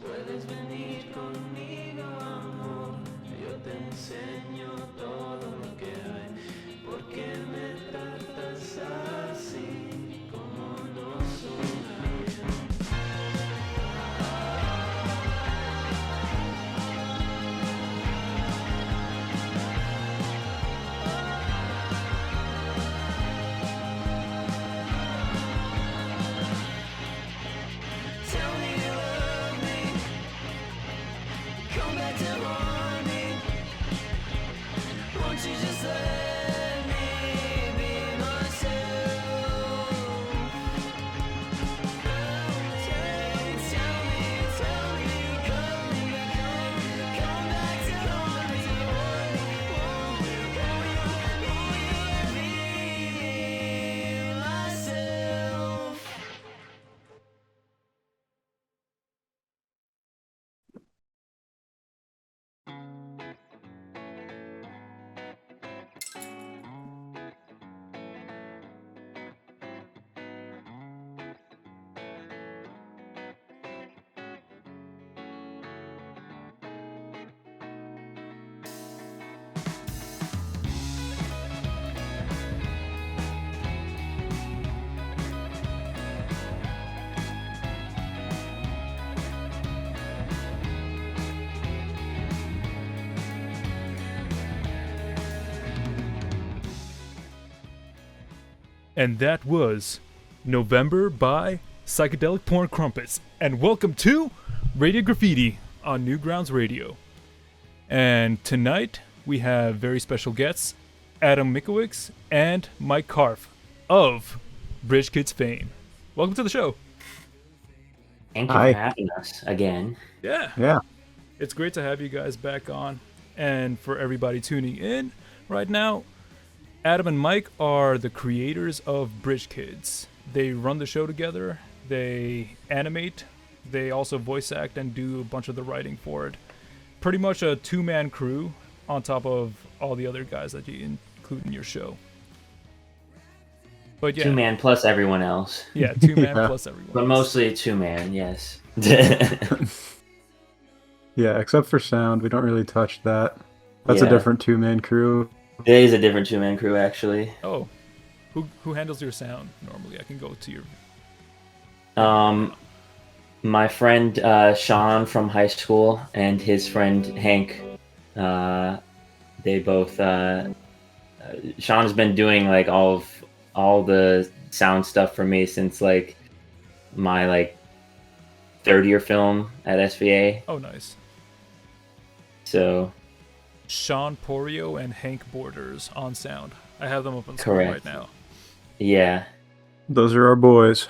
Puedes venir conmigo, amor. Yo te enseño todo lo que hay. ¿Por qué me tratas así? Como no suena bien. Tell me you love me. Come back to haunt me. Won't you just let me be myself? Tell me, come back to haunt me. Won't you let me be myself? And that was November by Psychedelic Porn Crumpets. And welcome to Radio Graffiti on Newgrounds Radio. And tonight we have very special guests, Adam Mikowicz and Mike Karff of Bridge Kids fame. Welcome to the show. Thank you Hi. for having us again. Yeah. It's great to have you guys back on. And for everybody tuning in right now, Adam and Mike are the creators of Bridge Kids. They run the show together, they animate, they also voice act and do a bunch of the writing for it. Pretty much a two-man crew on top of all the other guys that you include in your show. But yeah, 2-man plus everyone else. yeah, two-man Yeah. plus everyone. But else. mostly 2-man, yes. Yeah, except for sound, we don't really touch that. That's Yeah. a different two-man crew. It is a different 2-man crew, actually. Oh, who handles your sound normally? I can go to your... My friend Sean from high school and his friend Hank, they both... Sean's been doing like all the sound stuff for me since like my third year film at SVA. Oh, nice. So Sean Porio and Hank Borders on sound. I have them up on screen Correct. right now. yeah, Those are our boys.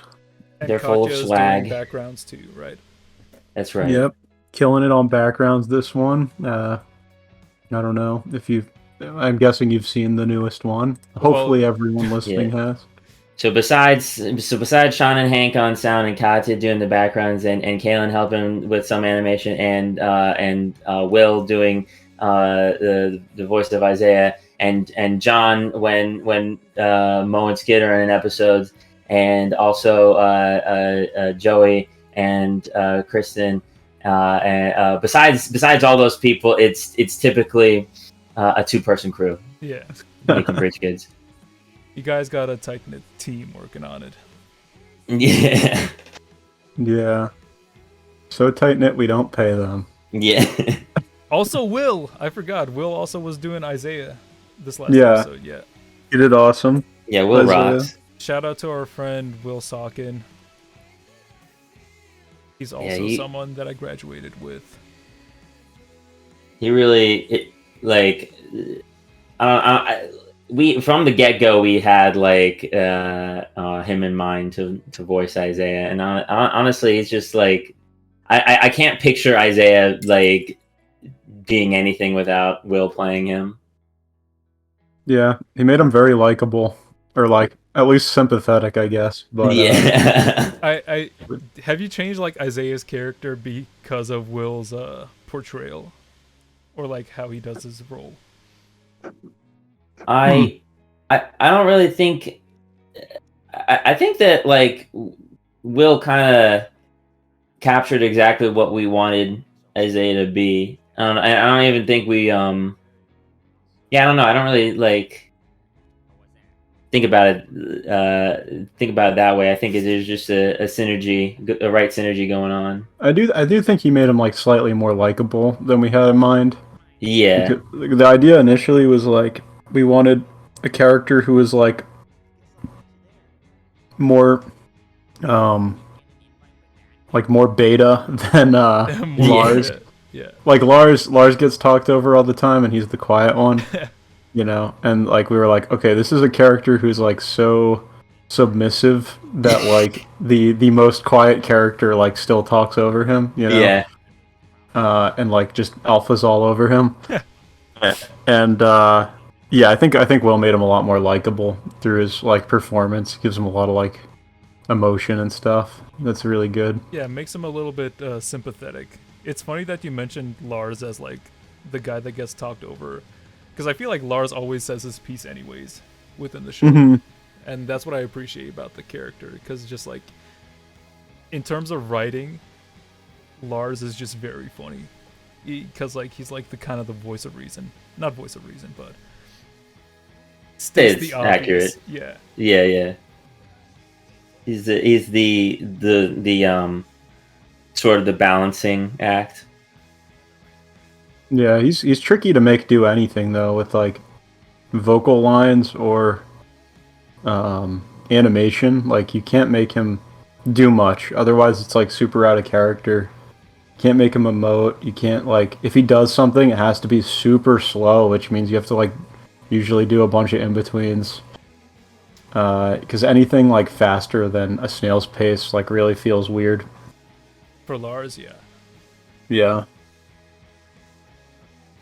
And They're full of Katya's swag. doing backgrounds too, right? that's right. Yep. Killing it on backgrounds this one. I don't know if I'm guessing you've seen the newest one. Hopefully everyone listening has. So besides Sean and Hank on sound and Katya doing the backgrounds and Kaylin helping with some animation and Will doing the voice of Isaiah and John when Mo and Skid are in episodes, and also Joey and Kristen. And besides all those people, it's typically a 2-person crew Yeah. making Bridge Kids. You guys got a tight-knit team working on it. Yeah, Yeah. So tight-knit we don't pay them. yeah. Also, Will. I forgot. Will also was doing Isaiah this last Yeah. episode. Yeah. You did awesome. Yeah, Will Isaiah. rocks. Shout out to our friend Will Sawkin. He's also someone that I graduated with. He really we from the get-go we had him in mind to voice Isaiah, and honestly it's just like I can't picture Isaiah like being anything without Will playing him. Yeah, he made him very likable, or like at least sympathetic, I guess. But Yeah. I have you changed like Isaiah's character because of Will's portrayal, or like how he does his role? I don't really think. I think that like Will kind of captured exactly what we wanted Isaiah to be. I don't even think we yeah, I don't know. I don't really like think about it that way. I think there's just a synergy, a right synergy going on. I do think he made him like slightly more likable than we had in mind. Yeah. Because the idea initially was like we wanted a character who was like more like more beta than Lars. Yeah. Like Lars gets talked over all the time and he's the quiet one. You know, and like we were like, okay, this is a character who's like so submissive that like the most quiet character like still talks over him, you know? Yeah. And like just alphas all over him. And yeah, I think Will made him a lot more likable through his like performance. Gives him a lot of like emotion and stuff. That's really good. Yeah, it makes him a little bit sympathetic. It's funny that you mentioned Lars as like the guy that gets talked over, because I feel like Lars always says his piece anyways within the show. Mm-hmm. And that's what I appreciate about the character, because just like in terms of writing, Lars is just very funny, because like he's like the kind of the voice of reason, not voice of reason, but states It's the obvious. accurate. Yeah. Yeah. He's the sort of the balancing act. Yeah, he's tricky to make do anything though with like vocal lines or animation. Like you can't make him do much, otherwise it's like super out of character. Can't make him emote. You can't like if he does something, it has to be super slow, which means you have to like usually do a bunch of in-betweens. Because anything like faster than a snail's pace like really feels weird. For Lars, yeah. Yeah.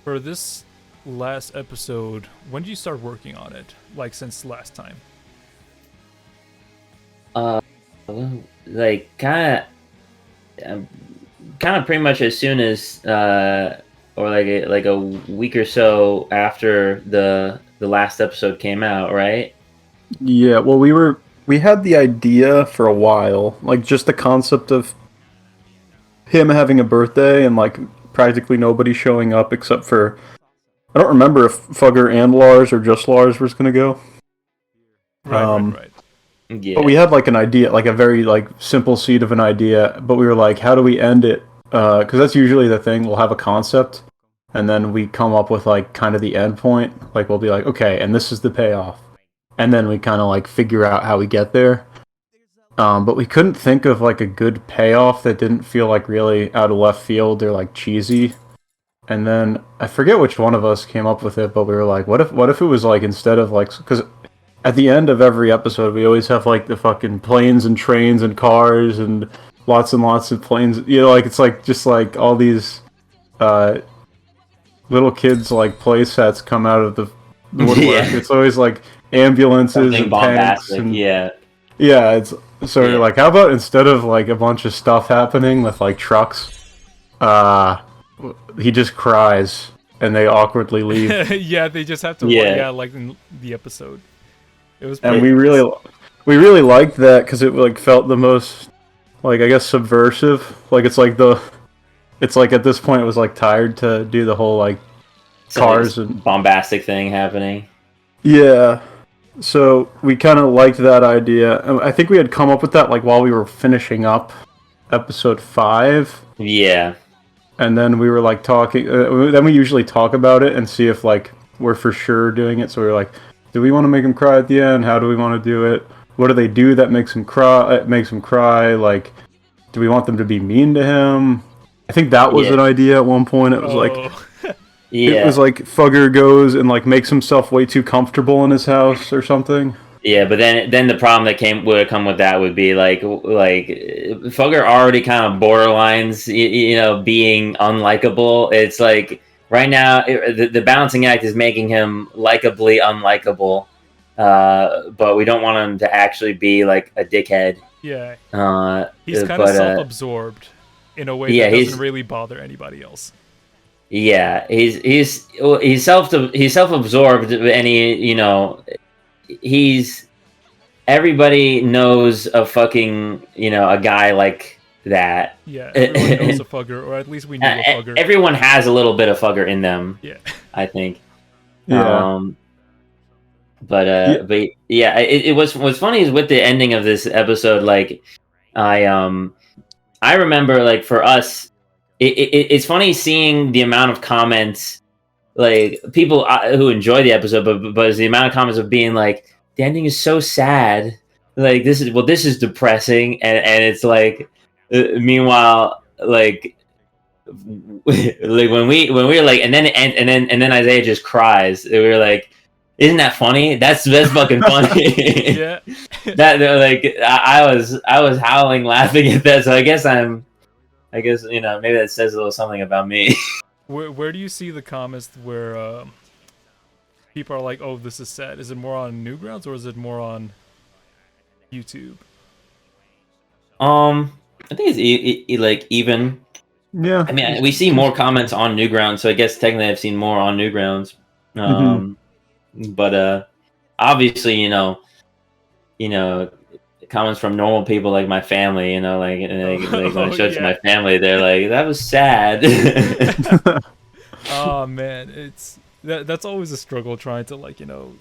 For this last episode, when did you start working on it? Like since last time? Like kind of pretty much as soon as or like a week or so after the last episode came out, right? Yeah, well we had the idea for a while, like just the concept of him having a birthday and like practically nobody showing up except for I don't remember if Fugger and Lars or just Lars was gonna go. Right. Yeah. But we had like an idea, like a very like simple seed of an idea, but we were like, how do we end it? Because that's usually the thing. We'll have a concept, and then we come up with like kind of the end point. Like we'll be like, okay, and this is the payoff, and then we kind of like figure out how we get there. But we couldn't think of like a good payoff that didn't feel like really out of left field or like cheesy. And then I forget which one of us came up with it, but we were like, what if it was like instead of like, because at the end of every episode we always have like the fucking planes and trains and cars and lots of planes. You know, like it's like just like all these little kids like play sets come out of the woodwork. Yeah. It's always like ambulances something and bombastic, tanks and yeah. It's so you're like, how about instead of like a bunch of stuff happening with like trucks, he just cries and they awkwardly leave. Yeah, they just have to like in the episode. It was and we really liked that because it like felt the most like I guess subversive. Like it's like at this point it was like tired to do the whole like cars and bombastic thing happening. Yeah. So we kind of liked that idea. I think we had come up with that like while we were finishing up episode 5. Yeah. And then we were like talking. Then we usually talk about it and see if like we're for sure doing it. So we were like, do we want to make him cry at the end? How do we want to do it? What do they do that makes him cry? Like, do we want them to be mean to him? I think that was an idea at one point. It was like. Yeah. It was like Fugger goes and like makes himself way too comfortable in his house or something. Yeah, but then the problem that would come with that would be like Fugger already kind of borderlines, you know, being unlikable. It's like right now the balancing act is making him likably unlikable, but we don't want him to actually be like a dickhead. Yeah. He's kind of self-absorbed in a way that doesn't really bother anybody else. Yeah, he's self-absorbed, and everybody knows a fucking a guy like that. Yeah, everyone knows a fugger, or at least we knew a fugger. Everyone has a little bit of fugger in them. Yeah, I think. Yeah. But yeah, it was what's funny is with the ending of this episode, like I remember like for us, it's funny seeing the amount of comments, like people who enjoy the episode, but the amount of comments of being like the ending is so sad, like this is depressing, and it's like meanwhile like like when we were like and then Isaiah just cries, we were like, isn't that funny? That's fucking funny. yeah. That like I was howling laughing at that. So I guess you know, maybe that says a little something about me. Where do you see the comments where people are like, "Oh, this is sad"? Is it more on Newgrounds or is it more on YouTube? I think it's like even. Yeah. I mean, we see more comments on Newgrounds, so I guess technically I've seen more on Newgrounds. But obviously, you know, comments from normal people like my family, you know, like when I showed to my family, they're like, "That was sad." Oh man, it's that's always a struggle trying to, like, you know,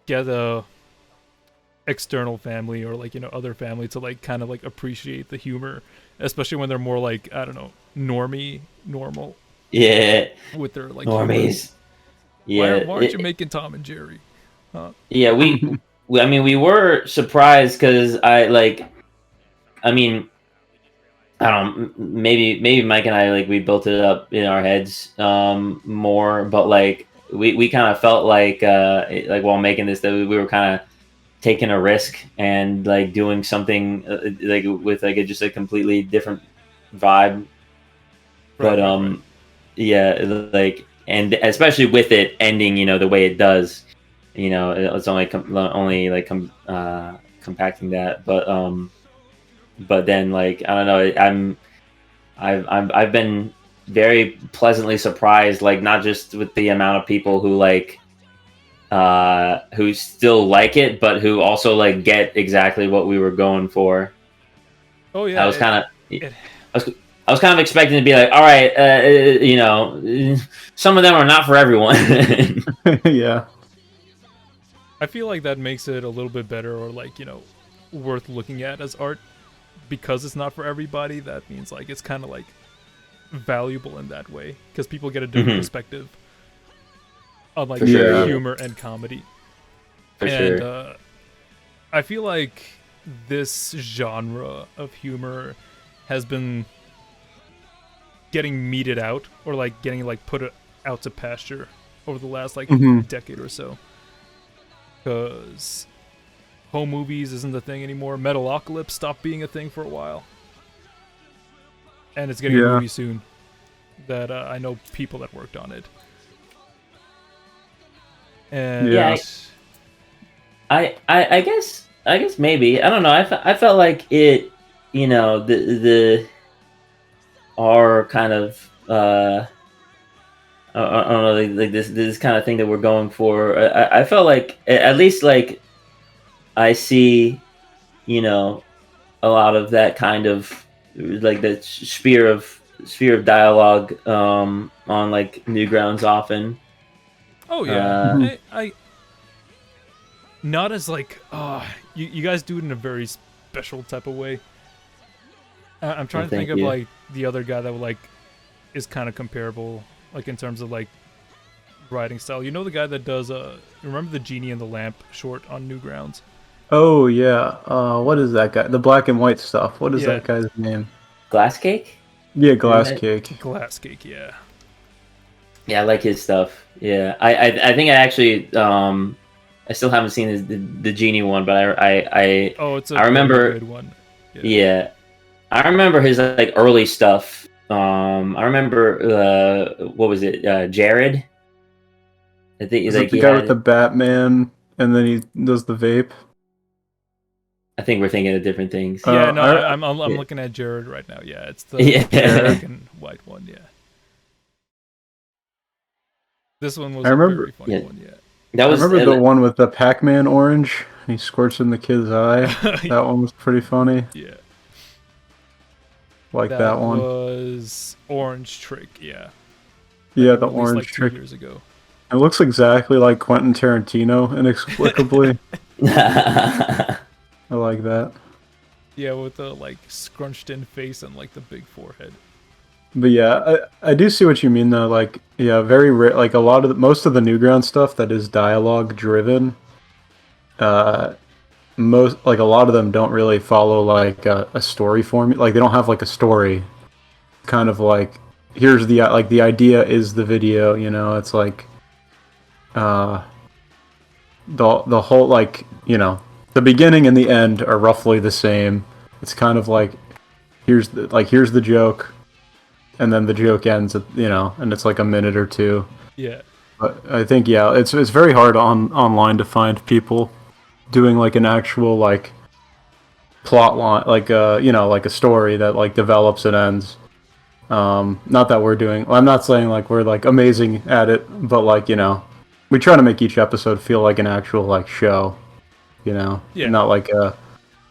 get a external family or, like, you know, other family to, like, kind of like appreciate the humor, especially when they're more like, I don't know, normal. Yeah. With their like normies. Humor. Yeah. Why aren't you making Tom and Jerry? Huh? Yeah, I mean, we were surprised because I mean, I don't know, maybe Mike and I, like, we built it up in our heads more, but like we kind of felt like while making this that we were kind of taking a risk and like doing something like with like just a completely different vibe. Right, but yeah, like, and especially with it ending, you know, the way it does, you know, it's only compacting that, but then, like, I don't know, I've been very pleasantly surprised, like, not just with the amount of people who like who still like it, but who also like get exactly what we were going for. Oh yeah, I was kind of expecting to be like, all right, you know, some of them are not for everyone. Yeah. I feel like that makes it a little bit better, or like, you know, worth looking at as art, because it's not for everybody. That means like it's kind of like valuable in that way because people get a different perspective on like humor and comedy. For sure. I feel like this genre of humor has been getting meted out, or like getting like put out to pasture over the last like decade or so, because home movies isn't a thing anymore. Metalocalypse stopped being a thing for a while, and it's getting a movie soon that I know people that worked on it. And I guess maybe, I don't know, I felt like it, you know, the our kind of I don't know, like this kind of thing that we're going for. I felt like, at least like I see, you know, a lot of that kind of like the sphere of dialogue on like Newgrounds often. Oh yeah, I not as like you guys do it in a very special type of way. I'm trying to think of like the other guy that like is kind of comparable, like in terms of like writing style. You know, the guy that does remember the Genie and the Lamp short on Newgrounds? Oh yeah, what is that guy? The black and white stuff. What is that guy's name? Glass Cake? Yeah, Glass Cake. Glass Cake, yeah. Yeah, I like his stuff. Yeah, I think I actually I still haven't seen the Genie one, but I remember good one. Yeah, I remember his like early stuff. I remember what was it? Jared. I think he's like the guy with the Batman, and then he does the vape. I think we're thinking of different things. Yeah, no, I'm looking at Jared right now. Yeah, it's the black and white one. Yeah. This one was a very funny one, I remember the one with the Pac-Man orange. He squirts in the kid's eye. That one was pretty funny. Yeah. like that one. was Orange Trick, yeah. Yeah, the Released orange like 2 trick. years ago. It looks exactly like Quentin Tarantino, inexplicably. I like that. Yeah, with the like scrunched in face and like the big forehead. But yeah, I do see what you mean though. Like, yeah, very rare. Like a lot of most of the Newgrounds stuff that is dialogue driven. Most like a lot of them don't really follow like a story formula. Like they don't have like a story. Kind of like here's the like the idea is the video. You know, it's like the whole like the beginning and the end are roughly the same. It's kind of like here's the joke. And then the joke ends at, and it's like a minute or two. Yeah. But I think, yeah, it's very hard online to find people doing like an actual like plot line, like like a story that like develops and ends. Not that we're doing. I'm not saying like we're like amazing at it, but like we try to make each episode feel like an actual like show. Yeah. Not like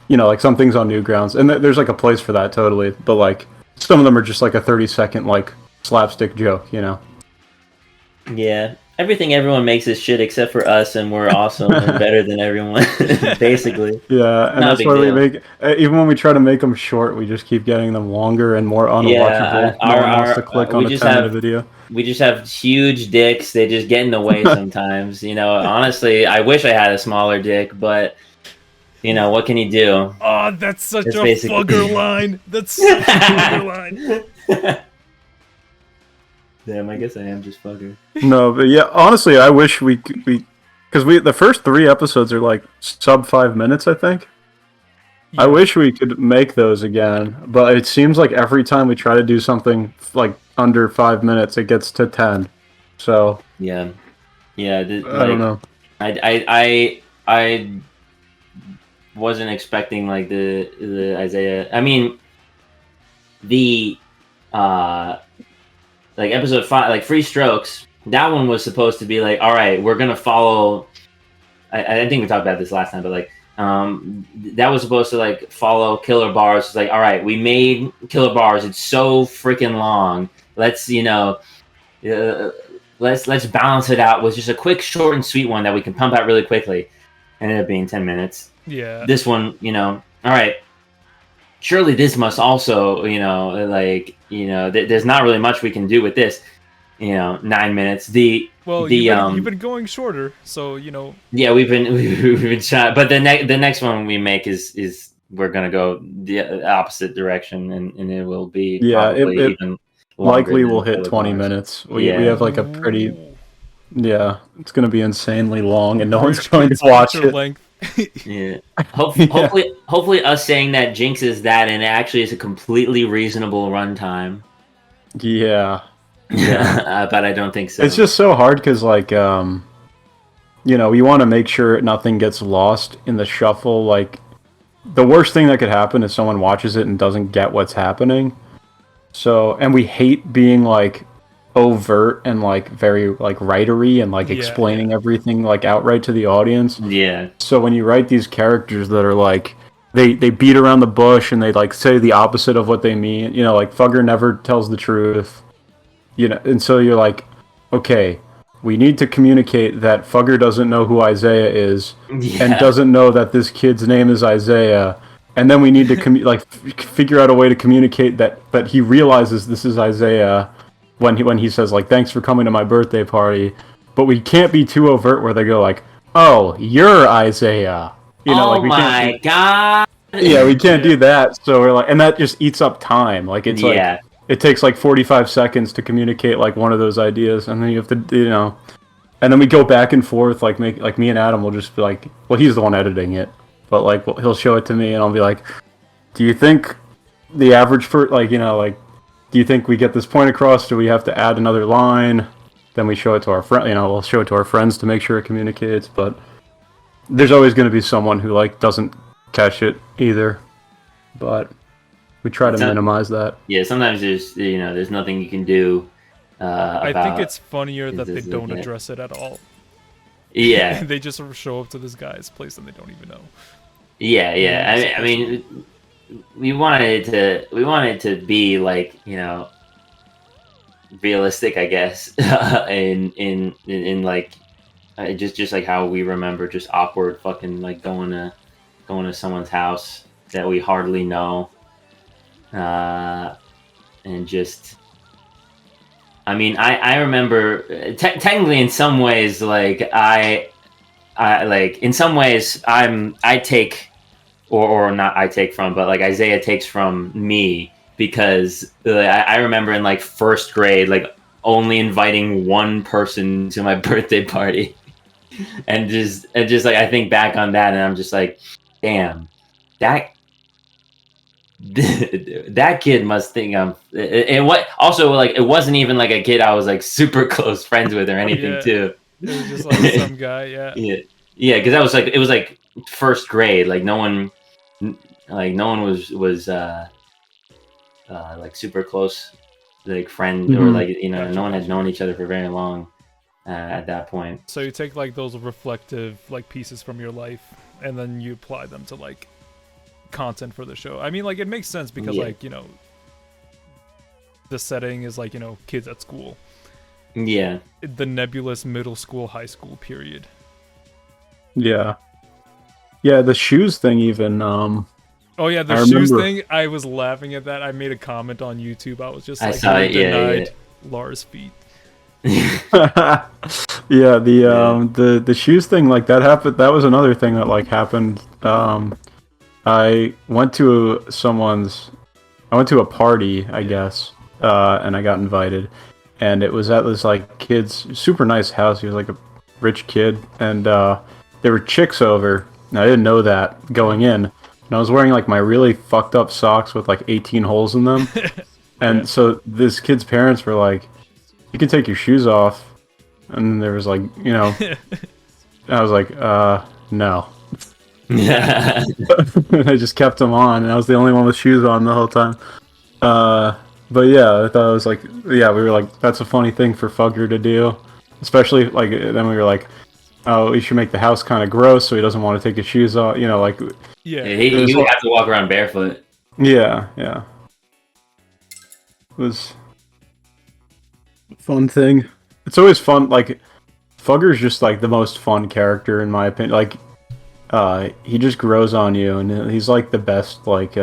like some things on Newgrounds, and there's like a place for that totally, but like. Some of them are just like a 30-second like slapstick joke, Yeah, everyone makes is shit except for us, and we're awesome and better than everyone, basically. Yeah, and that's why we make even when we try to make them short, we just keep getting them longer and more unwatchable. Yeah, no one wants to click on a 10-minute video. We just have huge dicks. They just get in the way sometimes. Honestly, I wish I had a smaller dick, but. What can you do? Oh, that's such a fugger line. That's such a fugger line. Damn, I guess I am just fugger. No, but yeah, honestly, I wish we because the first 3 episodes are like sub 5 minutes, I think. Yeah. I wish we could make those again, but it seems like every time we try to do something like under 5 minutes, it gets to 10. So yeah. I don't know. I wasn't expecting like the Isaiah. I mean, the like episode 5, like Free Strokes. That one was supposed to be like, all right, we're gonna follow. I think we talked about this last time, but like, that was supposed to like follow Killer Bars. It's like, all right, we made Killer Bars. It's so freaking long. Let's let's balance it out with just a quick, short, and sweet one that we can pump out really quickly. Ended up being 10 minutes. Yeah. This one, all right. Surely this must also, there's not really much we can do with this. 9 minutes. You've been going shorter, so Yeah, we've been shot, but the next one we make is we're gonna go the opposite direction, and it will be probably even likely we'll hit 20 minutes. We have like a pretty. Yeah, it's going to be insanely long, and no one's going to watch it. Length. Yeah. Hopefully, us saying that jinxes that, and it actually is a completely reasonable runtime. Yeah. But I don't think so. It's just so hard because, like, you want to make sure nothing gets lost in the shuffle. Like, the worst thing that could happen is someone watches it and doesn't get what's happening. So, and we hate being like overt and like very like writery and like explaining everything like outright to the audience. Yeah. So when you write these characters that are like they beat around the bush and they like say the opposite of what they mean, like Fugger never tells the truth. And so you're like, okay, we need to communicate that Fugger doesn't know who Isaiah is and doesn't know that this kid's name is Isaiah. And then we need to figure out a way to communicate that he realizes this is Isaiah when he says like thanks for coming to my birthday party, but we can't be too overt where they go like, oh, you're Isaiah, my god. Yeah, we can't do that. So we're like, and that just eats up time. Like it's like it takes like 45 seconds to communicate like one of those ideas, and then you have to and then we go back and forth like me and Adam will just be like, well, he's the one editing it, but like he'll show it to me and I'll be like, do you think the average do you think we get this point across? Do we have to add another line? Then we show it to our friend. We'll show it to our friends to make sure it communicates. But there's always going to be someone who like doesn't catch it either. But we try to minimize that. Yeah, sometimes there's nothing you can do. I think it's funnier that they don't address it at all. Yeah, they just show up to this guy's place and they don't even know. Yeah. I mean, we wanted to be like, you know, realistic, I guess, in like just like how we remember just awkward fucking like going to someone's house that we hardly know, and just. I mean, I remember technically in some ways, like I like in some ways I take or not I take from, but like Isaiah takes from me because I remember in like first grade, like only inviting one person to my birthday party, and just like I think back on that, and I'm just like, damn, that that kid must think I'm. And what also like it wasn't even like a kid I was like super close friends with or anything Yeah. too. It was just like some guy, yeah. Yeah, because that was like it was like first grade. Like no one was like super close, like friend or like you know Gotcha, no one had gotcha. known each other for very long at that point. So you take like those reflective like pieces from your life and then you apply them to like content for the show. I mean, like it makes sense because Yeah. like, you know, the setting is like, you know, kids at school. Yeah. The nebulous middle school, high school period. Yeah. Yeah, the shoes thing even. Oh yeah, the I shoes remember- thing. I was laughing at that. I made a comment on YouTube. I was just I like, saw "You it, yeah, denied Lars' feet." yeah, the shoes thing, like that happened. That was another thing that like happened. I went to a party, I guess, and I got invited, and it was at this like kid's super nice house. He was like a rich kid, and there were chicks over. And I didn't know that going in, and I was wearing like my really fucked up socks with like 18 holes in them, and so this kid's parents were like, "You can take your shoes off," and there was like, you know, I was like, no. And I just kept them on, and I was the only one with shoes on the whole time. But yeah, I thought it was like, yeah, we were like, that's a funny thing for Fugger to do, especially like then we were like, oh, we should make the house kind of gross so he doesn't want to take his shoes off, you know, like Yeah. He would have to walk around barefoot. yeah, it was a fun thing. It's always fun. Like Fugger's just like the most fun character in my opinion. Like he just grows on you, and he's like the best like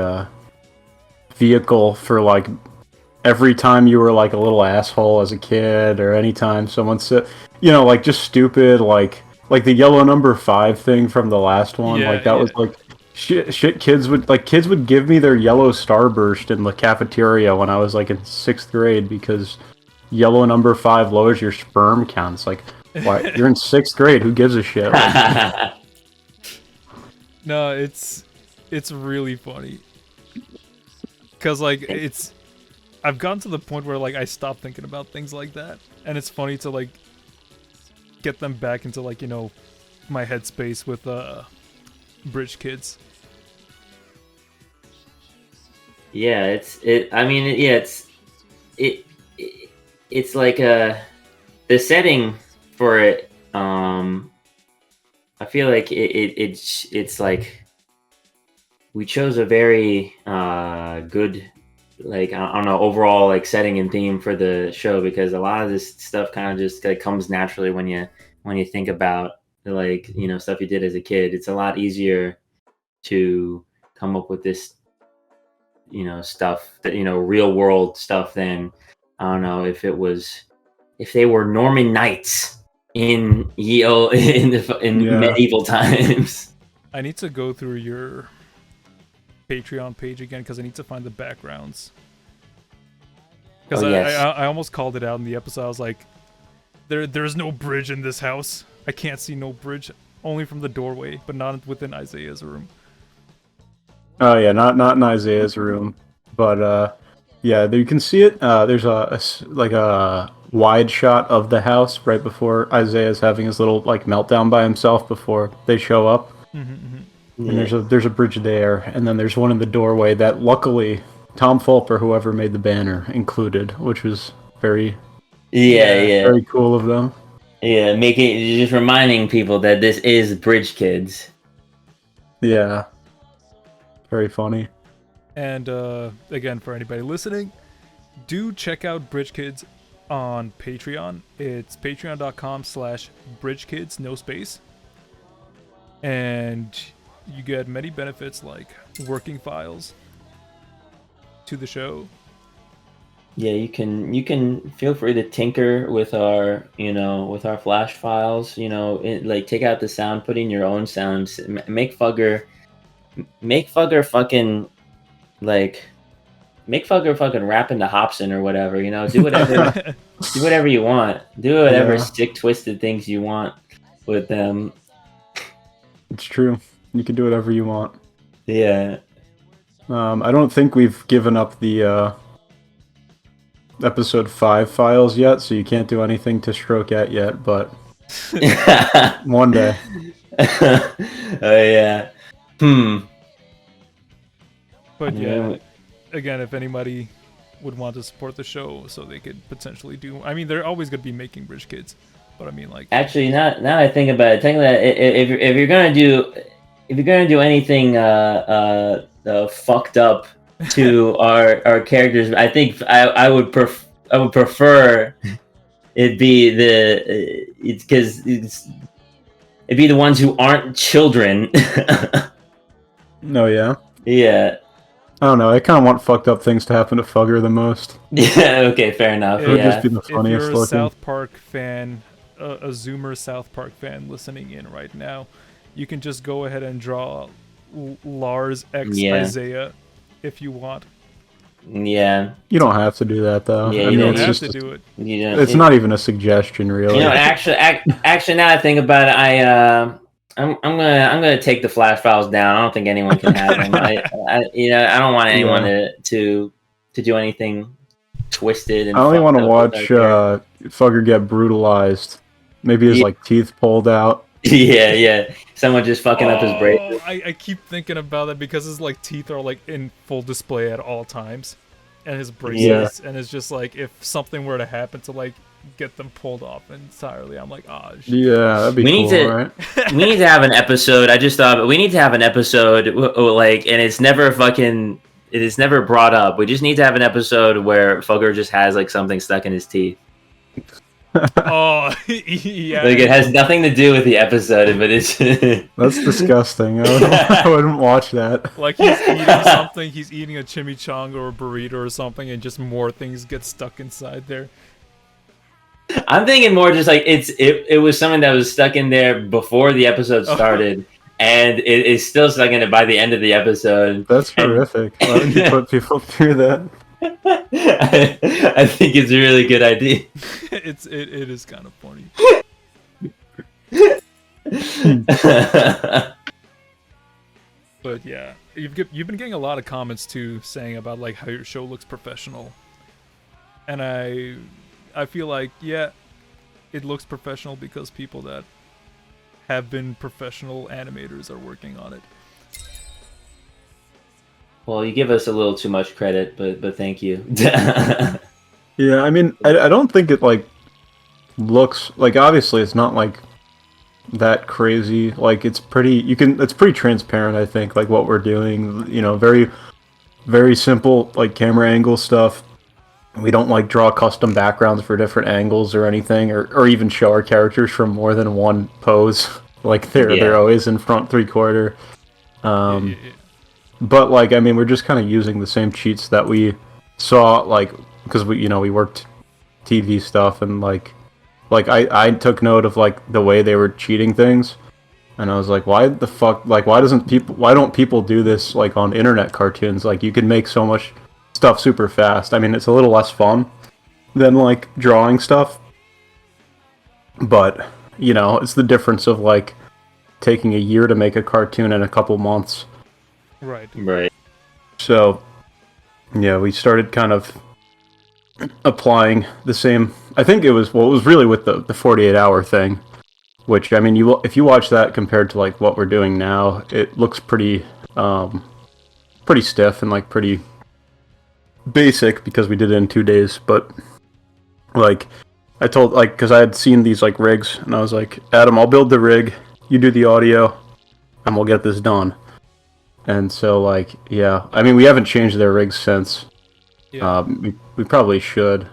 vehicle for like every time you were like a little asshole as a kid, or anytime someone said, you know, like just stupid, like the yellow number 5 thing from the last one. Yeah, like that yeah. was like shit kids would give me their yellow starburst in the cafeteria when I was like in 6th grade because yellow number 5 lowers your sperm count. It's like, why? You're in 6th grade, who gives a shit? Like, No, it's really funny. Cause like I've gotten to the point where like I stopped thinking about things like that, and it's funny to like get them back into like, you know, my headspace with Bridge Kids. Yeah, it's like the setting for it. I feel like it's like we chose a very good, like I don't know, overall like setting and theme for the show, because a lot of this stuff kind of just like comes naturally when you think about like, you know, stuff you did as a kid. It's a lot easier to come up with this, you know, stuff that, you know, real world stuff than, I don't know, if they were Norman knights in medieval times. I need to go through your Patreon page again because I need to find the backgrounds. Because I almost called it out in the episode. I was like, there's no bridge in this house. I can't see no bridge, only from the doorway, but not within Isaiah's room. oh yeah, not in Isaiah's room, but yeah, you can see it. There's a wide shot of the house right before Isaiah's having his little like meltdown by himself before they show up. And there's a bridge there, and then there's one in the doorway that luckily Tom Fulp or whoever made the banner included, which was very very cool of them. Yeah, just reminding people that this is Bridge Kids. Yeah, very funny. And again, for anybody listening, do check out Bridge Kids on Patreon. It's patreon.com/bridgekids, no space. And you get many benefits like working files to the show. Yeah, you can feel free to tinker with our flash files. Like take out the sound, put in your own sounds, make Fugger fucking rap into Hobson or whatever. Do whatever do whatever you want. Do whatever sick twisted things you want with them. It's true. You can do whatever you want. Yeah. I don't think we've given up the episode 5 files yet, so you can't do anything to stroke at yet, but one day. Oh yeah. But yeah, again, if anybody would want to support the show so they could potentially do, I mean, they're always going to be making Bridge Kids, but I mean, like, actually, now I think about it, if you're gonna do anything fucked up to our characters, I think I would prefer it'd be the ones who aren't children. No, yeah. Yeah. I don't know. I kind of want fucked up things to happen to Fugger the most. Yeah. Okay. Fair enough. It would Yeah. just be the funniest if you're a looking. South Park fan, a Zoomer South Park fan listening in right now, you can just go ahead and draw Lars X Isaiah if you want. Yeah. You don't have to do that though. Yeah, You don't it's have just to do it. it's not even a suggestion, really. Actually, now I think about it, I'm gonna take the flash files down. I don't think anyone can have them. I don't want anyone to do anything twisted. And I only want to watch that Fugger get brutalized. Maybe his teeth pulled out. Yeah. Someone just fucking up his braces. I keep thinking about that because his teeth are in full display at all times, and his braces, and it's just if something were to happen to get them pulled off entirely, I'm like, shit. Yeah, that'd be cool, right? We need to have an episode. I just thought we need to have an episode and it's never it is never brought up. We just need to have an episode where Fugger just has something stuck in his teeth. Oh, yeah. It has nothing to do with the episode, but it's That's disgusting. I wouldn't watch that. He's eating something. He's eating a chimichanga or a burrito or something, and just more things get stuck inside there. I'm thinking more just it was something that was stuck in there before the episode started, and it is still stuck in it by the end of the episode. That's horrific. Why would you put people through that? I think it's a really good idea. It is kind of funny. But yeah, you've been getting a lot of comments too, saying about how your show looks professional, and I feel it looks professional because people that have been professional animators are working on it. Well, you give us a little too much credit, but thank you. Yeah, I mean, I don't think it looks obviously it's not that crazy. It's pretty transparent. I think what we're doing. Very, very simple camera angle stuff. We don't draw custom backgrounds for different angles or anything, or even show our characters from more than one pose. They're always in front 3/4. But I mean, we're just kind of using the same cheats that we saw, because we worked TV stuff, and I took note of the way they were cheating things, and I was like, why the fuck, why don't people do this on internet cartoons? You can make so much stuff super fast. I mean, it's a little less fun than drawing stuff, but it's the difference of taking a year to make a cartoon in a couple months. Right. So, yeah, we started kind of applying the same. I think it was really with the 48-hour thing, which I mean, if you watch that compared to what we're doing now, it looks pretty stiff and pretty basic because we did it in 2 days. But I told because I had seen these rigs, and I was like, Adam, I'll build the rig, you do the audio, and we'll get this done. And so, like, yeah, I mean, we haven't changed their rigs since. Yeah. We probably should.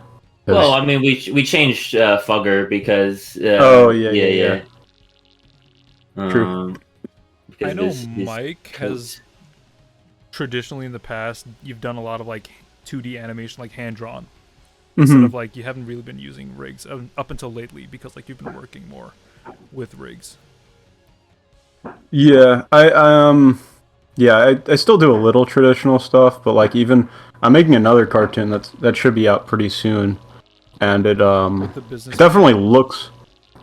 'Cause- Well, I mean, we changed Fugger because Oh, yeah. True. Because I know this Mike has traditionally in the past you've done a lot of like 2D animation, like hand drawn, instead of like you haven't really been using rigs up until lately because like you've been working more with rigs. Yeah, I still do a little traditional stuff, but like even I'm making another cartoon that should be out pretty soon, and it The business it definitely looks.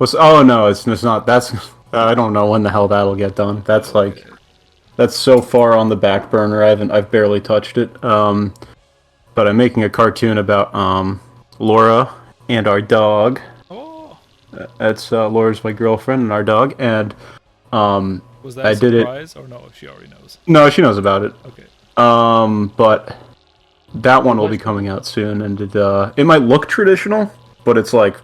Oh no, it's not. That's I don't know when the hell that'll get done. That's like that's so far on the back burner. I've barely touched it. But I'm making a cartoon about Laura and our dog. Oh, That's Laura's my girlfriend and our dog, and was that I a did it. surprise or no? She already knows. No, she knows about it. Okay. But that one will be coming out soon, and it might look traditional, but it's like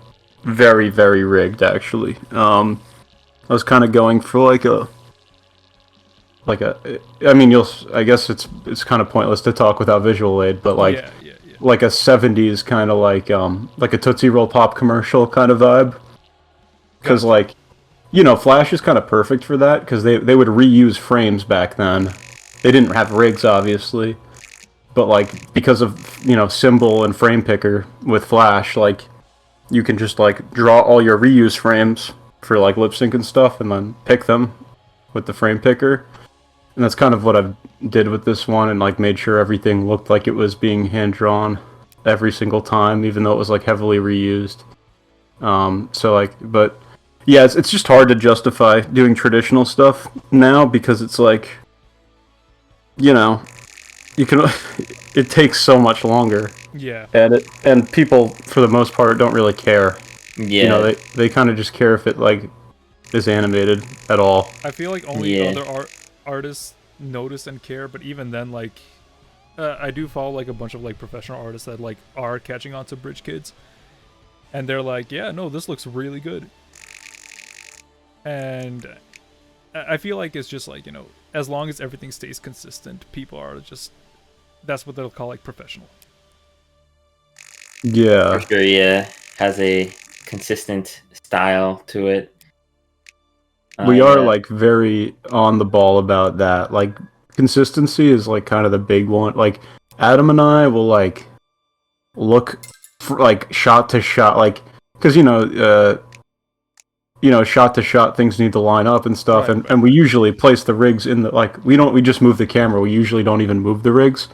very, very rigged actually. I was kind of going for I mean, I guess it's kind of pointless to talk without visual aid, but like Yeah. like a 70s kind of like a Tootsie Roll Pop commercial kind of vibe. Because like, you know, Flash is kind of perfect for that because they would reuse frames back then. They didn't have rigs obviously, but like because of, you know, symbol and frame picker with Flash, like you can just like draw all your reuse frames for like lip sync and stuff and then pick them with the frame picker. And that's kind of what I did with this one, and like made sure everything looked like it was being hand drawn every single time, even though it was like heavily reused. So like, but yeah, it's just hard to justify doing traditional stuff now because it's like, you know, you can it takes so much longer. Yeah. And people for the most part don't really care. Yeah. You know, they kind of just care if it like is animated at all. I feel like only other artists notice and care, but even then, like, I do follow like a bunch of like professional artists that like are catching on to Bridge Kids, and they're like, yeah, no, this looks really good. And I feel like it's just like, you know, as long as everything stays consistent, people are just, that's what they'll call like professional. Yeah. For sure, yeah. Has a consistent style to it. We are like very on the ball about that. Like consistency is like kind of the big one. Like Adam and I will like look for, like shot to shot, like because you know, shot to shot things need to line up and stuff, and we usually place the rigs in the like we just move the camera. We usually don't even move the rigs,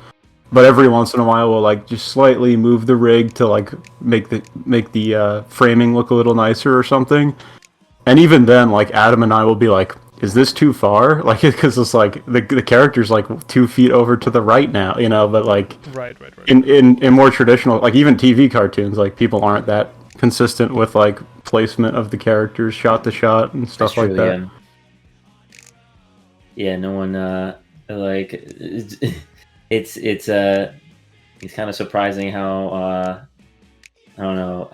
but every once in a while we'll like just slightly move the rig to like make the framing look a little nicer or something. And even then, like Adam and I will be like, "Is this too far?" Like, because it's like the character's like 2 feet over to the right now, you know. But like, right. In more traditional, like even TV cartoons, like people aren't that consistent with like placement of the characters, shot to shot, and stuff like that. Yeah, no one like it's kind of surprising how. I don't know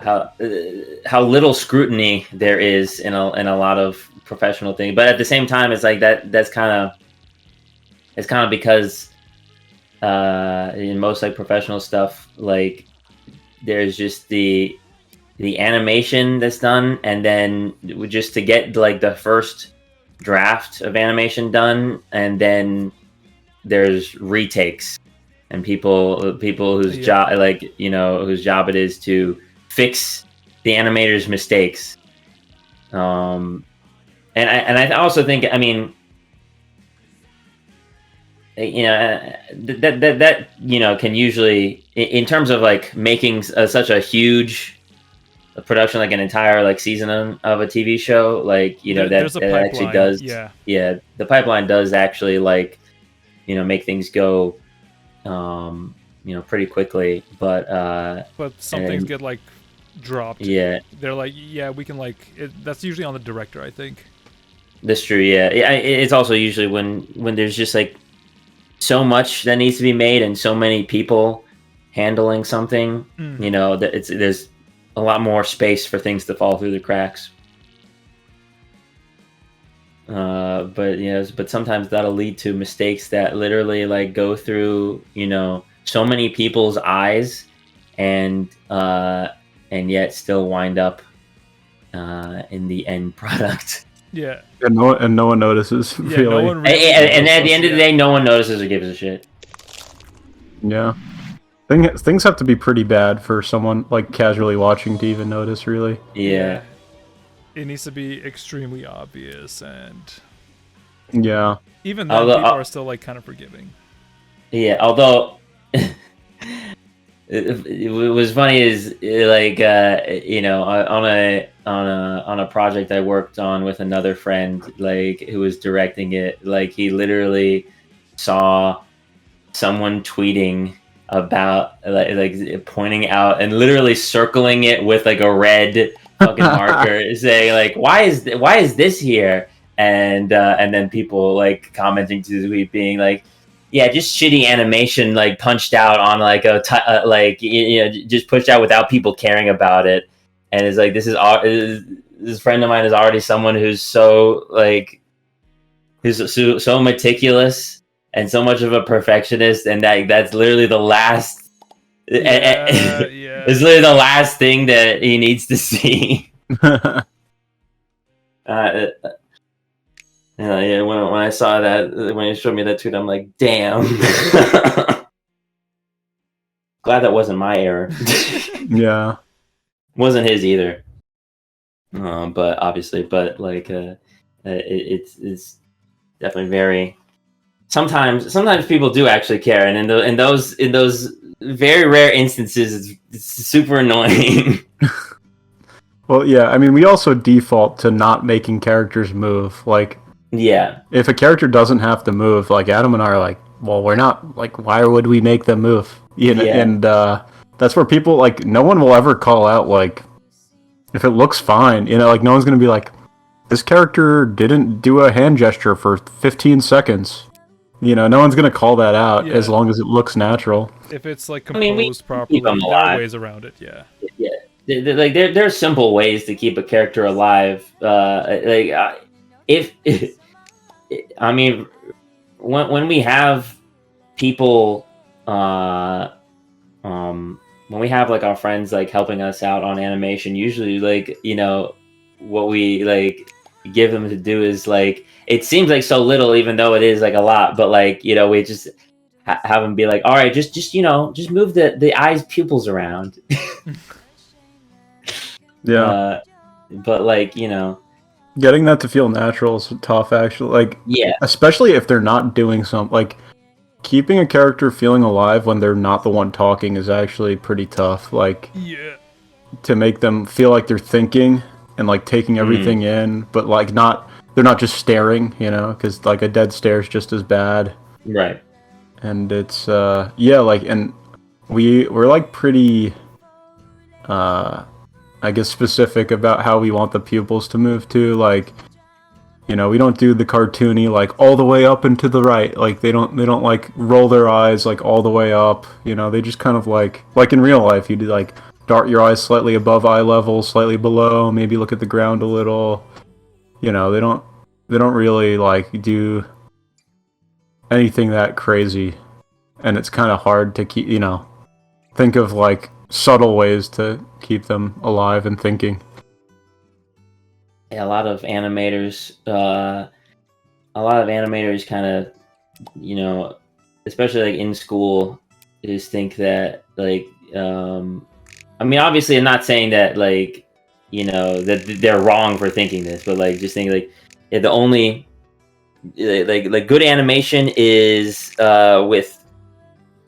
how little scrutiny there is in a lot of professional things, but at the same time, it's like that's kind of because in most like professional stuff, like there's just the animation that's done, and then just to get like the first draft of animation done, and then there's retakes. And people whose job, like, you know, whose job it is to fix the animator's mistakes. And I also think, I mean, you know, that you know can usually, in terms of like making such a huge production, like an entire like season of a TV show, like, you know, that actually does, the pipeline does actually, like, you know, make things go. You know, pretty quickly, but some things get like dropped. Yeah, they're like, yeah, we can like that's usually on the director, I think. That's true. Yeah, it's also usually when there's just like so much that needs to be made and so many people handling something. You know, that there's a lot more space for things to fall through the cracks. but but sometimes that'll lead to mistakes that literally like go through so many people's eyes, and yet still wind up in the end product. Yeah. And no one notices. Yeah, really. no one really And at the end of the day, no one notices or gives a shit. Yeah. Things have to be pretty bad for someone like casually watching to even notice, really. Yeah. It needs to be extremely obvious, and Yeah. even then, Although, people are still like kind of forgiving. Yeah, although it was funny is like on a project I worked on with another friend, like who was directing it, like he literally saw someone tweeting about like pointing out and literally circling it with like a red fucking marker, saying like why is this here, and then people like commenting to the tweet being like, yeah, just shitty animation, like punched out on like just pushed out without people caring about it. And it's like, this friend of mine is already someone who's so meticulous and so much of a perfectionist, and that's literally the last. It's literally the last thing that he needs to see. Yeah, when I saw that, when he showed me that tweet, I'm like, damn. Glad that wasn't my error. Yeah. Wasn't his either. But like, it's definitely very. Sometimes people do actually care, and in those very rare instances, it's super annoying. Well, yeah. I mean, we also default to not making characters move. Like, yeah. if a character doesn't have to move, like Adam and I are like, well, we're not, like, why would we make them move? You know, Yeah. And that's where people, like, no one will ever call out, like, if it looks fine, like, no one's going to be like, this character didn't do a hand gesture for 15 seconds. No one's going to call that out as long as it looks natural. If it's, like, composed properly, there are ways around it, yeah. Yeah. Like, there are simple ways to keep a character alive. I mean, when we have people, when we have like our friends like helping us out on animation, usually like what we like give them to do is like, it seems like so little, even though it is like a lot, but like we just have them be like, all right, just move the eyes pupils around. Yeah. But like getting that to feel natural is tough, actually. Like, yeah, especially if they're not doing something. Like, keeping a character feeling alive when they're not the one talking is actually pretty tough. Like, to make them feel like they're thinking and like taking everything in, but like they're not just staring, because like a dead stare is just as bad. Right. And it's like, and we're like pretty I guess specific about how we want the pupils to move too. Like, we don't do the cartoony like all the way up and to the right. Like they don't like roll their eyes like all the way up. They just kind of like in real life, you do like dart your eyes slightly above eye level, slightly below, maybe look at the ground a little. They don't really like do anything that crazy, and it's kind of hard to keep think of like subtle ways to keep them alive and thinking. Yeah, a lot of animators kind of, especially like in school, just think that like, I mean, obviously I'm not saying that like, that they're wrong for thinking this, but like just think like, the only like good animation is with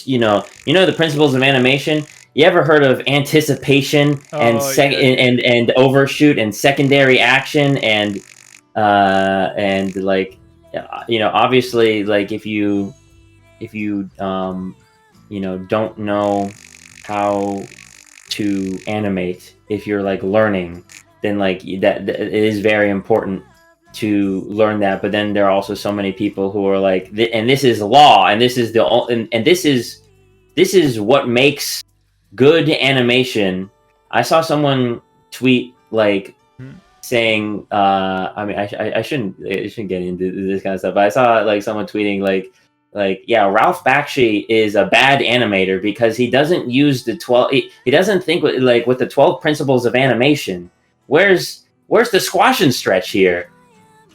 the principles of animation. You ever heard of anticipation and and overshoot and secondary action and like obviously like if you don't know how to animate, if you're like learning, then like that it is very important to learn that. But then there are also so many people who are like, and this is law, and this is and this is what makes good animation. I saw someone tweet like saying, I mean, I shouldn't get into this kind of stuff, but I saw like someone tweeting like yeah, Ralph Bakshi is a bad animator because he doesn't use the 12. He doesn't think with the 12 principles of animation. Where's the squash and stretch here?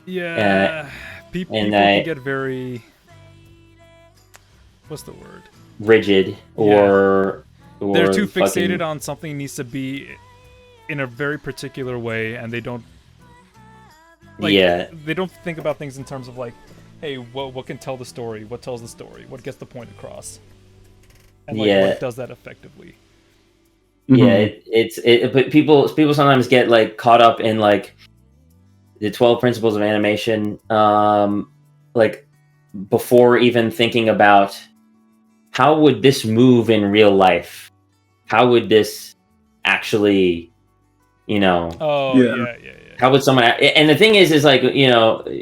Yeah, people can get very, what's the word? Rigid or they're too fixated on something needs to be in a very particular way, and they don't they don't think about things in terms of like, hey, what can tell the story? What tells the story? What gets the point across? And like, what does that effectively? Yeah, but people sometimes get like caught up in like the 12 principles of animation, like before even thinking about how would this move in real life? How would this actually, how would someone? And the thing is like, you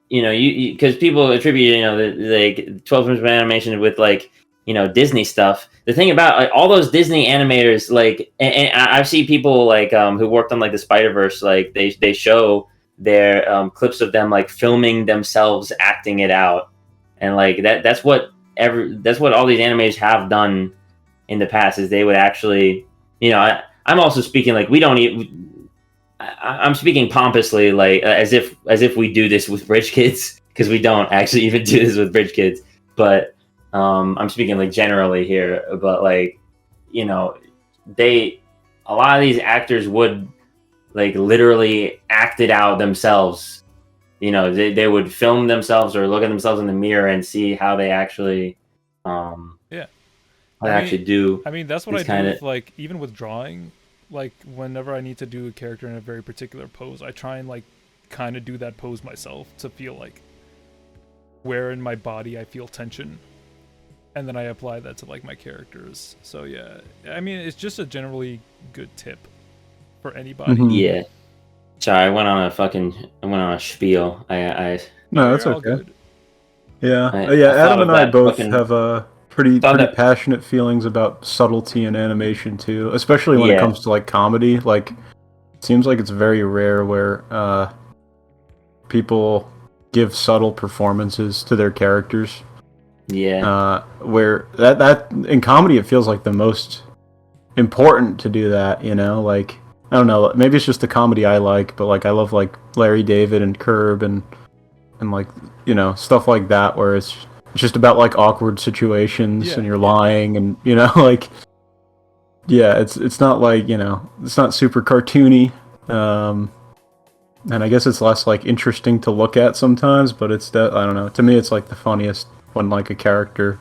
because people attribute, the 12 principles of animation with like, Disney stuff. The thing about like all those Disney animators, like, and I've seen people like who worked on like the Spider-Verse, like they show their clips of them like filming themselves acting it out, and like that's what all these animators have done in the past, is they would actually, I'm also speaking like we don't even. I'm speaking pompously, like as if we do this with Bridge Kids, because we don't actually even do this with Bridge Kids. But I'm speaking like generally here. But like, a lot of these actors would like literally act it out themselves. They would film themselves or look at themselves in the mirror and see how they actually, do. I mean, that's what I do with, like, even with drawing. Like, whenever I need to do a character in a very particular pose, I try and like kind of do that pose myself to feel like where in my body I feel tension, and then I apply that to like my characters. So yeah, I mean, it's just a generally good tip for anybody. Mm-hmm. Yeah. Sorry, I went on a spiel. No, that's okay. Yeah, Adam and I both have pretty passionate feelings about subtlety in animation too, especially when it comes to like comedy. Like, it seems like it's very rare where people give subtle performances to their characters. Yeah. Where that in comedy it feels like the most important to do that. Like, I don't know, maybe it's just the comedy I like, but like I love like Larry David and Curb and like stuff like that, where it's just about like awkward situations and you're lying and like, it's not like, it's not super cartoony, and I guess it's less like interesting to look at sometimes, but it's I don't know, to me it's like the funniest when like a character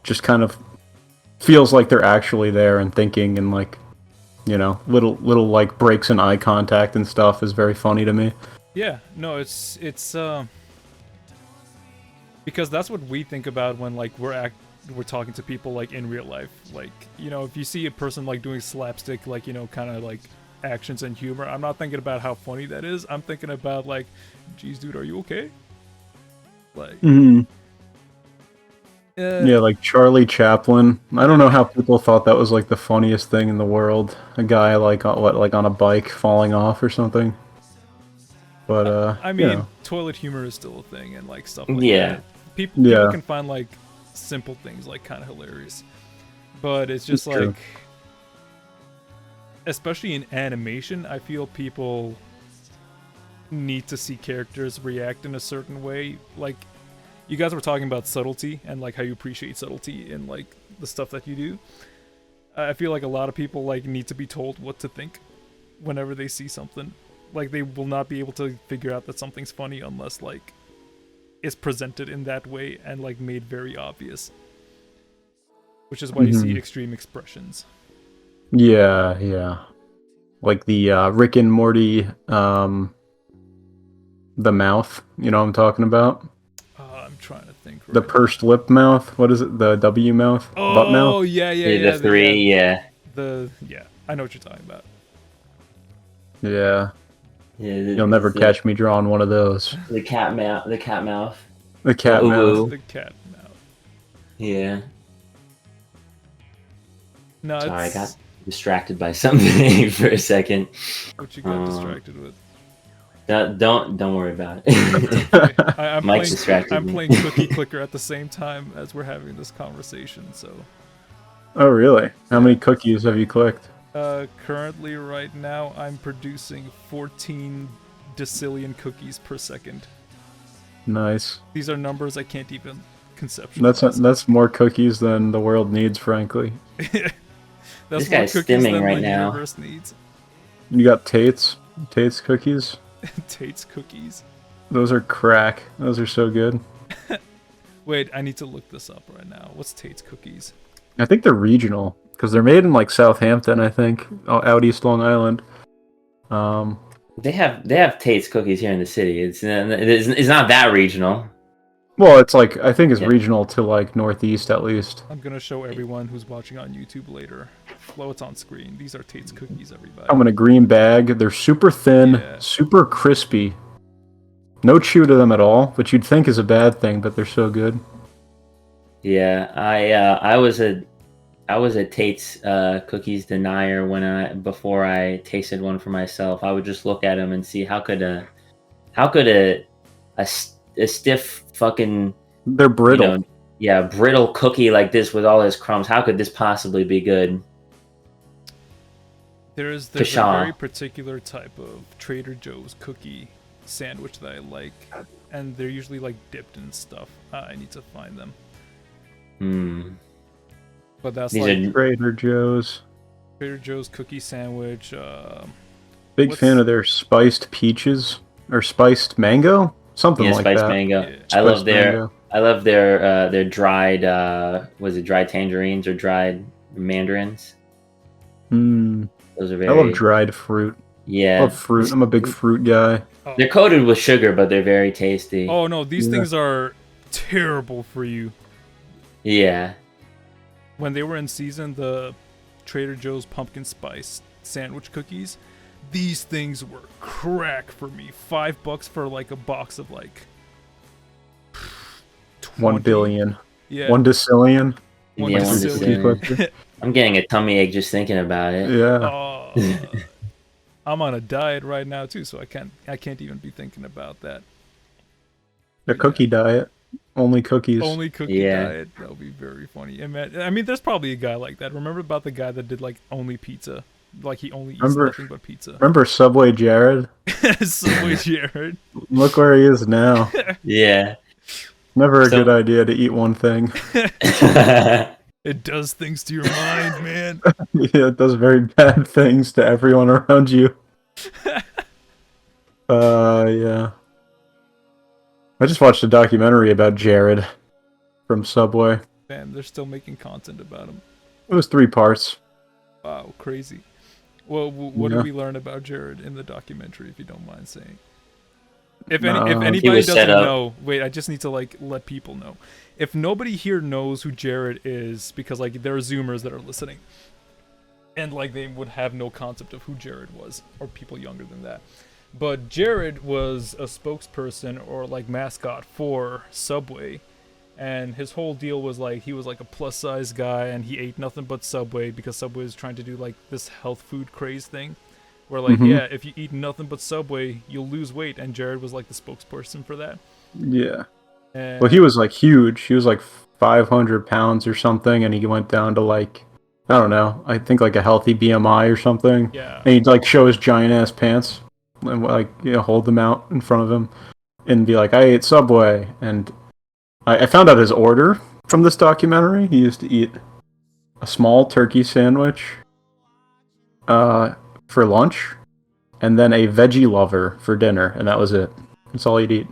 just kind of feels like they're actually there and thinking, and like, little like breaks in eye contact and stuff is very funny to me. Yeah, no, it's because that's what we think about when like we're talking to people like in real life. Like, if you see a person like doing slapstick, like, kind of like actions and humor, I'm not thinking about how funny that is. I'm thinking about like, geez, dude, are you okay? Like, yeah, like Charlie Chaplin. I don't know how people thought that was like the funniest thing in the world. A guy like on a bike falling off or something. But I mean, toilet humor is still a thing, and like stuff like that. People can find like simple things like kind of hilarious, but it's just like, especially in animation, I feel people need to see characters react in a certain way. Like, you guys were talking about subtlety and like how you appreciate subtlety in like the stuff that you do. I feel like a lot of people like need to be told what to think whenever they see something. Like, they will not be able to figure out that something's funny unless like it's presented in that way and like made very obvious, which is why you see extreme expressions. Yeah, like the Rick and Morty, the mouth, what I'm talking about? I'm trying to think. The pursed lip mouth. What is it? The W mouth? Butt mouth? Oh yeah. The three, I know what you're talking about. Yeah. You'll never catch me drawing one of those. The cat mouth. The cat mouth. The cat mouth. Yeah. No, sorry, I got distracted by something for a second. What you got distracted with? Don't worry about it. I'm Mike's distracted. I'm playing Cookie Clicker at the same time as we're having this conversation. So. Oh really? How many cookies have you clicked? Currently, right now, I'm producing 14 decillion cookies per second. Nice. These are numbers I can't even conceptualize. That's more cookies than the world needs, frankly. That's This more guy's cookies stimming than right the now. universe needs. You got Tate's cookies. Tate's cookies. Those are crack. Those are so good. Wait, I need to look this up right now. What's Tate's cookies? I think they're regional because they're made in like Southampton, I think, out East Long Island. They have Tate's cookies here in the city. It's not that regional. Well, it's like I think it's regional to like Northeast at least. I'm gonna show everyone who's watching on YouTube later. Flo, it's on screen. These are Tate's cookies, everybody. I'm in a green bag. They're super thin, super crispy. No chew to them at all, which you'd think is a bad thing, but they're so good. Yeah, I was a Tate's cookies denier before I tasted one for myself. I would just look at them and see how could a stiff fucking, they're brittle. Brittle cookie like this with all this crumbs. How could this possibly be good? There's a very particular type of Trader Joe's cookie sandwich that I like, and they're usually like dipped in stuff. I need to find them. But that's These like are Trader Joe's cookie sandwich. Big fan of their spiced peaches or spiced mango, something like spiced that. Mango. Yeah. I love their dried was it dried tangerines or dried mandarins? Those are very. I love dried fruit. Yeah, I love fruit. I'm a big fruit guy. They're coated with sugar, but they're very tasty. Oh no, these things are terrible for you. Yeah. When they were in season, the Trader Joe's pumpkin spice sandwich cookies, these things were crack for me. $5 for like a box of like 20. 1 billion. Yeah. 1 decillion. One Yeah, decillion. I'm getting a tummy ache just thinking about it. Yeah. I'm on a diet right now too, so I can't even be thinking about that. The cookie diet. Only cookies. Only cookie diet. That would be very funny. I mean, there's probably a guy like that. Remember about the guy that did like only pizza? Like he only eats nothing but pizza. Remember Subway Jared? Subway Jared. Look where he is now. Yeah. Never a good idea to eat one thing. It does things to your mind, man. Yeah, it does very bad things to everyone around you. Yeah. I just watched a documentary about Jared from Subway. Man, they're still making content about him. It was 3 parts. Wow, crazy. Well, what did we learn about Jared in the documentary, if you don't mind saying? If anybody doesn't know, wait, I just need to like let people know. If nobody here knows who Jared is, because like there are Zoomers that are listening, and like they would have no concept of who Jared was, or people younger than that. But Jared was a spokesperson or like mascot for Subway, and his whole deal was like he was like a plus size guy and he ate nothing but Subway because Subway is trying to do like this health food craze thing where like if you eat nothing but Subway you'll lose weight, and Jared was like the spokesperson for that. Yeah. And well, he was like huge. He was like 500 pounds or something, and he went down to like, I don't know, I think like a healthy BMI or something. Yeah. And he'd like show his giant ass pants and like, you know, hold them out in front of him and be like, I ate Subway. And I found out his order from this documentary. He used to eat a small turkey sandwich for lunch, and then a veggie lover for dinner, and that was it. That's all he'd eat.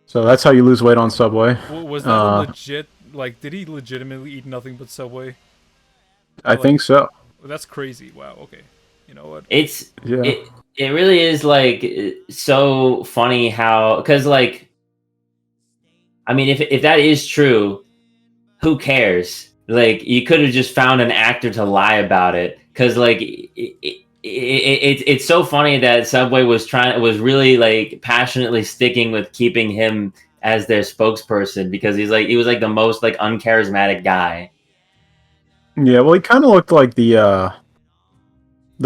So that's how you lose weight on Subway. Well, was that a legit, like, did he legitimately eat nothing but Subway? I think so. That's crazy. Wow, okay. You know what? It really is like so funny how, because like, I mean, if that is true, who cares? Like, you could have just found an actor to lie about it, because like it's so funny that Subway was really like passionately sticking with keeping him as their spokesperson, because he was like the most like uncharismatic guy. Yeah, well, he kind of looked like the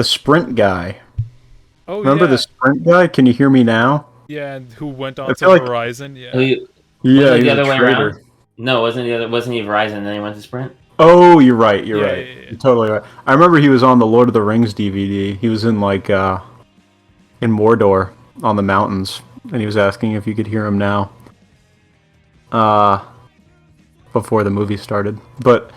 Sprint guy. Oh Remember yeah, the Sprint guy? Can you hear me now? yeah, and who went I on to feel like Horizon? Who Yeah, you- yeah, wasn't it he the was a other way around? traitor. No, wasn't he Verizon? Then he went to Sprint. Oh, you're right. You're yeah, right. yeah, yeah. You're totally right. I remember he was on the Lord of the Rings DVD. He was in like in Mordor on the mountains, and he was asking if you could hear him now. Uh, before the movie started, but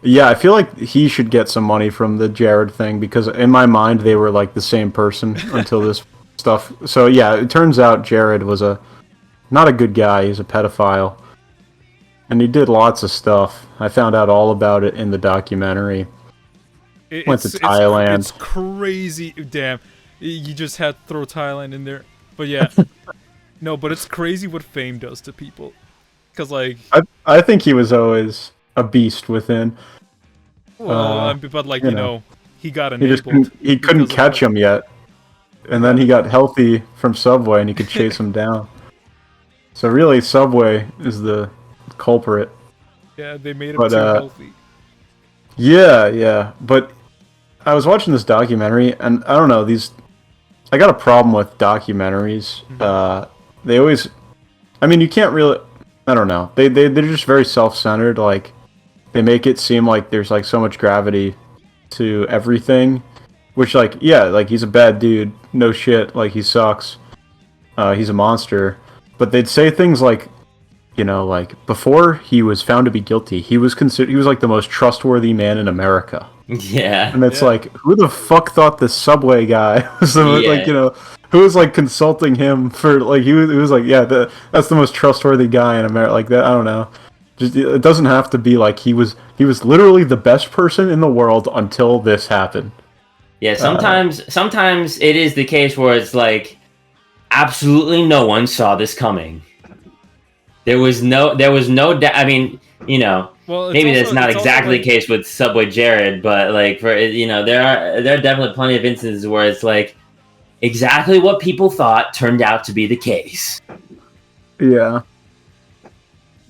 yeah, I feel like he should get some money from the Jared thing because in my mind they were like the same person until this stuff. So yeah, it turns out Jared was not a good guy. He's a pedophile, and he did lots of stuff. I found out all about it in the documentary. Went to Thailand. It's crazy. Damn, you just had to throw Thailand in there. But yeah, no, but it's crazy what fame does to people. Cause like, I think he was always a beast within. well, but like you you know, know, he got He just enabled. he couldn't because of, catch like- him yet, and then he got healthy from Subway, and he could chase him down. So really, Subway is the culprit. Yeah, they made him But, too healthy. Yeah, but I was watching this documentary, and I don't know I got a problem with documentaries. They always, I mean, you can't really. I don't know. They're just very self-centered. Like they make it seem like there's like so much gravity to everything, which like yeah, like he's a bad dude. No shit. Like he sucks. He's a monster. But they'd say things like, you know, like before he was found to be guilty, he was like the most trustworthy man in America. Yeah. And it's Yeah. like, who the fuck thought this Subway guy was the Yeah. like, you know, who was like consulting him for like he was like, yeah, that's the most trustworthy guy in America. Like that, I don't know. Just it doesn't have to be like he was literally the best person in the world until this happened. Yeah, sometimes it is the case where it's like absolutely no one saw this coming. There was no I mean, you know, Well, it's maybe also- that's not it's also, exactly like- the case with Subway Jared, but like for you know, there are definitely plenty of instances where it's like exactly what people thought turned out to be the case. Yeah.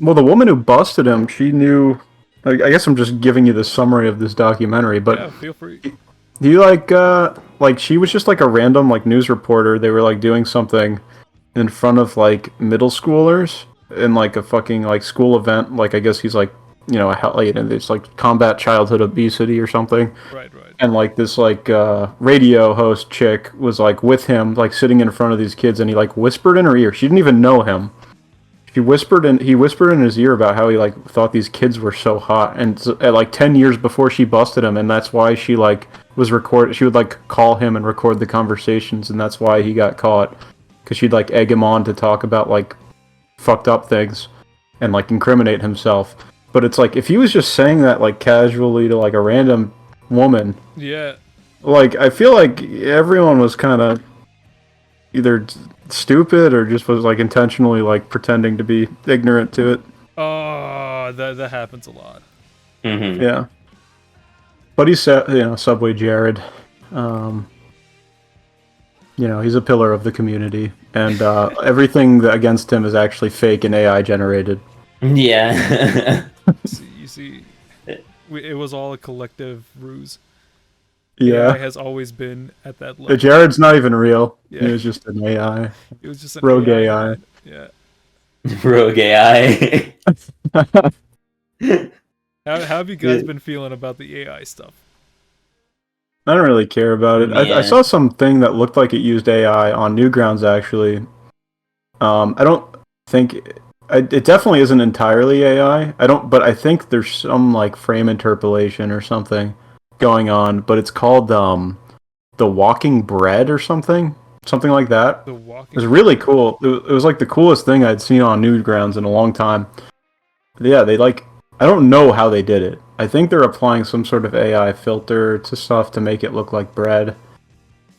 Well, the woman who busted him, she knew. I guess I'm just giving you the summary of this documentary, but Yeah, feel free. he like she was just like a random like news reporter. They were like doing something in front of like middle schoolers in like a fucking like school event. Like I guess he's like you know it's like combat childhood obesity or something. Right. And like this like radio host chick was like with him like sitting in front of these kids, and he like whispered in her ear. She didn't even know him. He whispered in his ear about how he like thought these kids were so hot, and at like 10 years before she busted him, and that's why she like was record. She would like call him and record the conversations, and that's why he got caught, because she'd like egg him on to talk about like fucked up things and like incriminate himself. But it's like if he was just saying that like casually to like a random woman, Yeah. like I feel like everyone was kind of either stupid or just was like intentionally like pretending to be ignorant to it. Oh, that happens a lot. Mm-hmm. Yeah. But he's Subway Jared. You know, he's a pillar of the community, and everything against him is actually fake and AI generated. Yeah. You see, it was all a collective ruse. Yeah. AI has always been at that level. Jared's not even real. Yeah. He was just an AI. It was just an Rogue AI. Yeah. Rogue AI. How have you guys been feeling about the AI stuff? I don't really care about it. Yeah. I saw something that looked like it used AI on Newgrounds, actually. I don't think... It definitely isn't entirely AI. But I think there's some like frame interpolation or something going on. But it's called The Walking Bread or something like that. The walking. It was really cool. It was like the coolest thing I'd seen on Newgrounds in a long time. Yeah, they like... I don't know how they did it. I think they're applying some sort of AI filter to stuff to make it look like bread.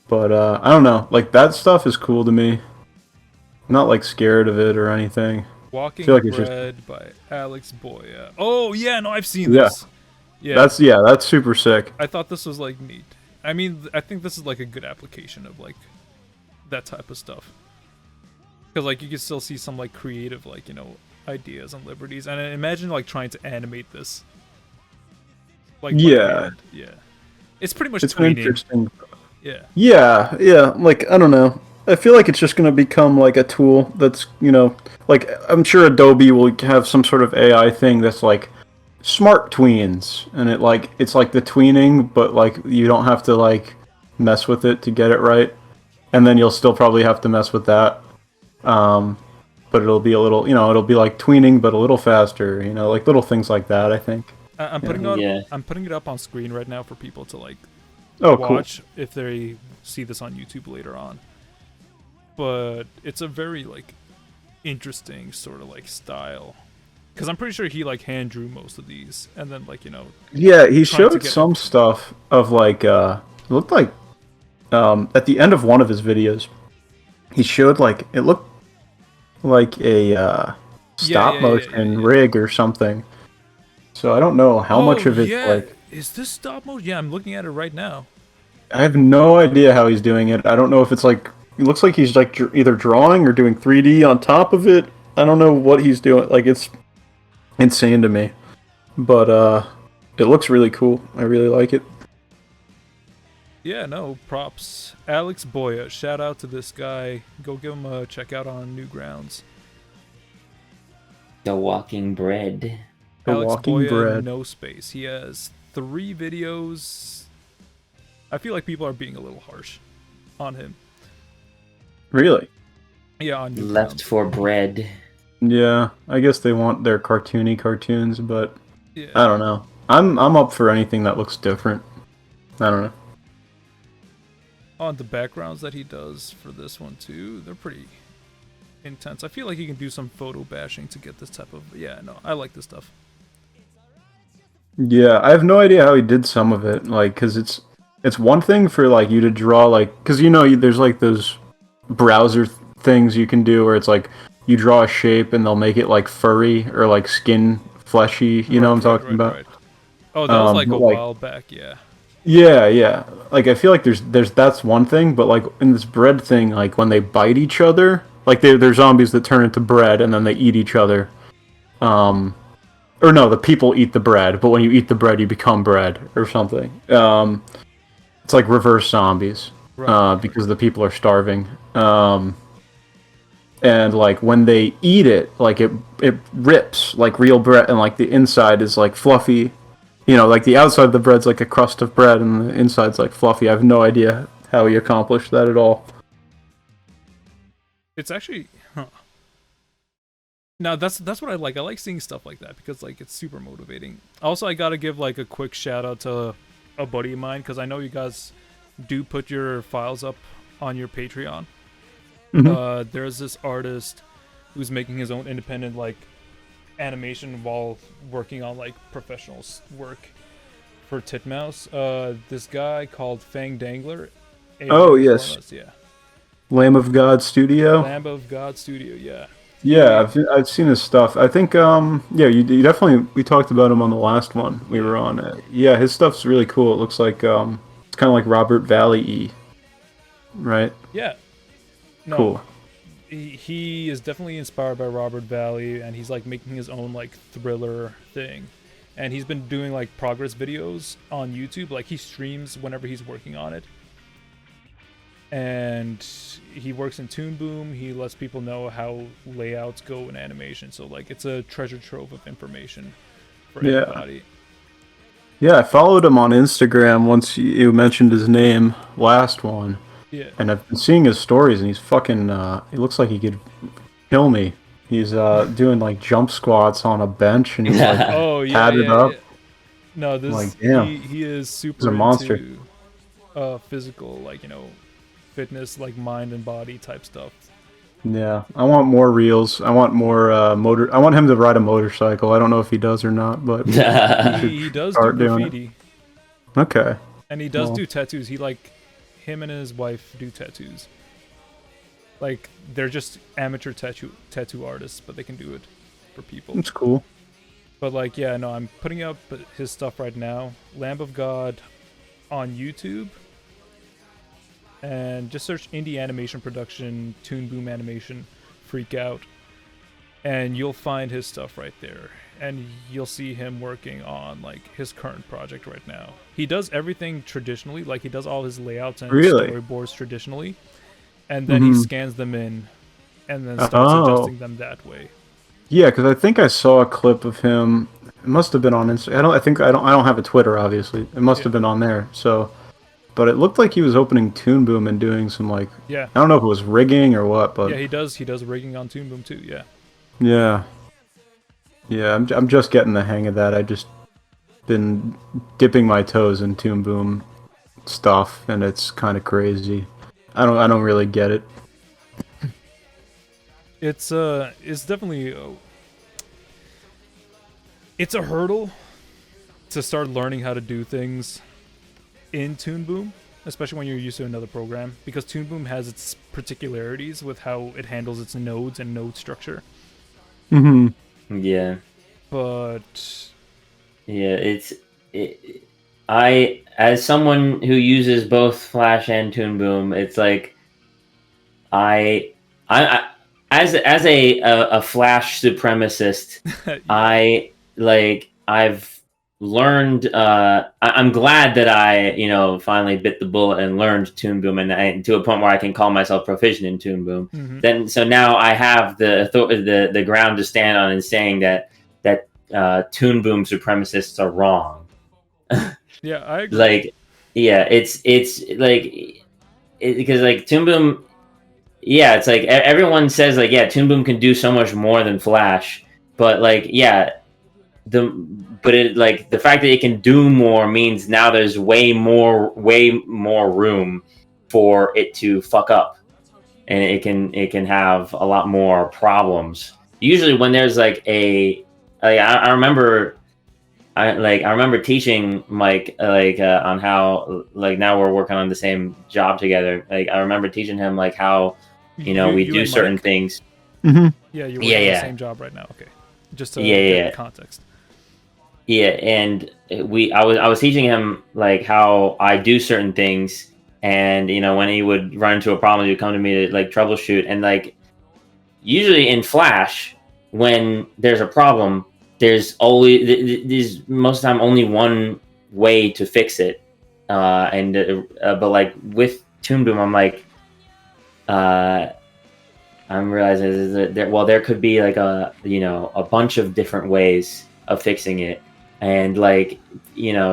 But I don't know. Like that stuff is cool to me. I'm not like scared of it or anything. Walking feel like it's Bread by Alex Boya. Oh yeah, no, I've seen Yeah. this. Yeah, That's super sick. I thought this was like neat. I mean, I think this is like a good application of like that type of stuff. Because like you can still see some like creative like ideas and liberties, and I imagine like trying to animate this. Like by the Yeah. end. Yeah. It's pretty much It's an tweening. interesting. Yeah. Yeah. Like, I don't know. I feel like it's just going to become like a tool that's, like I'm sure Adobe will have some sort of AI thing that's like smart tweens, and it's like the tweening, but like you don't have to like mess with it to get it right, and then you'll still probably have to mess with that. But it'll be a little, it'll be like tweening, but a little faster, like little things like that, I think. I'm putting it up on screen right now for people to like watch if they see this on YouTube later on. But it's a very like interesting sort of like style, because I'm pretty sure he like hand drew most of these, and then like Yeah, he showed some stuff of like it looked like at the end of one of his videos, he showed like it looked like a stop motion rig or something. So I don't know how much of it's like. Is this stop motion? Yeah, I'm looking at it right now. I have no idea how he's doing it. I don't know if it's like. It looks like he's like either drawing or doing 3D on top of it. I don't know what he's doing. Like, it's insane to me. But it looks really cool. I really like it. Yeah, no, props. Alex Boya, shout out to this guy. Go give him a check out on Newgrounds. The Walking Bread. Alex Boya, no space. He has 3 videos. I feel like people are being a little harsh on him. Really? Yeah, on Newgrounds. Left for bread. Yeah, I guess they want their cartoony cartoons, but yeah. I don't know. I'm up for anything that looks different. I don't know. On the backgrounds that he does for this one too, they're pretty intense. I feel like he can do some photo bashing to get this type of. Yeah, no, I like this stuff. Yeah, I have no idea how he did some of it. Like, cause it's one thing for like you to draw like, cause there's like those browser things you can do where it's like you draw a shape and they'll make it like furry or like skin fleshy. You know what I'm talking about? Right. Oh, that was like a while back. Yeah. Yeah. Like I feel like there's that's one thing, but like in this bread thing, like when they bite each other, like they're zombies that turn into bread and then they eat each other. Or no, the people eat the bread, but when you eat the bread, you become bread or something. It's like reverse zombies, because the people are starving. And like when they eat it, like it rips like real bread, and like the inside is like fluffy. Like the outside of the bread's like a crust of bread, and the inside's like fluffy. I have no idea how he accomplished that at all. It's actually, Now that's what I like. I like seeing stuff like that because like it's super motivating. Also, I gotta give like a quick shout out to a buddy of mine, because I know you guys do put your files up on your Patreon. Mm-hmm. There's this artist who's making his own independent like animation while working on like professional work for Titmouse. This guy called Fang Dangler. Oh yes. Yeah. Lamb of God Studio. Lamb of God Studio. Yeah. Yeah, I've seen his stuff. I think you definitely, we talked about him on the last one we were on. Yeah, his stuff's really cool. It looks like it's kind of like Robert Valley-y, right? Yeah. No, cool. He is definitely inspired by Robert Valley, and he's like making his own like thriller thing. And he's been doing like progress videos on YouTube. Like he streams whenever he's working on it. And he works in Toon Boom. He lets people know how layouts go in animation. So like it's a treasure trove of information for everybody. Yeah, I followed him on Instagram once you mentioned his name last one. Yeah. And I've been seeing his stories, and he's fucking he looks like he could kill me. He's doing like jump squats on a bench, and he's like padded up. Yeah. No, this like, damn. He is super He's a monster. Into physical, like, fitness, like mind and body type stuff. Yeah, I want more reels. I want more motor. I want him to ride a motorcycle. I don't know if he does or not, but he does do graffiti. Okay. And he does do tattoos. Him and his wife do tattoos. Like they're just amateur tattoo artists, but they can do it for people. That's cool. But like, yeah, no, I'm putting up his stuff right now. Lamb of God on YouTube. And just search indie animation production, Toon Boom animation, Freak Out, and you'll find his stuff right there. and you'll see him working on like his current project right now. He does everything traditionally, like he does all his layouts and Really? storyboards traditionally, and then he scans them in and then starts adjusting them that way. Yeah, because I think I saw a clip of him. It must have been on Instagram. I don't have a Twitter, obviously. It must have been on there. So, but it looked like he was opening Toon Boom and doing some like, I don't know if it was rigging or what, but yeah, he does rigging on Toon Boom too. Yeah. I'm just getting the hang of that. I just been dipping my toes in Toon Boom stuff, and it's kind of crazy. I don't really get it. It's definitely it's a hurdle to start learning how to do things in Toon Boom, especially when you're used to another program, because Toon Boom has its particularities with how it handles its nodes and node structure. Yeah. But yeah, I as someone who uses both Flash and Toon Boom, it's like I as a Flash supremacist, I've learned. I'm glad that I finally bit the bullet and learned Toon Boom, and to a point where I can call myself proficient in Toon Boom. Then so now I have the ground to stand on in saying that Toon Boom supremacists are wrong. Yeah, I agree. Like, yeah, it's like because like Toon Boom. Yeah, it's like everyone says like, yeah, Toon Boom can do so much more than Flash, but like, yeah, the fact that it can do more means now there's way more room for it to fuck up, and it can have a lot more problems. Usually, when there's like I remember teaching Mike on how like now we're working on the same job together. Like I remember teaching him like how. We do certain things. Yeah, you're working on the same job right now. Okay, just to get context. Yeah, and I was teaching him like how I do certain things, and when he would run into a problem, he would come to me to like troubleshoot. And like usually in Flash, when there's a problem, there's most of the time only one way to fix it. But like with Toon Boom, I'm like. I'm realizing that there could be like a bunch of different ways of fixing it, and like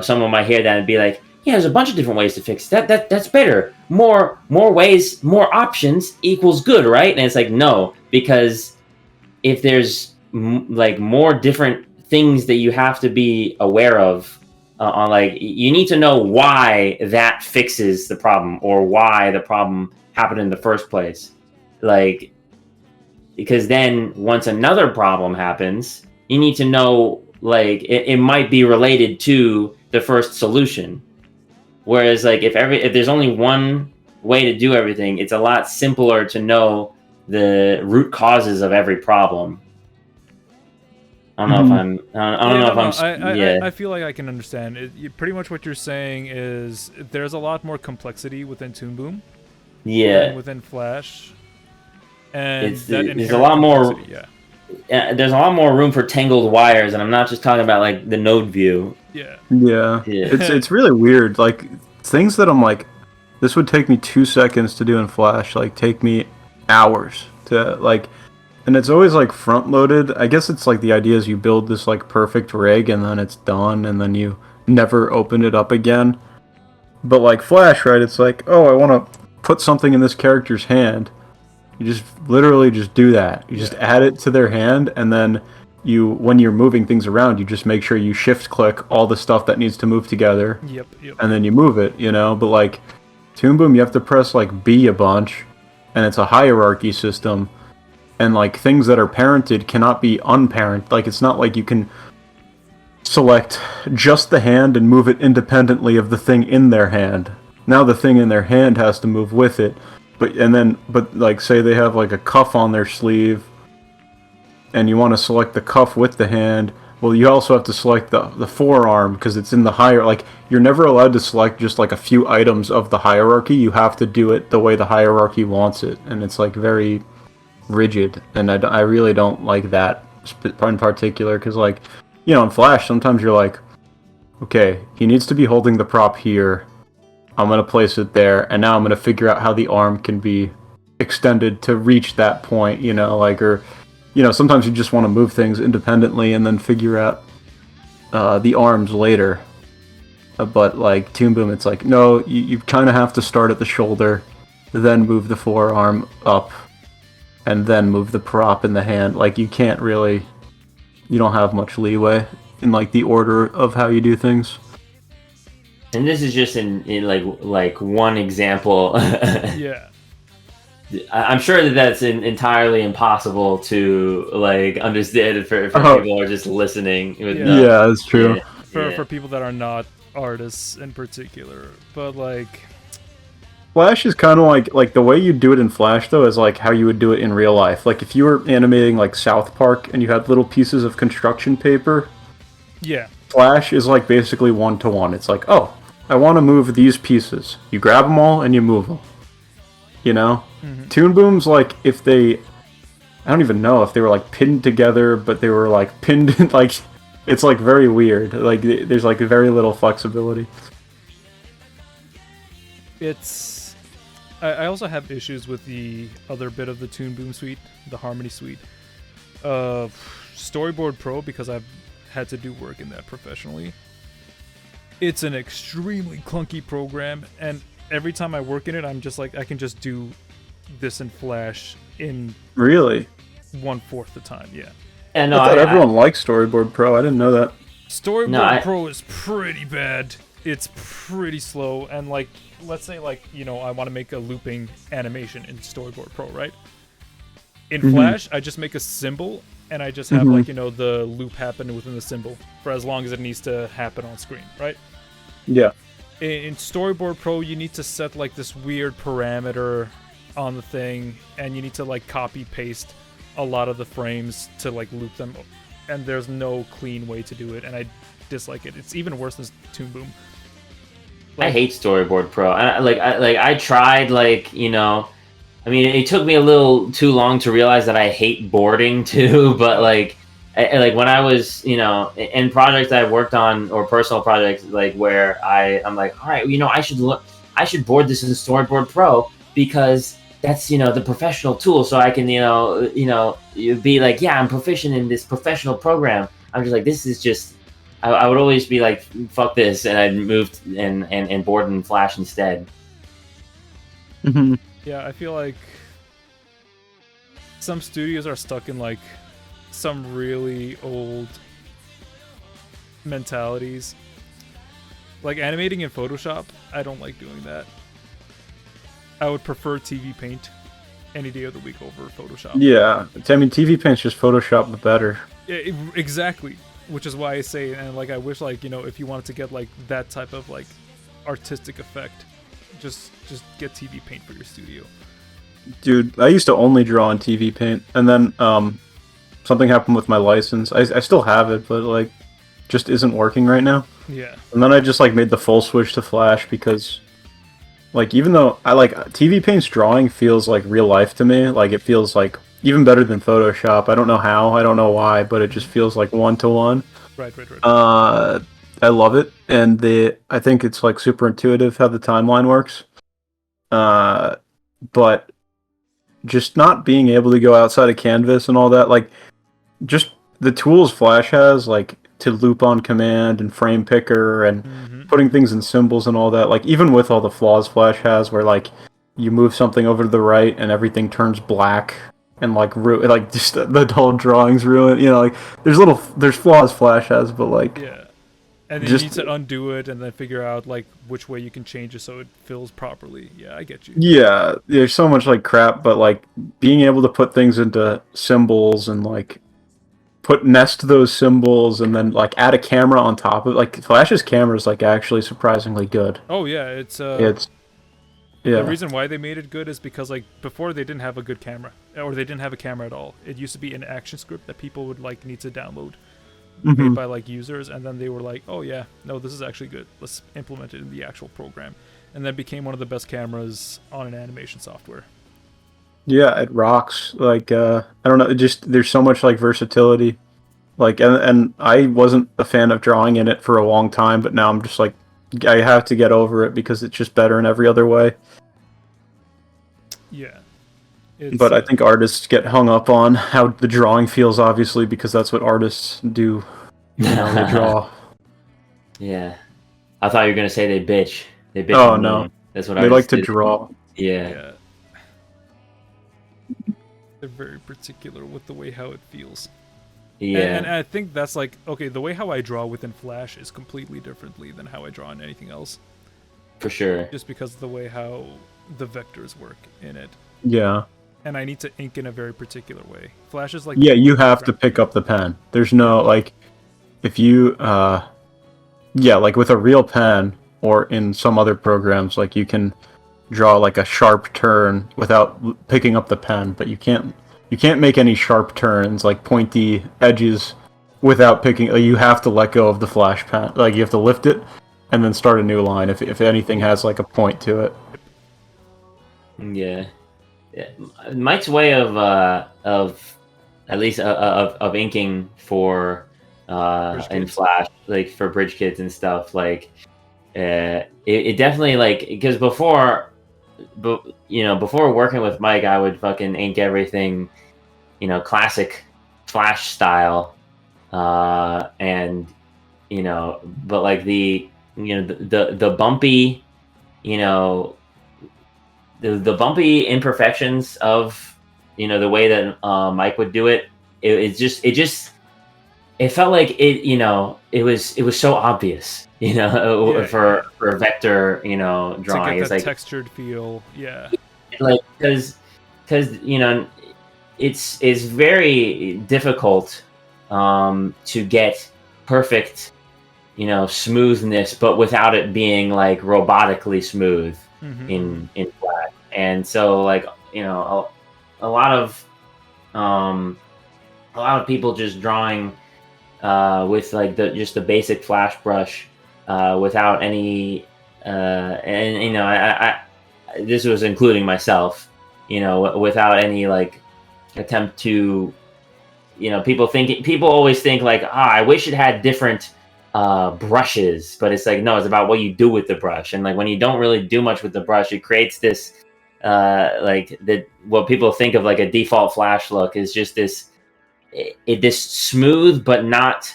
someone might hear that and be like, yeah, there's a bunch of different ways to fix that's better. More ways, more options equals good, right? And it's like, no, because if there's like more different things that you have to be aware of on like you need to know why that fixes the problem or why the problem happened in the first place, like because then once another problem happens, you need to know like it might be related to the first solution. Whereas like if there's only one way to do everything, it's a lot simpler to know the root causes of every problem. I don't know if I'm. I feel like I can understand. Pretty much what you're saying is there's a lot more complexity within Toon Boom. Yeah. Within Flash, and there's a lot more. There's a lot more room for tangled wires, and I'm not just talking about like the node view. Yeah. It's really weird. Like things that I'm like, this would take me 2 seconds to do in Flash, like take me hours to like, and it's always like front loaded. I guess it's like the idea is you build this like perfect rig, and then it's done, and then you never open it up again. But like Flash, right? It's like, oh, I want to put something in this character's hand. You just literally just do that. You just add it to their hand, and then when you're moving things around, you just make sure you shift click all the stuff that needs to move together. Yep. And then you move it, But like Toon Boom, you have to press like B a bunch, and it's a hierarchy system, and like things that are parented cannot be unparented. Like it's not like you can select just the hand and move it independently of the thing in their hand. Now the thing in their hand has to move with it, but like say they have like a cuff on their sleeve, and you want to select the cuff with the hand. Well, you also have to select the forearm because it's in the higher. Like you're never allowed to select just like a few items of the hierarchy. You have to do it the way the hierarchy wants it, and it's like very rigid. And I really don't like that in particular, because like, you know, in Flash, sometimes you're like, okay, he needs to be holding the prop here. I'm gonna place it there, and now I'm gonna figure out how the arm can be extended to reach that point. You know, like, or you know, sometimes you just want to move things independently and then figure out the arms later. But like Toon Boom, it's like, no, you kind of have to start at the shoulder, then move the forearm up, and then move the prop in the hand. Like, you can't really, you don't have much leeway in like the order of how you do things. And this is just in like one example. Yeah. I'm sure that that's entirely impossible to like understand for people who are just listening. Yeah, that's true. For people that are not artists in particular, but like Flash is kind of like the way you do it in Flash though is like how you would do it in real life. Like if you were animating like South Park and you had little pieces of construction paper, yeah, Flash is like basically 1-to-1. It's like, oh, I want to move these pieces. You grab them all and you move them. You know? Mm-hmm. Toon Boom's like if they, I don't even know if they were like pinned together, but they were like pinned in, like, it's like very weird. Like there's like very little flexibility. It's, I also have issues with the other bit of the Toon Boom suite, the Harmony suite. Storyboard Pro, because I've had to do work in that professionally. It's an extremely clunky program, and every time I work in it, I'm just like, I can just do this in Flash in Really? 1/4 the time, yeah. And I thought everyone liked Storyboard Pro. I didn't know that. Storyboard Pro is pretty bad. It's pretty slow, and like, let's say like, you know, I want to make a looping animation in Storyboard Pro, right? In Flash, I just make a symbol, and I just have like, you know, the loop happen within the symbol for as long as it needs to happen on screen, right? Yeah. In Storyboard Pro, you need to set like this weird parameter on the thing, and you need to like copy paste a lot of the frames to like loop them, and there's no clean way to do it, and I dislike it. It's even worse than Toon Boom. Like, I hate Storyboard Pro. I tried, like, you know, I mean, it took me a little too long to realize that I hate boarding too, but like when I was, you know, in projects I've worked on, or personal projects, like where I'm like, all right, you know, I should board this in Storyboard Pro because that's, you know, the professional tool, so I can, you'd be like, yeah, I'm proficient in this professional program. I'm just like, this is just, I would always be like, fuck this, and I'd move and board in Flash instead. Mm-hmm. Yeah, I feel like some studios are stuck in like some really old mentalities. Like animating in Photoshop, I don't like doing that. I would prefer TV Paint any day of the week over Photoshop. Yeah, I mean, TV Paint's just Photoshop but better. Yeah, exactly. Which is why I say, and like I wish, like, you know, if you wanted to get like that type of like artistic effect, just get TV Paint for your studio. Dude, I used to only draw in TV Paint, and then something happened with my license. I still have it, but like, just isn't working right now. Yeah. And then I just like made the full switch to Flash because, like, even though I like TV Paint's drawing feels like real life to me. Like, it feels like even better than Photoshop. I don't know how, I don't know why, but it just feels like 1-to-1. Right. I love it, and I think it's like super intuitive how the timeline works. But just not being able to go outside of canvas and all that, like, just the tools Flash has, like, to loop on command and frame picker and putting things in symbols and all that, like, even with all the flaws Flash has, where like you move something over to the right and everything turns black and like just the whole drawing's ruined, you know, like there's flaws Flash has, but like, yeah, and then you need to undo it and then figure out like which way you can change it so it fills properly. Yeah, I get you. Yeah, there's so much like crap, but like being able to put things into symbols and like nest those symbols and then like add a camera on top of it. Like Flash's camera is like actually surprisingly good. Oh yeah, it's yeah. The reason why they made it good is because like before they didn't have a good camera, or they didn't have a camera at all. It used to be an action script that people would like need to download, made by like users, and then they were like, oh yeah, no, this is actually good. Let's implement it in the actual program, and then became one of the best cameras on an animation software. Yeah, it rocks. Like I don't know, it just there's so much like versatility. Like and I wasn't a fan of drawing in it for a long time, but now I'm just like I have to get over it because it's just better in every other way. Yeah. But I think artists get hung up on how the drawing feels, obviously, because that's what artists do. You know, they draw. Yeah. I thought you were gonna say they bitch. They bitch. Oh no, that's what they like to do. draw. Yeah. They're very particular with the way how it feels. Yeah. And I think that's like, okay, the way how I draw within Flash is completely differently than how I draw in anything else. For sure. Just because of the way how the vectors work in it. Yeah. And I need to ink in a very particular way. Flash is like... Yeah, you have to pick up the pen. There's no, like, if you, yeah, like with a real pen, or in some other programs, like you can draw like a sharp turn without picking up the pen, but you can't make any sharp turns, like pointy edges, without picking, like, you have to let go of the Flash pen. Like, you have to lift it, and then start a new line if anything has like a point to it. Yeah. Mike's way of at least of inking for in Flash, like for Bridge Kids and stuff, like it definitely, like, because before working with Mike, I would fucking ink everything, classic Flash style, and but like the bumpy, the bumpy imperfections of the way that Mike would do it, it felt like it was so obvious, for a vector drawing. It's like that textured feel, yeah. Like because it's very difficult to get perfect smoothness, but without it being like robotically smooth in Flash. And so, like, a lot of people just drawing with like the basic Flash brush without any and I this was including myself, without any like attempt to, people always think like, I wish it had different brushes, but it's like, no, it's about what you do with the brush. And like when you don't really do much with the brush, it creates this what people think of like a default Flash look is just this smooth but not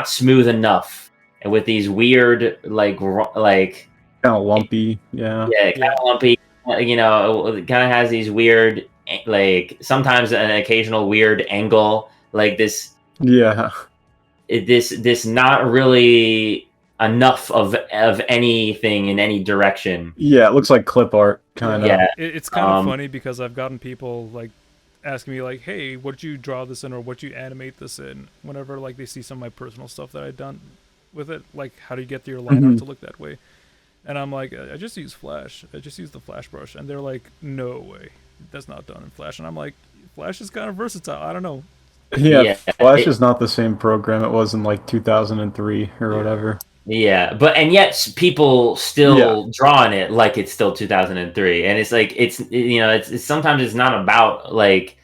smooth enough, and with these weird like kind of lumpy, kind of lumpy, it kind of has these weird, like sometimes an occasional weird angle, like this this not really enough of anything in any direction. Yeah, it looks like clip art kind of. Yeah, it's kind of funny because I've gotten people like asking me like, hey, what did you draw this in, or what did you animate this in, whenever like they see some of my personal stuff that I've done with it, like how do you get your line art to look that way. And I'm like, I just use Flash, I just use the Flash brush. And they're like, no way, that's not done in Flash. And I'm like, Flash is kind of versatile, I don't know. Yeah, Flash is not the same program it was in like 2003 or whatever. Yeah, and yet people still draw in it like it's still 2003, and it's like it's sometimes it's not about like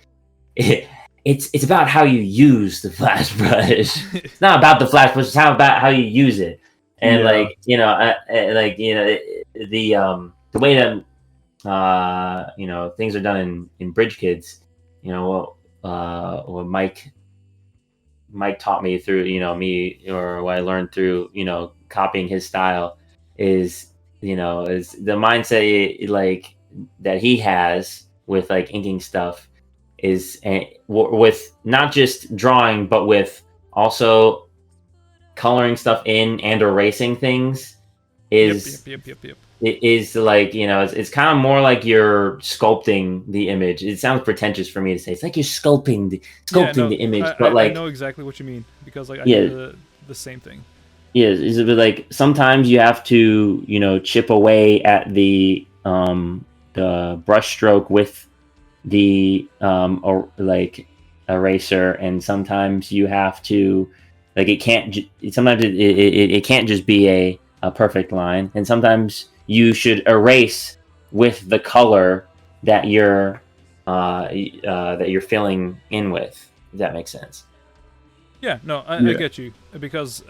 it's about how you use the Flash brush. It's not about the Flash brush; it's about how you use it, and the way that things are done in Bridge Kids, what Mike taught me through, or what I learned through, copying his style is the mindset like that he has with like inking stuff is with not just drawing, but with also coloring stuff in and erasing things is Yep. It is like, it's kind of more like you're sculpting the image. It sounds pretentious for me to say. It's like you're sculpting the image, but like I know exactly what you mean, because like I do the same thing. Yeah, is it like sometimes you have to chip away at the brush stroke with the like eraser, and sometimes you have to like it can't just be a perfect line, and sometimes you should erase with the color that you're that you're filling in with. If that makes sense. Yeah, no, I Yeah. get you, because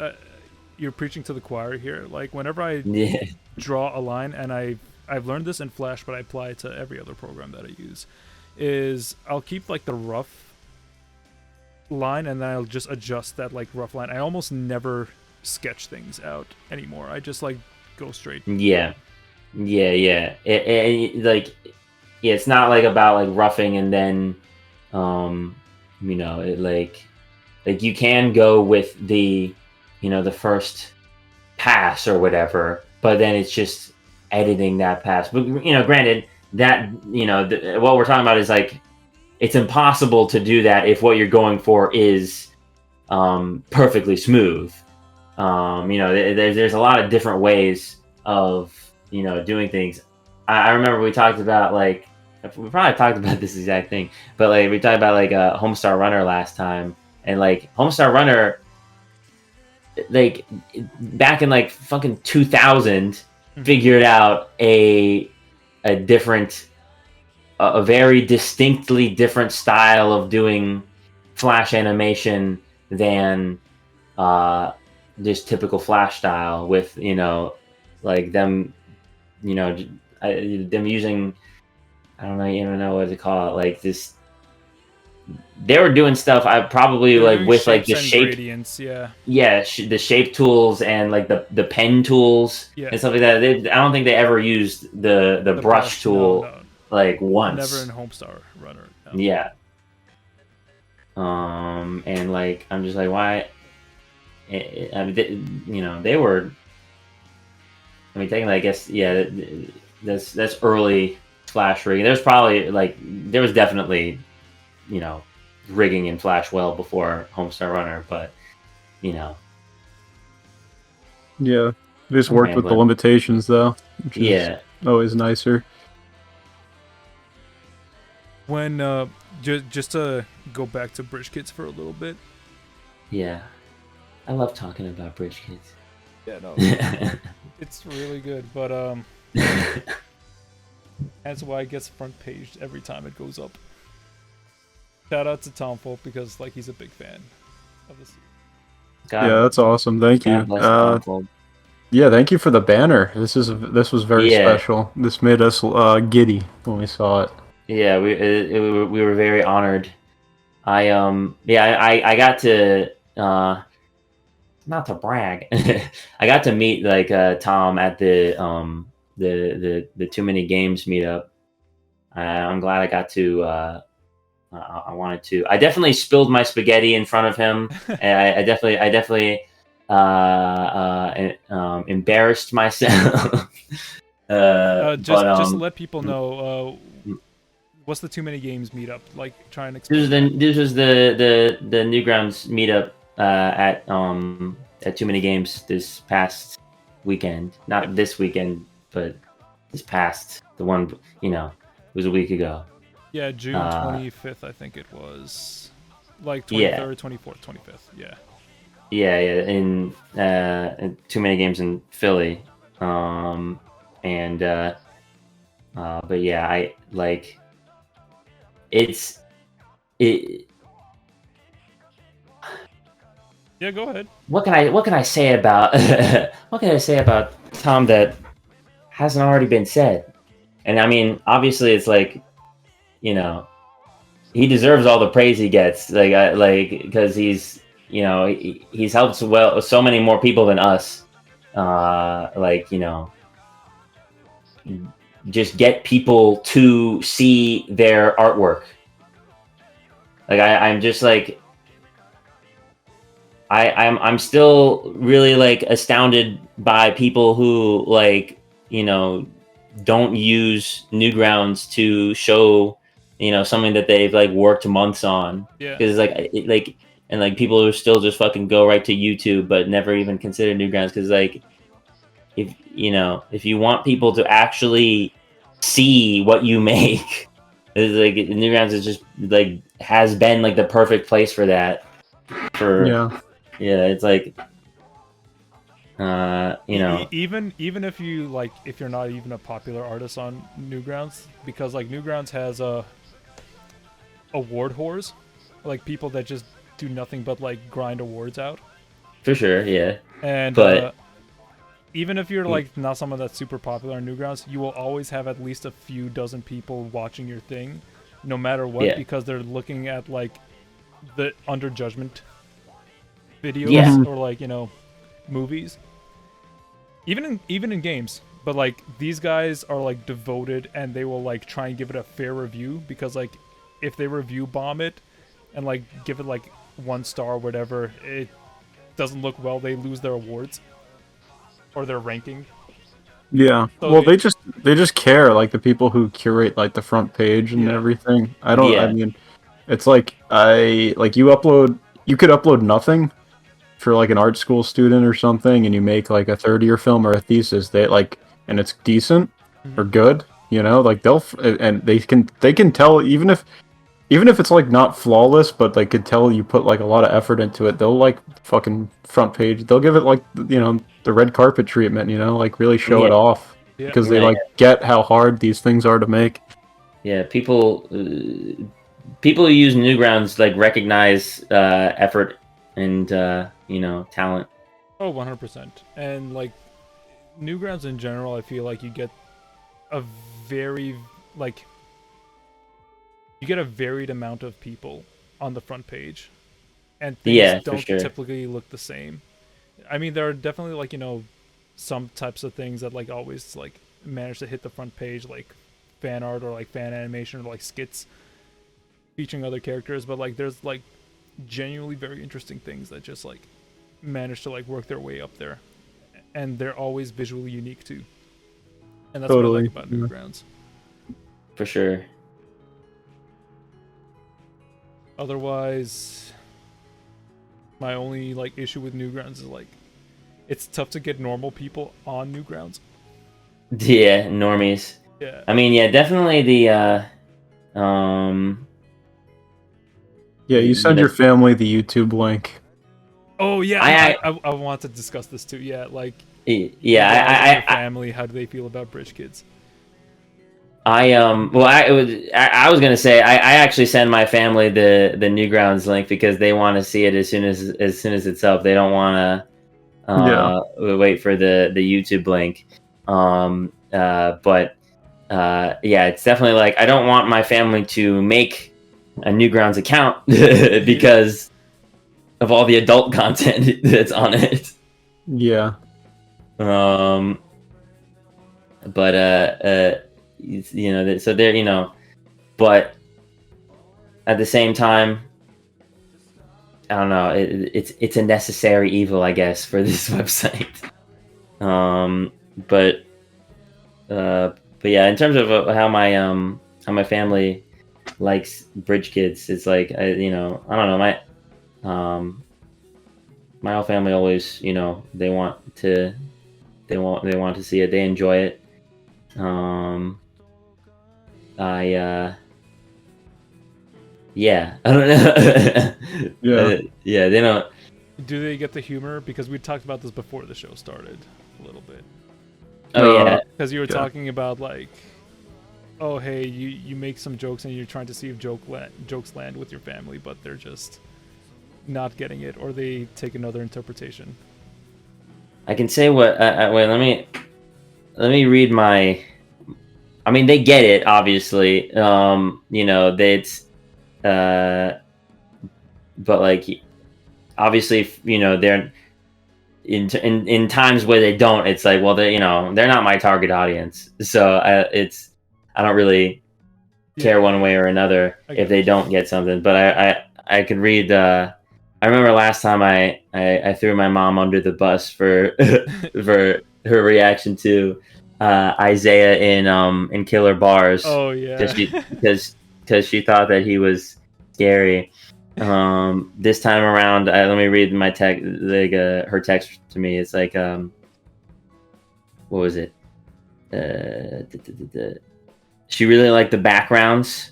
you're preaching to the choir here. Like, whenever I Yeah. draw a line, and I've learned this in Flash, but I apply it to every other program that I use, is I'll keep like the rough line, and then I'll just adjust that like rough line. I almost never sketch things out anymore. I just like go straight. Yeah. Like, yeah, it's not like about like roughing and then, it like you can go with the, the first pass or whatever, but then it's just editing that pass. But granted that what we're talking about is like it's impossible to do that if what you're going for is perfectly smooth. There's a lot of different ways of doing things. I remember we talked about like we probably talked about this exact thing, but like we talked about like Homestar Runner last time, and like Homestar Runner, like back in like fucking 2000, figured out a different, a very distinctly different style of doing Flash animation than just typical Flash style with like them them using, I don't know what to call it, like this. They were doing stuff I probably They're like doing with like shapes the and shape, gradients, yeah. the shape tools and like the pen tools Yeah. and stuff like that. I don't think they ever used the brush tool no. like once. Never in Homestar Runner. No. Yeah. And like I'm just like, why? I mean, they were. I mean, technically, I guess, yeah. That's early Flash rigging. There was definitely, rigging in Flash well before Homestar Runner, but Yeah, they just worked with the rambling. limitations though, which is Yeah. always nicer. When just to go back to Bridge Kids for a little bit. Yeah. I love talking about Bridge Kids. Yeah, no, it's really good, but that's why it gets front paged every time it goes up. Shout out to Tom Folk, because like he's a big fan of this. Yeah, that's awesome. Thank you. God bless Tom. Yeah, thank you for the banner. This was very special. This made us giddy when we saw it. Yeah, we were very honored. I got to not to brag. I got to meet like Tom at the Too Many Games meetup. I'm glad I got to. I wanted to. I definitely spilled my spaghetti in front of him. And I definitely embarrassed myself. Just to let people know, what's the Too Many Games meetup like? Try and explain. This was the Newgrounds meetup at Too Many Games this past weekend. Not this weekend, but this past, the one, it was a week ago. Yeah, June 25th, I think it was. Like 23rd, 24th, 25th. Yeah. Yeah, in Too Many Games in Philly. But yeah, I like it. Yeah, go ahead. What can I say about Tom that hasn't already been said? And I mean, obviously, it's like, he deserves all the praise he gets, because he's he's helped so many more people than us, just get people to see their artwork. Like I'm just like, I'm still really like astounded by people who don't use Newgrounds to show something that they've like worked months on. Yeah. Because and people who still just fucking go right to YouTube but never even consider Newgrounds, because like if you want people to actually see what you make, it's like Newgrounds is just like has been like the perfect place for that. It's like even if if you're not even a popular artist on Newgrounds, because like Newgrounds has award whores, like people that just do nothing but like grind awards out. For sure, yeah. And But even if you're like not someone that's super popular on Newgrounds, you will always have at least a few dozen people watching your thing, no matter what, Yeah. because they're looking at like the under judgment videos Yeah. or like movies. Even in games, but like these guys are like devoted and they will like try and give it a fair review, because like if they review bomb it and like give it like 1 star or whatever, it doesn't look well, they lose their awards or their ranking. Yeah. So Well, they just care, like the people who curate like the front page and Yeah. everything. I don't. I Yeah. mean, it's like you could upload nothing for like an art school student or something, and you make like a third year film or a thesis. They like, and it's decent or good. You know, like and they can tell even if it's like not flawless, but they could tell you put like a lot of effort into it. They'll like fucking front page. They'll give it like the red carpet treatment. Like really show it Yeah. off Yeah. because they Yeah. like get how hard these things are to make. Yeah, people who use Newgrounds like recognize effort and talent. Oh, 100%. And like Newgrounds in general, I feel like you get a very like you get a varied amount of people on the front page, and things Yeah, for don't sure. typically look the same. I mean, there are definitely like some types of things that like always like manage to hit the front page, like fan art or like fan animation or like skits featuring other characters, but like there's like genuinely very interesting things that just like manage to like work their way up there, and they're always visually unique too, and that's Totally, what I like about yeah. Newgrounds. For sure. Otherwise, my only like issue with Newgrounds is like it's tough to get normal people on Newgrounds. Yeah, normies. Yeah. I mean, yeah, definitely the Yeah, you send your family the YouTube link. Oh yeah, I want to discuss this too. Yeah, like yeah, your family, how do they feel about Bridge Kids? I was gonna say I actually send my family the Newgrounds link because they want to see it as soon as it's up. They don't want to wait for the YouTube link. But yeah, it's definitely like I don't want my family to make a Newgrounds account because of all the adult content that's on it. Yeah. But so they're but at the same time, I don't know, it's a necessary evil, I guess, for this website. But yeah, in terms of how my family likes Bridge Kids, it's like I don't know, my whole family always they want to see it, they enjoy it. Yeah, I don't know. Yeah. Yeah, they don't. Do they get the humor? Because we talked about this before the show started a little bit. Oh yeah, Because you were Yeah. talking about like, oh hey, you make some jokes and you're trying to see if jokes land with your family, but they're just not getting it, or they take another interpretation. I can say what. Wait, let me read my. I mean, they get it, obviously. It's, but like, obviously, they're in times where they don't. It's like, well, they're not my target audience, so I don't really care one way or another if they don't get something. But I could read. I remember last time I threw my mom under the bus for for her reaction to Isaiah in Killer Bars. Oh yeah. because she thought that he was scary. This time around, let me read my text. Like her text to me. It's like what was it? She really liked the backgrounds.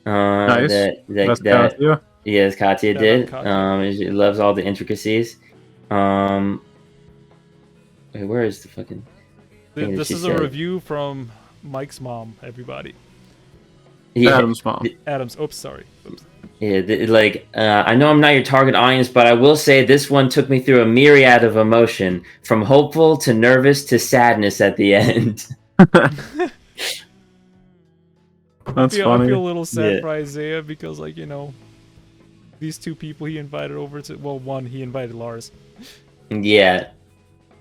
Nice. That's Katya. Yes, Katya Yeah, did. Katya. She loves all the intricacies. Wait, where is the fucking? This she is a said. review from Mike's mom, everybody. Yeah, Adam's mom. Adam's. Oops, sorry. Oops. yeah. I know I'm not your target audience, but I will say this one took me through a myriad of emotion, from hopeful to nervous to sadness at the end. That's funny. I feel a little sad Yeah. for Isaiah because, like, these two people he invited over to. Well, one he invited Lars, Yeah.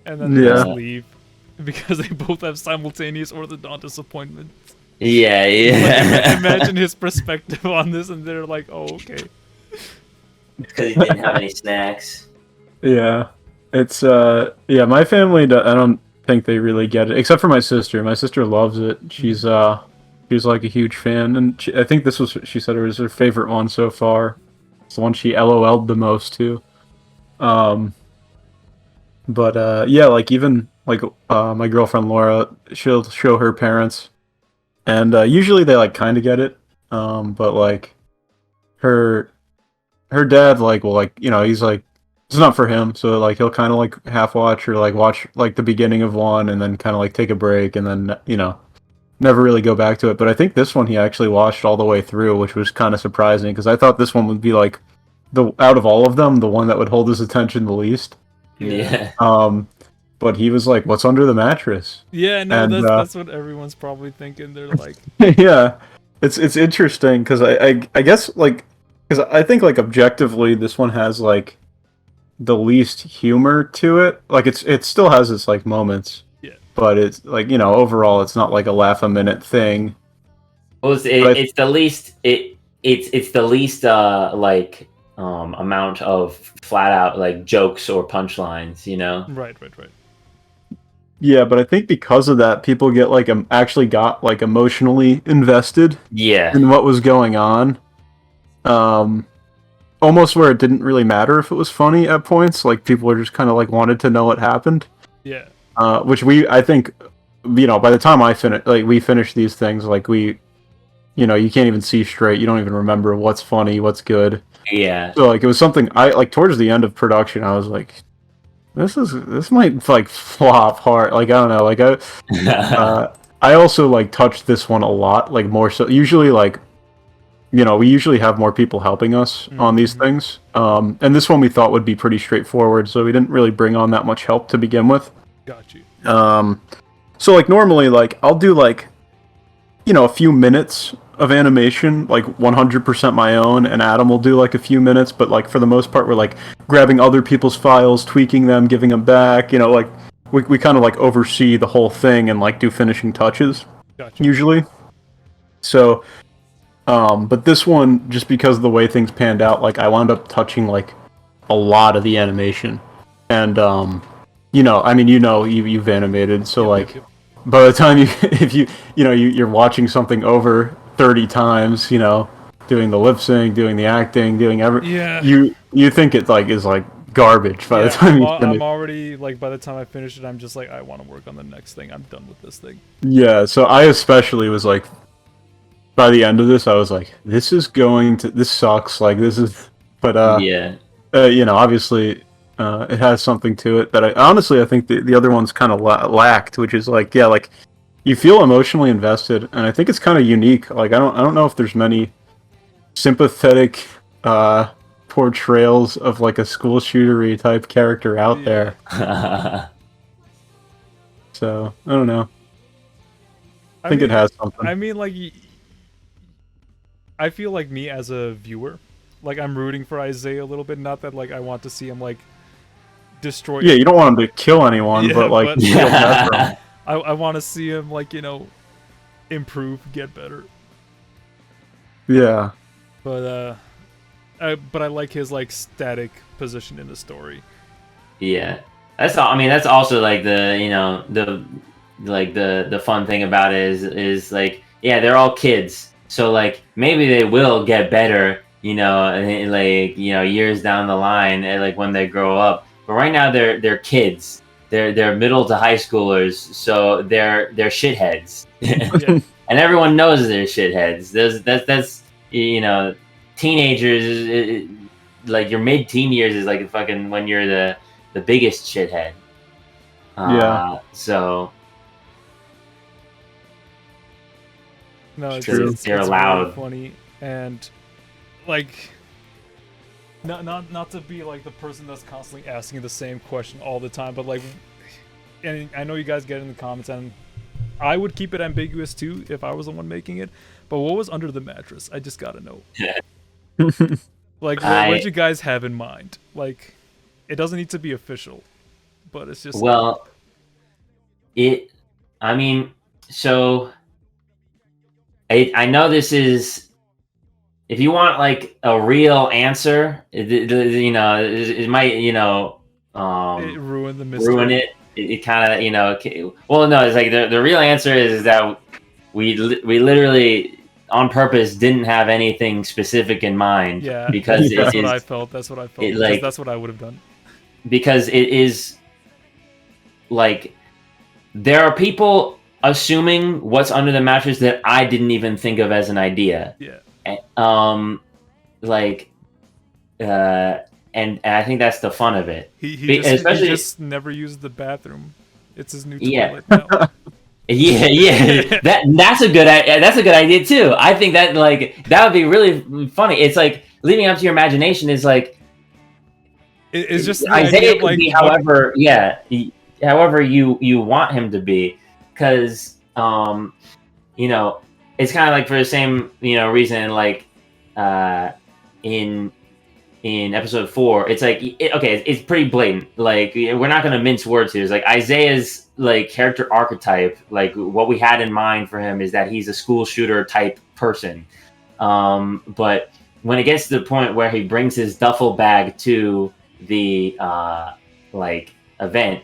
and then they Yeah. just leave because they both have simultaneous orthodontist disappointment. Yeah, yeah. Imagine his perspective on this, and they're like, "Oh, okay." Because he didn't have any snacks. Yeah, it's yeah. My family, I don't think they really get it, except for my sister. My sister loves it. She's like a huge fan, and I think this was she said it was her favorite one so far. It's the one she LOL'd the most to. But yeah, like even like my girlfriend Laura, she'll show her parents, and usually they like kind of get it. But like her dad like will like he's like it's not for him, so like he'll kind of like half watch or like watch like the beginning of one and then kind of like take a break and then never really go back to it. But I think this one he actually watched all the way through, which was kind of surprising because I thought this one would be like the out of all of them the one that would hold his attention the least. Yeah. But he was like, "What's under the mattress?" Yeah, no, And, that's what everyone's probably thinking. They're like, Yeah, it's interesting because I guess like because I think like objectively this one has like the least humor to it. Like it still has its like moments. Yeah. But it's like overall it's not like a laugh a minute thing. Well, it's the least it's the least like amount of flat out like jokes or punchlines. right. Yeah, but I think because of that, people get like actually got like emotionally invested Yeah. in what was going on. Almost where it didn't really matter if it was funny at points. Like people were just kind of like wanted to know what happened. Yeah. Which I think, by the time we finished these things, like you can't even see straight. You don't even remember what's funny, what's good. Yeah. So like it was something I like towards the end of production. I was like, this might like flop hard. Like I don't know. Like I also like touched this one a lot. Like more so. Usually like we usually have more people helping us on these things. And this one we thought would be pretty straightforward, so we didn't really bring on that much help to begin with. Got you. So like normally like I'll do like a few minutes of animation, like 100% my own, and Adam will do like a few minutes, but like for the most part we're like grabbing other people's files, tweaking them, giving them back, like we kind of like oversee the whole thing and like do finishing touches. Gotcha. Usually. So but this one, just because of the way things panned out, like I wound up touching like a lot of the animation. And you've animated, so like by the time if you're watching something over 30 times, doing the lip sync, doing the acting, doing you think it like is like garbage by the time you finish. I'm already like by the time I finish it, I'm just like I want to work on the next thing. I'm done with this thing. Yeah, so I especially was like by the end of this I was like this sucks, like this is but yeah. Obviously it has something to it that I think the other ones kind of lacked, which is like like you feel emotionally invested, and I think it's kind of unique. Like I don't know if there's many sympathetic portrayals of like a school shootery type character out there. So I don't know. I think it has something. I mean, like I feel like me as a viewer, like I'm rooting for Isaiah a little bit. Not that like I want to see him like destroy. Yeah, you don't want him to kill anyone, but like I want to see him like improve, get better. Yeah. But I like his like static position in the story. Yeah, that's all. I mean, that's also like the the fun thing about it is like they're all kids, so like maybe they will get better, years down the line, like when they grow up. But right now they're kids. They're middle to high schoolers, so they're shitheads, and everyone knows they're shitheads. That's teenagers. Like your mid-teen years is like fucking when you're the biggest shithead. So No, it's True. it's, They're it's allowed. really funny, and like, not to be like the person that's constantly asking the same question all the time, but like, and I know you guys get in the comments, and I would keep it ambiguous too if I was the one making it. But what was under the mattress? I just gotta know. Like, what'd you guys have in mind? Like, it doesn't need to be official, but it's just well, I mean, so I know this is. If you want like a real answer, you know, it might, you know, it ruined the mystery. ruin it. It kind of, you know. Well, no, it's like the real answer is that we literally on purpose didn't have anything specific in mind. Yeah, because that's what I felt. That's what I felt. Like, that's what I would have done. Because it is like there are people assuming what's under the mattress that I didn't even think of as an idea. Yeah. Like, and I think that's the fun of it. He just never used the bathroom. It's his new toilet now. Yeah. That's a good idea too. I think that like that would be really funny. It's like leaving up to your imagination. Is like it's just Isaiah could like, be however you want him to be, because you know, it's kind of like for the same, you know, reason, like in episode 4, it's like it's pretty blatant. Like, we're not gonna mince words here. It's like Isaiah's like character archetype, like what we had in mind for him is that he's a school shooter type person. But when it gets to the point where he brings his duffel bag to the like event,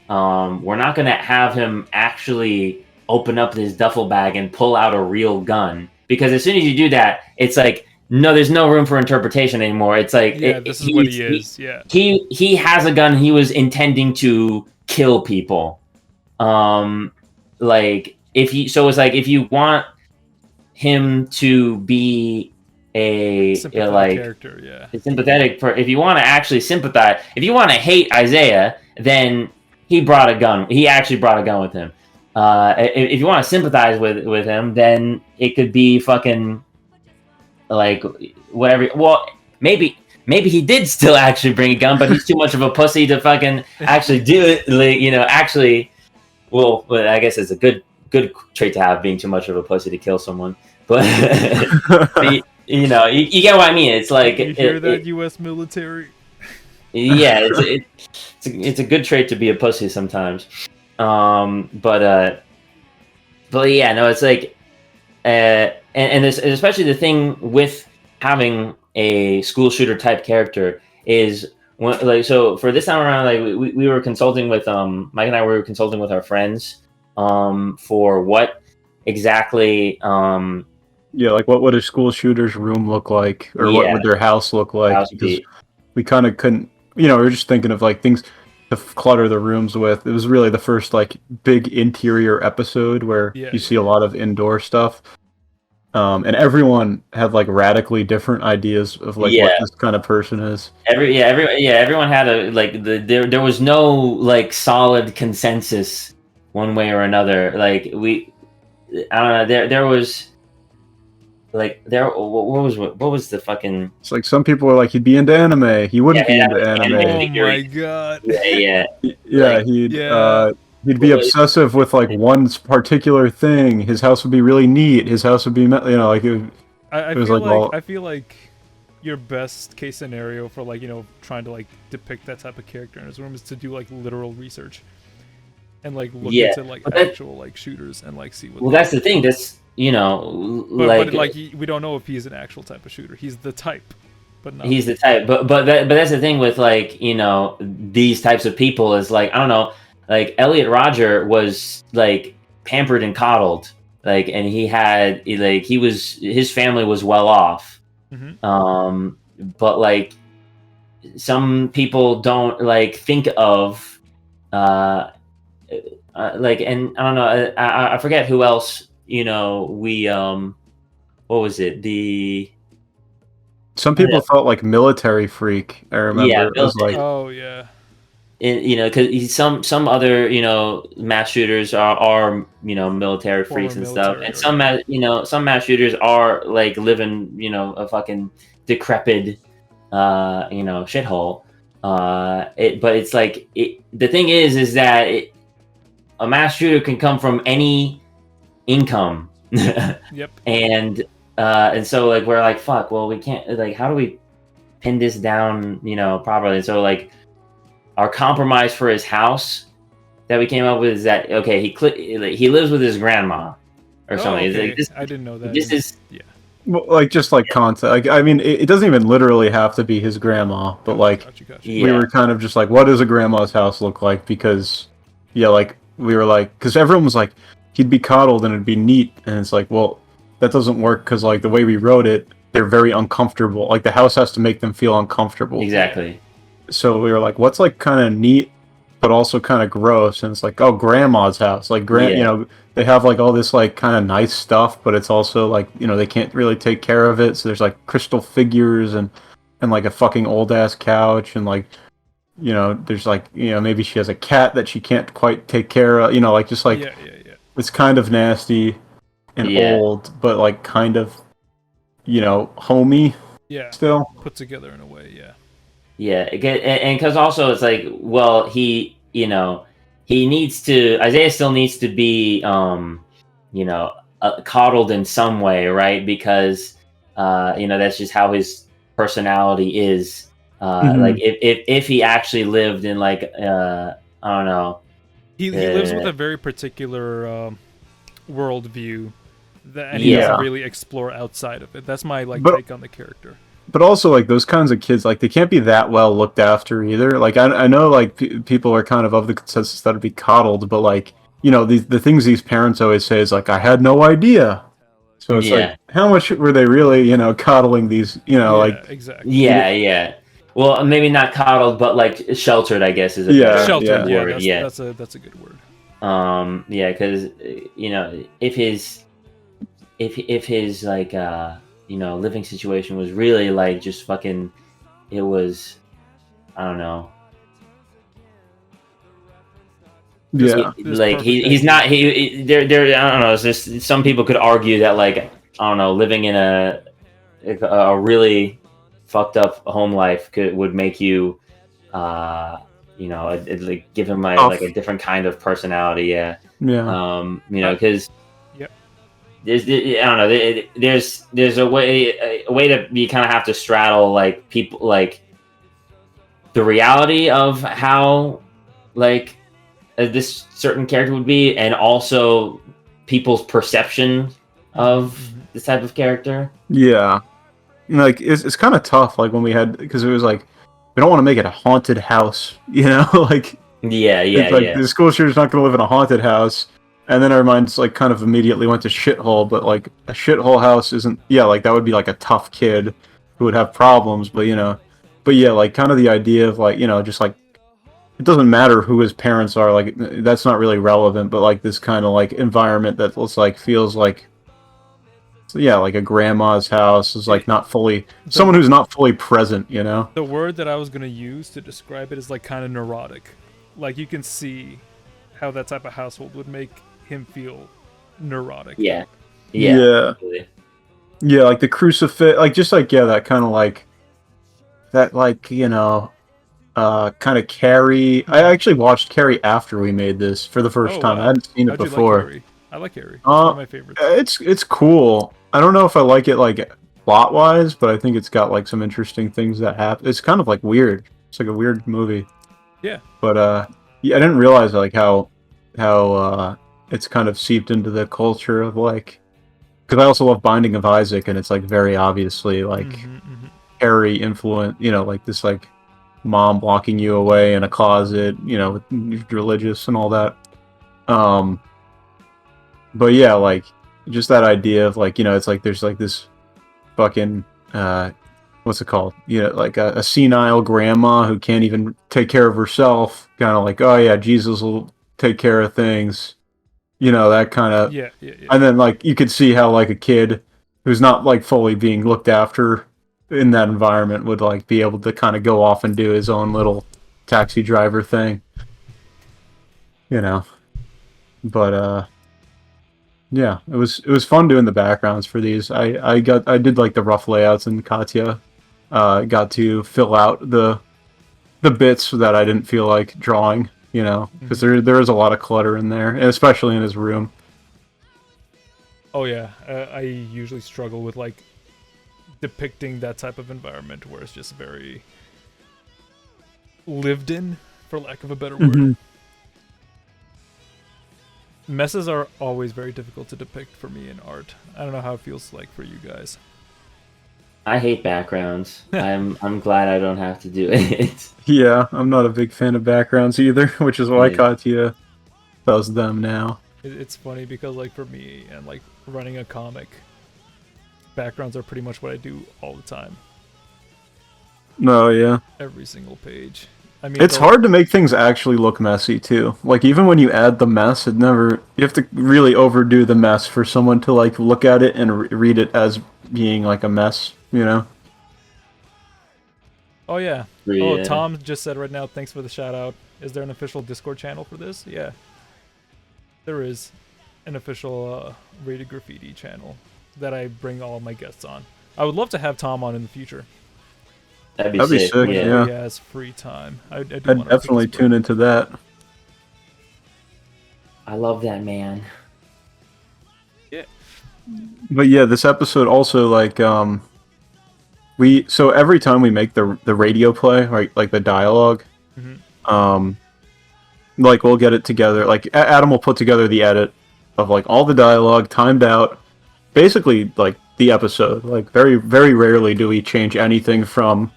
we're not gonna have him actually open up this duffel bag and pull out a real gun, because as soon as you do that, it's like, no, there's no room for interpretation anymore. It's like, this is what he is. He has a gun. He was intending to kill people. Like, it's like, if you want him to be a sympathetic character, a sympathetic, if you want to actually sympathize, if you want to hate Isaiah, then he brought a gun. He actually brought a gun with him. If you want to sympathize with him, then it could be fucking like whatever. Well, maybe he did still actually bring a gun, but he's too much of a pussy to fucking actually do it. Like, you know, actually, well, I guess it's a good trait to have, being too much of a pussy to kill someone. But you know, you get what I mean. It's like, you hear that, U.S. military? Yeah, it's a good trait to be a pussy sometimes. But yeah, no, it's like, and especially the thing with having a school shooter type character is when, like, so for this time around, like we were consulting with Mike and I were consulting with our friends for what exactly like what would a school shooter's room look like, or what would their house look like, because we kind of couldn't, you know, we were just thinking of like things to clutter the rooms with. It was really the first like big interior episode where you see a lot of indoor stuff, and everyone had like radically different ideas of like what this kind of person is. Everyone had a like there was no like solid consensus one way or another. Like I don't know, there was like what was the fucking, it's like some people were like, he'd be into anime, he wouldn't be into anime. Oh my god. He'd be obsessive with like one particular thing. His house would be really neat. His house would be, you know, like I feel like your best case scenario for, like, you know, trying to like depict that type of character in his room is to do like literal research and like look into like actual like shooters and like see what. Well, that's the thing. That's, you know, but we don't know if he's an actual type of shooter. He's the type, but not. He's the type, but that's the thing with, like, you know, these types of people is like, I don't know, like Elliot Rodger was like pampered and coddled, like, and he had like his family was well off, but like some people don't like think of like, and I don't know, I forget who else. You know, we what was it? Some people felt like military freak. I remember. Yeah, it was like, oh yeah. because some other mass shooters are military freaks Former and stuff, military, and or some mass shooters are like living a fucking decrepit shithole. But it's like the thing is that a mass shooter can come from any income. Yep. And so like we're like, fuck, well, we can't, like, how do we pin this down properly? And so like our compromise for his house that we came up with is that, okay, he lives with his grandma or something. Okay. It's like, I didn't know that. this is Well, like just like concept. Like I mean, it doesn't even literally have to be his grandma, but like Gotcha. Yeah. we were kind of just like, what does a grandma's house look like? Because like we were like, because everyone was like, he'd be coddled and it'd be neat, and it's like, well, that doesn't work because like the way we wrote it, they're very uncomfortable. Like the house has to make them feel uncomfortable. exactly. So we were like, what's like kind of neat, but also kind of gross? And it's like, oh, grandma's house. Like Yeah. they have like all this like kind of nice stuff, but it's also like they can't really take care of it. So there's like crystal figures and like a fucking old ass couch, and like there's like maybe she has a cat that she can't quite take care of. Like just like Yeah. it's kind of nasty and Yeah. old, but like kind of homey Yeah. still. Put together in a way. Yeah. Yeah, and because also it's like, well, Isaiah still needs to be, coddled in some way, right? Because, that's just how his personality is. Like if he actually lived in like, I don't know. He lives with a very particular worldview and he Yeah. doesn't really explore outside of it. That's my But- take on the character. But also, like, those kinds of kids, like, they can't be that well looked after either. Like, I know, like, people are kind of the consensus that would be coddled, but, like, the things these parents always say is, like, I had no idea. So it's like, how much were they really, coddling these, like... Exactly. Yeah. Well, maybe not coddled, but like sheltered, I guess is a better Sheltered. Yeah, word. that's a good word. Because if his like living situation was really like just fucking, it was, I don't know. Yeah. Like he's not there. I don't know. It's just some people could argue that like, I don't know, living in a really fucked up home life would make you, like give him like a different kind of personality. Yeah. Because there's I don't know. There's a way that you kind of have to straddle like people, like the reality of how like this certain character would be, and also people's perception of this type of character. Yeah. Like, it's kind of tough, like, when we had... Because it was like, we don't want to make it a haunted house, like... Yeah. The school shooter's not going to live in a haunted house. And then our minds, like, kind of immediately went to shithole, but, like, a shithole house isn't... Yeah, like, that would be, like, a tough kid who would have problems, but, But, yeah, like, kind of the idea of, like, just, like... It doesn't matter who his parents are, like, that's not really relevant, but, like, this kind of, like, environment that looks like... Feels like... Yeah, like a grandma's house is like not fully... Someone who's not fully present, The word that I was going to use to describe it is like kind of neurotic. Like you can see how that type of household would make him feel neurotic. Yeah. Yeah, like the crucifix, like just like, that kind of like... That like, kind of Carrie... I actually watched Carrie after we made this for the first time. Wow. I hadn't seen it How'd you before. like Carrie? I like Carrie. It's one of my favorites. It's cool. I don't know if I like it like plot wise, but I think it's got like some interesting things that happen. It's kind of like weird. It's like a weird movie. Yeah. But I didn't realize like how it's kind of seeped into the culture of like, because I also love Binding of Isaac, and it's like very obviously like Harry influence, like this like mom locking you away in a closet, with religious and all that. But yeah, like, just that idea of, like, it's like there's, like, this fucking, what's it called? Like a senile grandma who can't even take care of herself. Kind of like, oh, yeah, Jesus will take care of things. That kind of... Yeah. And then, like, you could see how, like, a kid who's not, like, fully being looked after in that environment would, like, be able to kind of go off and do his own little taxi driver thing, you know. But yeah, it was fun doing the backgrounds for these. I did like the rough layouts, and Katya got to fill out the bits that I didn't feel like drawing, you know, because there is a lot of clutter in there, and especially in his room. Oh yeah, I usually struggle with like depicting that type of environment where it's just very lived in, for lack of a better word. Messes are always very difficult to depict for me in art. I don't know how it feels like for you guys. I hate backgrounds. I'm glad I don't have to do it. Yeah, I'm not a big fan of backgrounds either, which is why Yeah. Katya does them now. It's funny because like for me and like running a comic, backgrounds are pretty much what I do all the time. No, yeah. Every single page. I mean, It's hard to make things actually look messy too. Like even when you add the mess, you have to really overdo the mess for someone to like look at it and read it as being like a mess, you know? Oh yeah. Yeah. Oh, Tom just said right now, thanks for the shout out. Is there an official Discord channel for this? Yeah. There is an official RADIO GRAFFITI channel that I bring all of my guests on. I would love to have Tom on in the future. That'd be That'd be sick. sick, Yeah. Whenever yeah. he has free time. I'd I'd wanna definitely pick his tune into that. I love that man. But yeah, this episode also like so every time we make the radio play, right, like the dialogue, like we'll get it together. Like Adam will put together the edit of like all the dialogue timed out, basically like the episode. Like very very rarely do we change anything from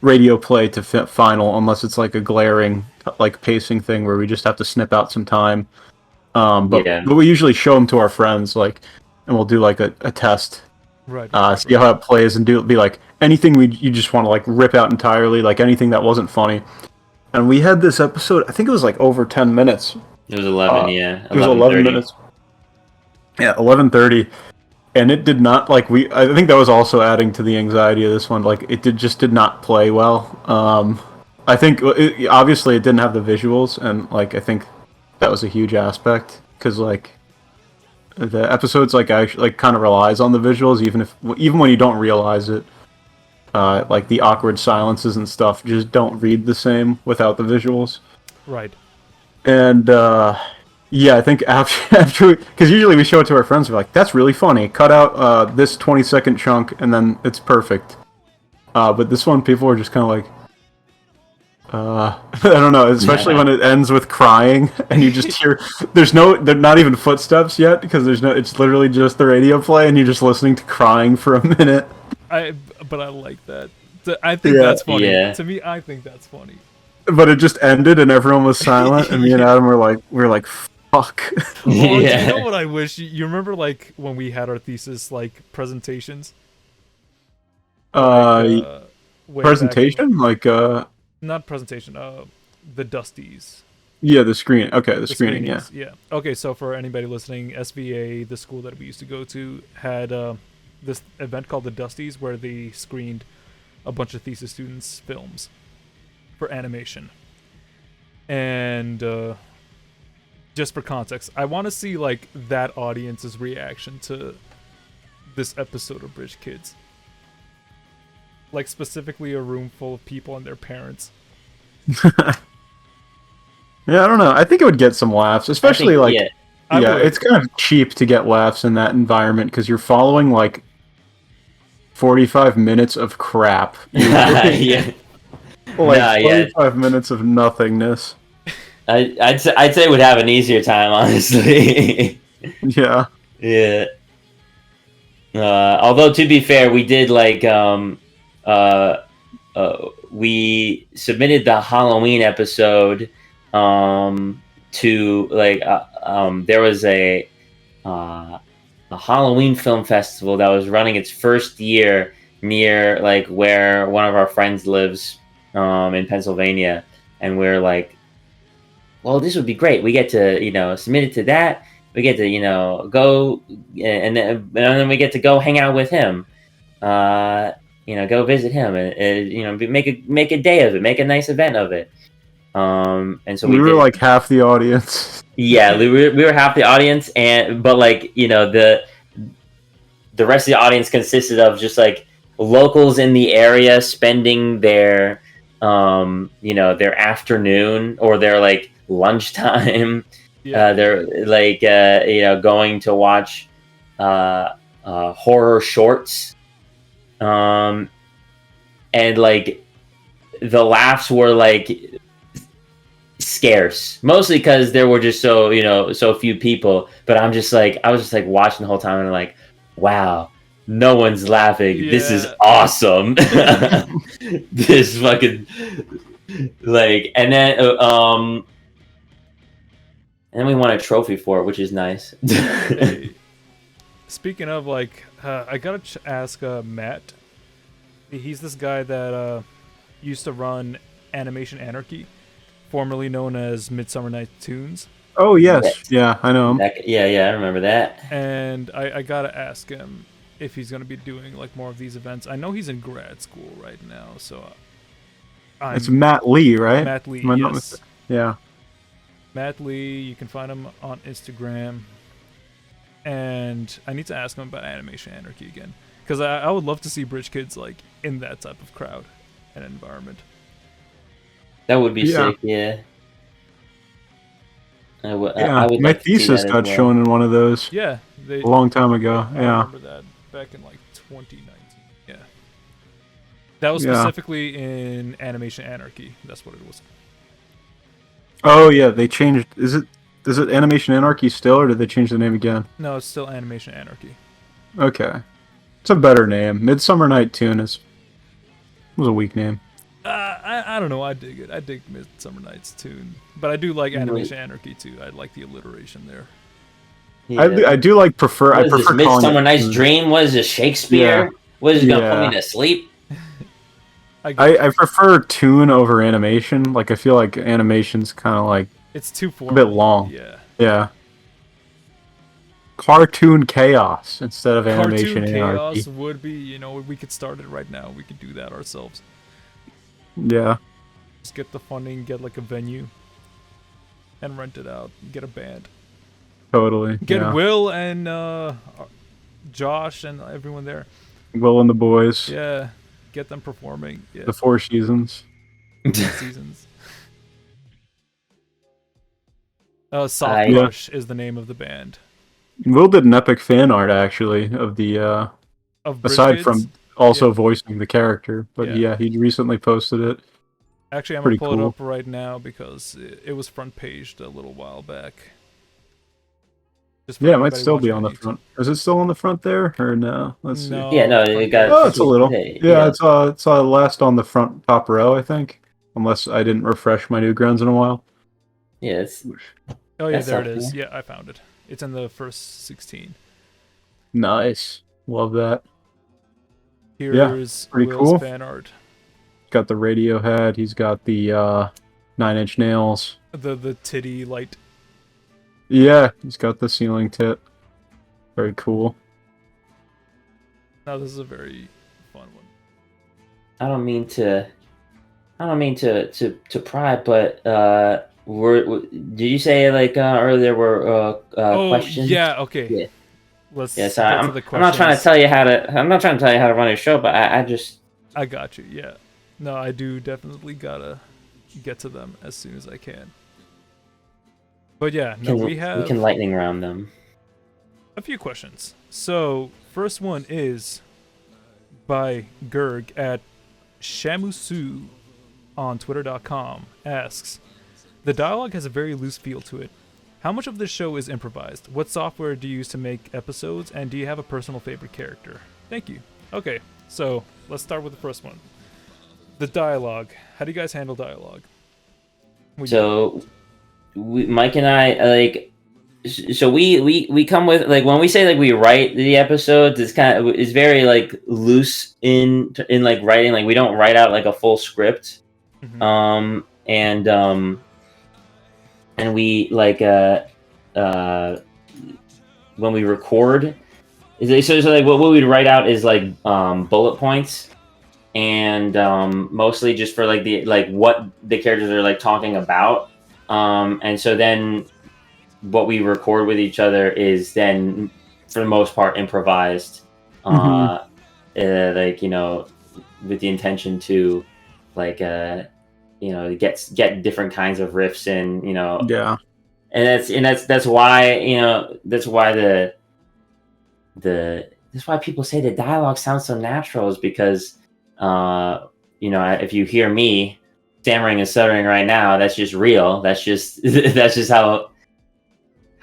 radio play to final unless it's like a glaring like pacing thing where we just have to snip out some time. But we usually show them to our friends, like, and we'll do like a test. Right. See how it plays and be like anything you just want to like rip out entirely, like anything that wasn't funny. And we had this episode, I think it was like over 10 minutes. It was 11, yeah. It was 11 minutes. Yeah, 11:30. And it did not, like, I think that was also adding to the anxiety of this one. Like, it did not play well. I think, obviously, it didn't have the visuals, and, like, I think that was a huge aspect. Because, like, the episodes, like, actually, like, kind of relies on the visuals, even when you don't realize it. Like, the awkward silences and stuff just don't read the same without the visuals. Right. And, yeah, I think after because usually we show it to our friends, we're like, that's really funny. Cut out this 20-second chunk, and then it's perfect. But this one, people are just kind of like, I don't know, especially when it ends with crying, and you just hear, they're not even footsteps yet, because it's literally just the radio play, and you're just listening to crying for a minute. But I like that. I think that's funny. Yeah. To me, I think that's funny. But it just ended, and everyone was silent, and me and Adam were like, fuck. Well, you know what I wish? You remember, like, when we had our thesis, like, presentations? Presentation? Like, Not presentation, the Dusties. Yeah, the screening. Okay, the screening, yeah. Yeah. Okay, so for anybody listening, SVA, the school that we used to go to, had this event called the Dusties, where they screened a bunch of thesis students' films for animation. And just for context, I want to see like that audience's reaction to this episode of Bridge Kids. Like specifically a room full of people and their parents. Yeah, I don't know. I think it would get some laughs, especially it's kind of cheap to get laughs in that environment because you're following like 45 minutes of crap. Yeah. Like 45 minutes of nothingness. I'd say we'd have an easier time, honestly. Yeah. Yeah. Although to be fair, we did like we submitted the Halloween episode to like there was a Halloween film festival that was running its first year near like where one of our friends lives in Pennsylvania, and we're like, well, this would be great. We get to submit it to that. We get to go and then we get to go hang out with him. Go visit him and make a day of it, make a nice event of it. And so we were did, like half the audience. yeah, we were half the audience, but like the rest of the audience consisted of just like locals in the area spending their their afternoon or their like lunchtime. Yeah. They're like going to watch horror shorts, and like the laughs were like scarce, mostly because there were just so few people. But I was just like watching the whole time and like, wow, no one's laughing. This is Yeah. awesome. This fucking like, and then we won a trophy for it, which is nice. Hey, speaking of, like, I gotta ask Matt. He's this guy that used to run Animation Anarchy, formerly known as Midsummer Night's Toons. Oh yes, yeah, I know him. Yeah, I remember that. And I gotta ask him if he's gonna be doing like more of these events. I know he's in grad school right now, so It's Matt Lee, right? Matt Lee, Am I not yes. Yeah. Matt Lee, you can find him on Instagram. And I need to ask him about Animation Anarchy again, because I would love to see Bridge Kids like in that type of crowd and environment. That would be Yeah. sick, yeah. I would My like to see thesis that as got well. shown in one of those Yeah, a long time ago. I Yeah. remember that back in like 2019. Yeah, that was Yeah. specifically in Animation Anarchy. That's what it was. Oh yeah, they changed. Is it Animation Anarchy still, or did they change the name again? No, it's still Animation Anarchy. Okay, it's a better name. Midsummer Night Toon was a weak name. I don't know. I dig it. I dig Midsummer Night's Toon, but I do like Animation Anarchy too. I like the alliteration there. Yeah. I do like prefer. What I is prefer this, calling Midsummer it Night's Toon. Dream? What is this, Shakespeare? Yeah. What is it gonna put Yeah. me to sleep? I prefer Toon over animation. Like I feel like animation's kind of like It's too a formal. bit long. Yeah. Yeah. Cartoon Chaos instead of Animation Cartoon Anarchy. Chaos would be, we could start it right now. We could do that ourselves. Yeah. Just get the funding, get like a venue, and rent it out. Get a band. Totally. Get yeah. Will and Josh and everyone there. Will and the Boys. Yeah. Get them performing. Yeah. The Four Seasons. Seasons. Soft I- Rush is the name of the band. Will did an epic fan art actually of the Of Bridge aside Kids. from also Yeah. voicing the character, but Yeah. yeah, he recently posted it. Actually, I'm pretty gonna pull cool. it up right now because it was front paged a little while back. Just for Yeah, it might everybody still be watching on the YouTube. front. Is it still on the front there or no? Let's see. No, Yeah, no, front it got- page. Oh, it's a little. Hey, Yeah, yeah. it's last on the front top row, I think. Unless I didn't refresh my Newgrounds in a while. Yeah, it's Oh yeah, That's there it up is. Yeah, I found it. It's in the first 16. Nice. Love that. Here's pretty Will's cool. fan art. Got the radio head. He's got the 9-inch nails. The titty light. Yeah, he's got the ceiling tit. Very cool. Now this is a very fun one. I don't mean to pry, but did you say like earlier there were questions? yeah. Okay. Yeah. Let's Yeah, so get I'm to the not trying to questions. tell you how to. I'm not trying to tell you how to run your show, but I just I got you. Yeah. No, I do definitely gotta get to them as soon as I can. But yeah, no, we have can lightning round them. a few questions. So, first one is by Gerg at Shamusu on twitter.com asks, the dialogue has a very loose feel to it. How much of this show is improvised? What software do you use to make episodes? And do you have a personal favorite character? Thank you. Okay, so let's start with the first one. The dialogue. How do you guys handle dialogue? So, Mike and I like. So we come with like when we say like we write the episodes, it's very like loose in like writing. Like we don't write out like a full script. Mhm. And we like when we record, so like what we'd write out is like bullet points, and mostly just for like the what the characters are like talking about. And so then what we record with each other is then for the most part improvised, like, you know, with the intention to like you know, get different kinds of riffs in, you know. Yeah. And that's why, you know, that's why that's why people say the dialogue sounds so natural, is because you know, if you hear me stammering and stuttering right now, that's just real. That's just that's just how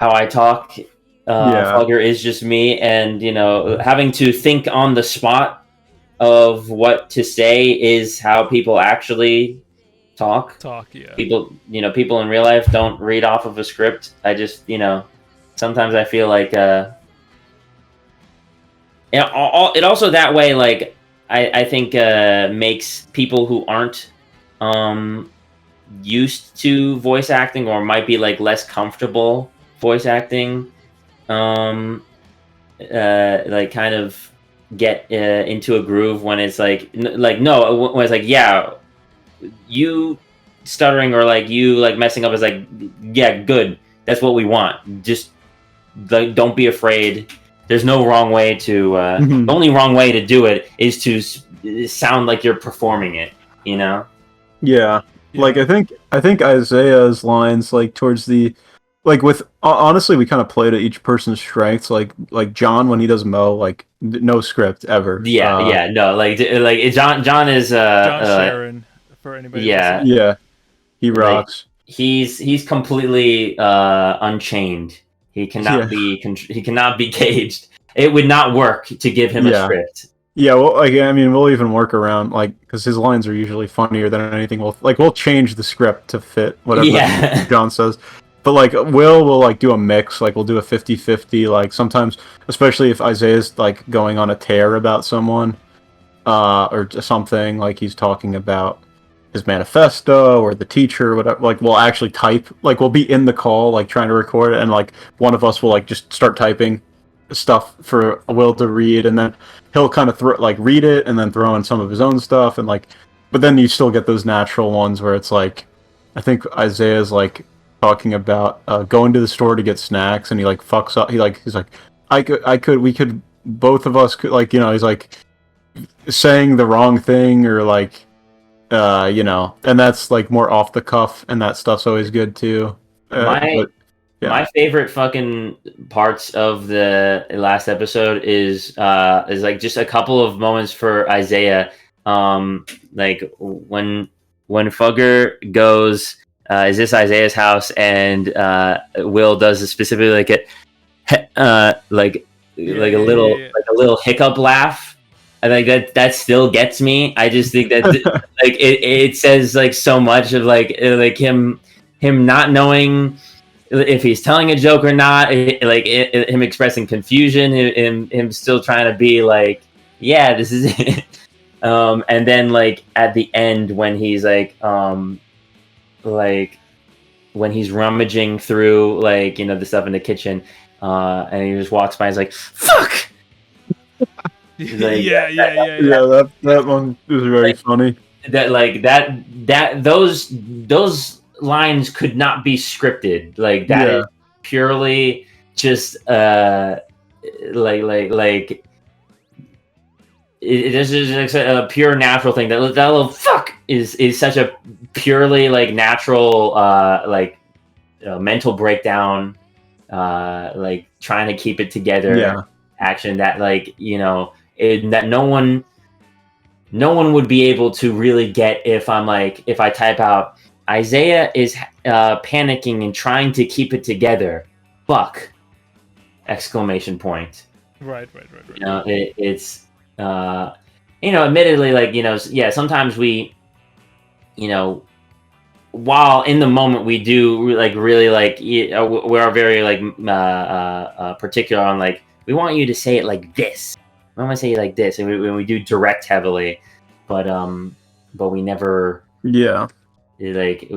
I talk. Fugger is just me, and you know, having to think on the spot of what to say is how people actually talk. Yeah. People, you know, people in real life don't read off of a script. I just, you know, sometimes I feel like it also that way, like I think makes people who aren't used to voice acting, or might be like less comfortable voice acting, like kind of get into a groove when it's like no, when it's like, yeah, you stuttering or like you like messing up is like, yeah, good, that's what we want. Just like, don't be afraid. There's no wrong way to the only wrong way to do it is to sound like you're performing it, you know. Yeah. Like I think Isaiah's lines, like towards the, like with honestly, we kind of play to each person's strengths. Like John, when he does Mo, like no script ever. Yeah, no, like John is John Sharon, for anybody. Yeah, he rocks. Like, he's completely unchained. He cannot be caged. It would not work to give him a script. Yeah, well, like, I mean, we'll even work around, like, because his lines are usually funnier than anything. We'll change the script to fit whatever John says. But, like, we'll, like, do a mix. Like, we'll do a 50-50. Like, sometimes, especially if Isaiah's, like, going on a tear about someone, or something, like, he's talking about his manifesto or the teacher or whatever, like, we'll actually type. Like, we'll be in the call, like, trying to record it, and, like, one of us will, like, just start typing stuff for Will to read, and then he'll kind of read it and then throw in some of his own stuff, and like, but then you still get those natural ones where it's like, I think Isaiah's like talking about going to the store to get snacks, and he like fucks up. He's like, we could, both of us could, like, you know, he's like saying the wrong thing, or like, you know, and that's like more off the cuff, and that stuff's always good too. My favorite fucking parts of the last episode is like just a couple of moments for Isaiah. Like when Fugger goes, is this Isaiah's house? And Will does specifically like a little hiccup laugh. I think that still gets me. I just think that like it says like so much of like him not knowing if he's telling a joke or not, him expressing confusion, him still trying to be like, yeah, this is it. And then like at the end when he's like when he's rummaging through, like, you know, the stuff in the kitchen, and he just walks by and he's like, fuck. He's like, yeah, that one was very funny. That like that those lines could not be scripted. Like that is purely just like it is just a pure natural thing. That little fuck is such a purely like natural like mental breakdown, like trying to keep it together action that, like, you know, that no one would be able to really get if I type out Isaiah is panicking and trying to keep it together. Fuck! Exclamation point. Right. You know, it's you know, admittedly, like, you know, yeah, sometimes we, you know, while in the moment we do like really like we are very like particular on like, we want you to say it like this. I want to say it like this, and we do direct heavily, but we never like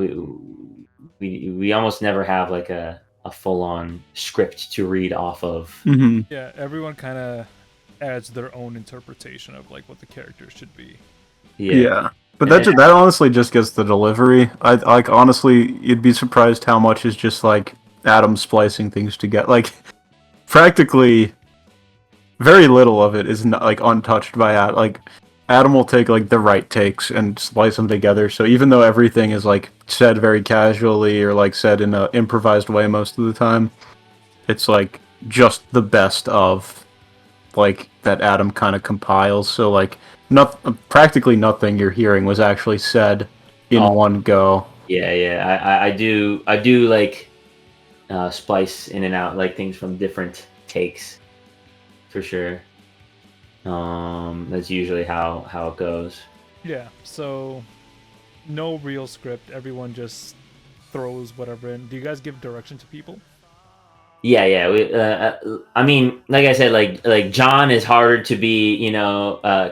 we almost never have like a full on script to read off of. Mm-hmm. Yeah, everyone kind of adds their own interpretation of like what the characters should be. Yeah. But And that honestly just gets the delivery. I like honestly, you'd be surprised how much is just like Adam splicing things together. Like practically, very little of it is not like untouched by Adam. Like Adam will take like the right takes and splice them together. So even though everything is like said very casually or like said in an improvised way most of the time, it's like just the best of like that Adam kind of compiles. So like practically nothing you're hearing was actually said in one go. Yeah. I do like splice in and out like things from different takes for sure. That's usually how it goes. Yeah, so no real script. Everyone just throws whatever in. Do you guys give direction to people? Yeah. I mean, like I said, like John is harder to be,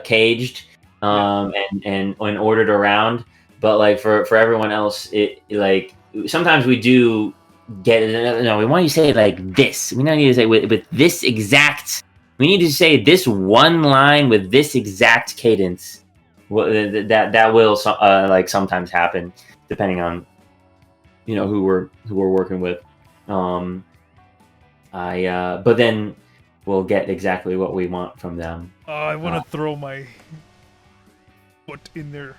caged, and ordered around. But like for everyone else, it like sometimes we do get. No, we want you to say it like this. We don't need to say with this exact. We need to say this one line with this exact cadence. That will like sometimes happen depending on who we're working with. But then we'll get exactly what we want from them. I want to throw my foot in there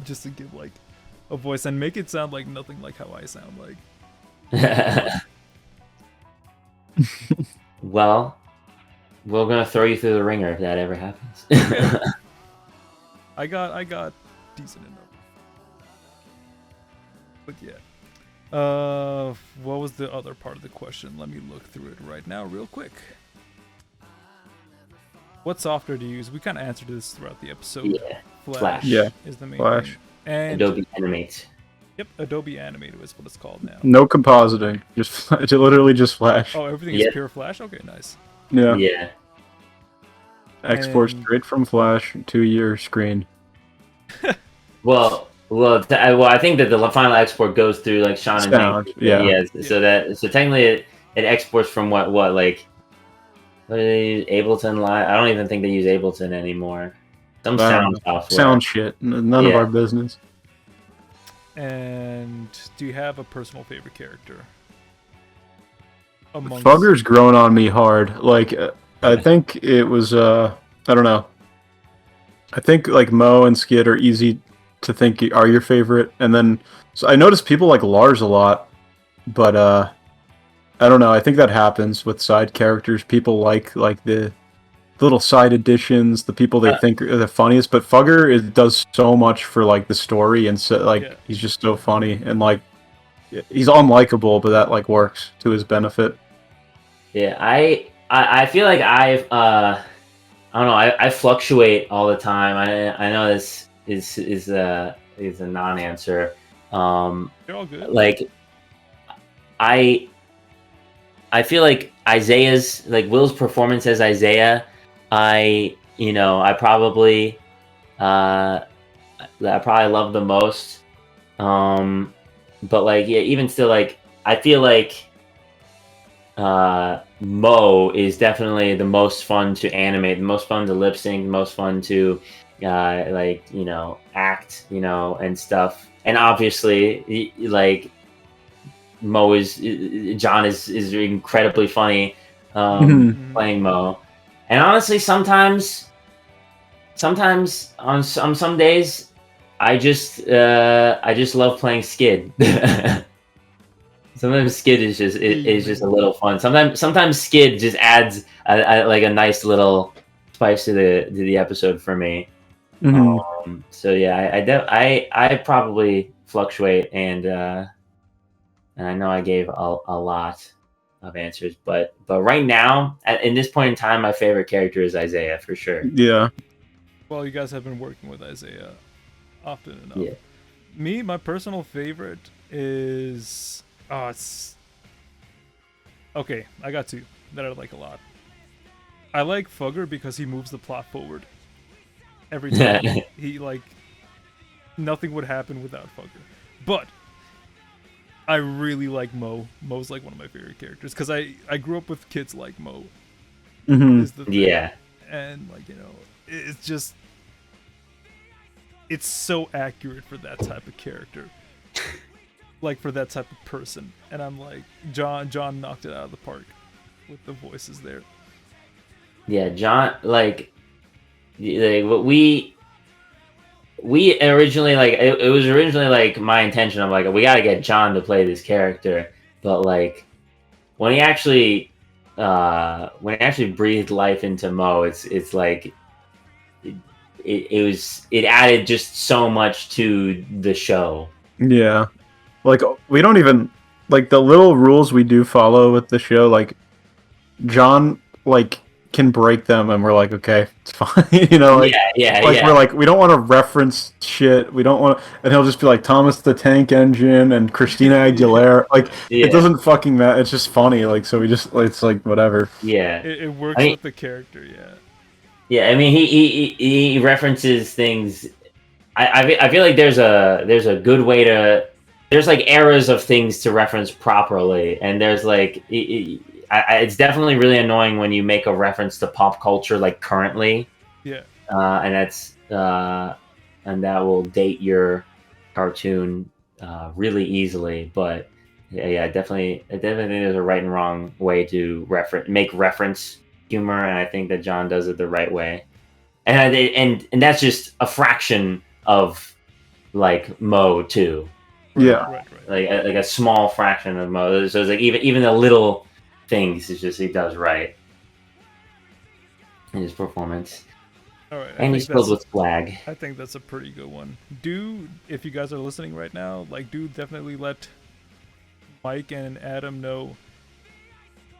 just to give like a voice and make it sound like nothing like how I sound like. Well, we're gonna throw you through the ringer if that ever happens. I got decent enough. But yeah. What was the other part of the question? Let me look through it right now real quick. What software do you use? We kind of answered this throughout the episode. Yeah. Flash. Yeah. Is the main Flash. thing. And Adobe Animate. Yep, Adobe Animate is what it's called now. No compositing. Just it's literally just Flash. Oh, everything is pure Flash? Okay, nice. Yeah. Yeah. Export straight from Flash to your screen. Well, I think that the final export goes through like Sean and Sound, Hank. yeah. So technically it exports from what like what do they use? Ableton Live? I don't even think they use Ableton anymore. Some sound software. Sound shit. None of our business. And do you have a personal favorite character? Fugger's grown on me hard. Like I think it was I don't know. I think like Mo and Skid are easy to think are your favorite, and then so I noticed people like Lars a lot, but I don't know. I think that happens with side characters. People like the little side additions, the people they think are the funniest. But Fugger does so much for like the story, and so like he's just so funny and like he's unlikable, but that like works to his benefit. Yeah, I feel like I don't know. I fluctuate all the time. I know this is a non-answer. You're all good. Like I feel like Isaiah's like Will's performance as Isaiah. I probably love the most. But like even still, like I feel like Mo is definitely the most fun to animate, the most fun to lip sync, the most fun to act, and stuff. And obviously, like John is incredibly funny playing Mo. And honestly, sometimes on some days, I just love playing Skid. Sometimes Skid is just a little fun. Sometimes Skid just adds a nice little spice to the episode for me. So yeah, I probably fluctuate, and I know I gave a lot of answers, but right now in this point in time, my favorite character is Isaiah for sure. Yeah. Well, you guys have been working with Isaiah often enough. Yeah. Me, my personal favorite is okay. I got two that I like a lot. I like Fugger because he moves the plot forward every time. He nothing would happen without Fugger. But I really like Mo. Mo's like one of my favorite characters because I grew up with kids like Mo. Mm-hmm. Is the thing. Yeah. And it's just it's so accurate for that type of character, like for that type of person. And I'm like, John knocked it out of the park with the voices there. Yeah, John, like what we originally, like, it was originally like my intention of like, we got to get John to play this character, but like when he actually breathed life into Mo, it's like it added just so much to the show. Yeah, like we don't even like the little rules we do follow with the show. Like John, like can break them, and we're like, okay, it's fine. You know, like we're like, we don't want to reference shit. We don't want to, and he'll just be like Thomas the Tank Engine and Christina Aguilera. Like it doesn't fucking matter. It's just funny. Like so, we just it's like whatever. Yeah, it works with the character. Yeah. Yeah, I mean, he references things. I feel like there's a good way to. There's like eras of things to reference properly, and there's like it's definitely really annoying when you make a reference to pop culture like currently. Yeah. And that's and that will date your cartoon really easily. But yeah, definitely there's a right and wrong way to make reference humor, and I think that John does it the right way. And that's just a fraction of like Mo too. Yeah. Right. Like a small fraction of Mo. So it's like even the little things, it's just he does right in his performance. All right, and he's filled with swag. I think that's a pretty good one. If you guys are listening right now, like, definitely let Mike and Adam know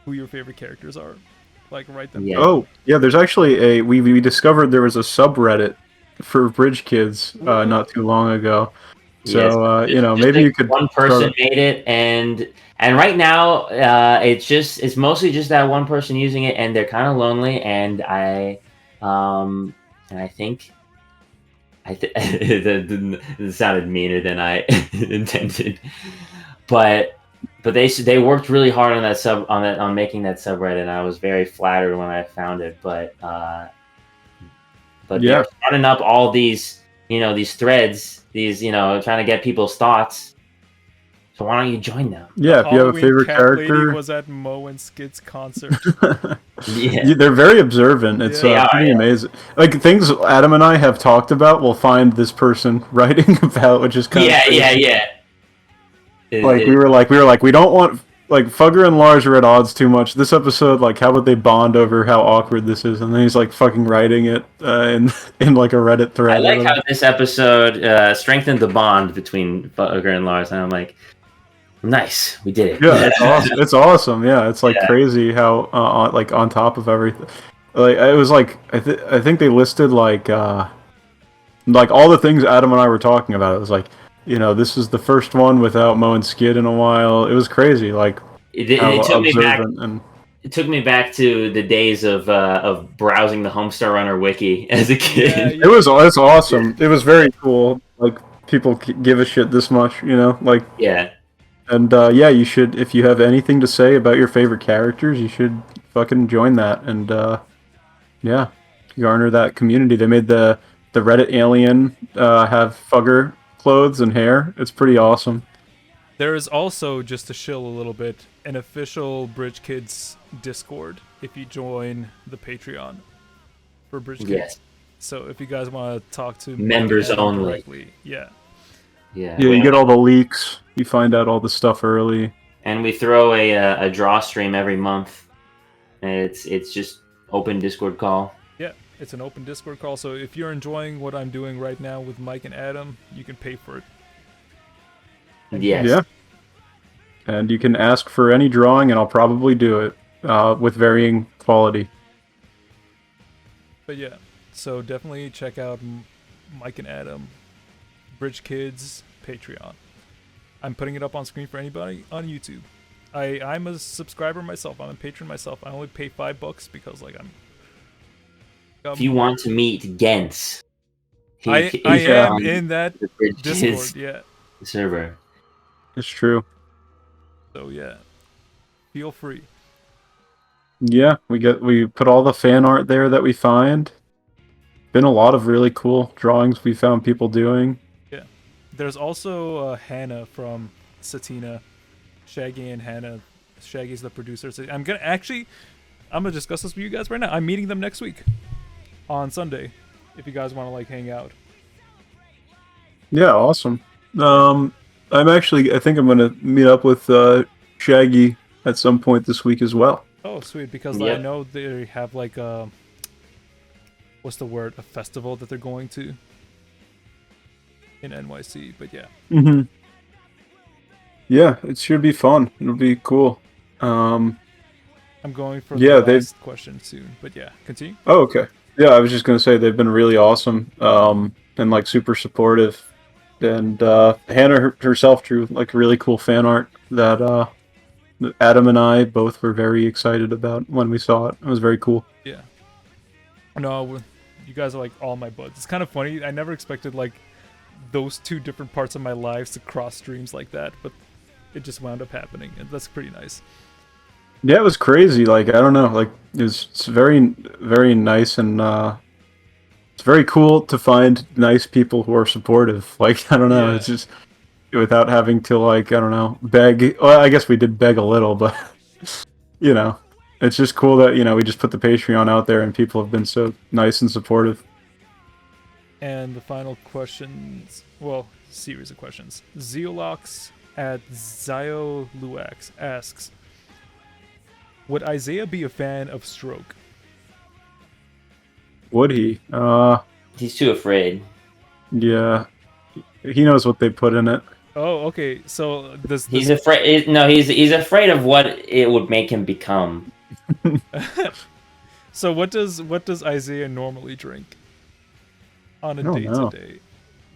who your favorite characters are. Like, write them. Yeah. Oh, yeah. There's actually we discovered there was a subreddit for Bridge Kids not too long ago. So yes, maybe like you could. One person made it, and right now it's mostly just that one person using it, and they're kind of lonely. And I think it sounded meaner than I intended, but they worked really hard on on making that subreddit, and I was very flattered when I found it. But they're starting up all these these threads, trying to get people's thoughts. So why don't you join them? Yeah, if you have a favorite character. Lady was at Mo and Skid's concert. They're very observant. It's pretty amazing. Like things Adam and I have talked about, we'll find this person writing about, which is kind of crazy. We were like, we don't want like Fugger and Lars are at odds too much. This episode, like, how about they bond over how awkward this is? And then he's like fucking writing it in like a Reddit thread. I like how this episode strengthened the bond between Fugger and Lars, and I'm like, nice, we did it. Yeah, it's awesome. It's awesome. Yeah, it's like crazy how on top of everything. Like it was like I think they listed like all the things Adam and I were talking about. It was like, this is the first one without Mo and Skid in a while. It was crazy. Like it took me back. It took me back to the days of browsing the Homestar Runner wiki as a kid. Yeah. It's awesome. It was very cool. Like people give a shit this much, like And you should, if you have anything to say about your favorite characters, you should fucking join that and garner that community. They made the Reddit alien have Fugger clothes and hair. It's pretty awesome. There is also, just to shill a little bit, an official Bridge Kids Discord if you join the Patreon for Bridge Kids. Yes. So if you guys want to talk to members only directly, yeah, you get all the leaks. You find out all the stuff early. And we throw a draw stream every month. And it's just open Discord call. Yeah, it's an open Discord call. So if you're enjoying what I'm doing right now with Mike and Adam, you can pay for it. Yes. Yeah. And you can ask for any drawing, and I'll probably do it with varying quality. But yeah, so definitely check out Mike and Adam, Bridge Kids Patreon. I'm putting it up on screen for anybody on YouTube. I'm a subscriber myself. I'm a patron myself. I only pay $5 because I'm. If you want to meet Gens, I am in that Discord. Yeah. Server. It's true. So yeah, feel free. Yeah, we put all the fan art there that we find. been a lot of really cool drawings we found people doing. Yeah. There's also Hannah from Satina. Shaggy and Hannah. Shaggy's the producer. So I'm gonna discuss this with you guys right now. I'm meeting them next week on Sunday, if you guys want to like hang out. Yeah, awesome. I think I'm gonna meet up with Shaggy at some point this week as well. Oh, sweet! Because I know they have like a what's the word? A festival that they're going to in NYC. But yeah. Mm-hmm. Yeah, it should be fun. It'll be cool. I'm going for the last question soon, but yeah, continue. Oh, okay. Yeah, I was just gonna say they've been really awesome, and like super supportive. And Hannah herself drew like really cool fan art that Adam and I both were very excited about when we saw it. It was very cool. Yeah. No, you guys are like all my buds. It's kind of funny. I never expected like those two different parts of my lives to cross streams like that, but it just wound up happening, and that's pretty nice. Yeah, it was crazy. Like, I don't know. Like, it's very, very nice, and it's very cool to find nice people who are supportive. Like, I don't know. Yeah. It's just without having to, like, I don't know, beg. Well, I guess we did beg a little, but, you know, it's just cool that, you know, we just put the Patreon out there and people have been so nice and supportive. And the final questions, well, series of questions. Zeolox at Zioluax asks, would Isaiah be a fan of Stroke? Would he? He's too afraid. Yeah. He knows what they put in it. Oh, okay. So he's afraid. No, he's afraid of what it would make him become. So what does Isaiah normally drink on a day-to-day?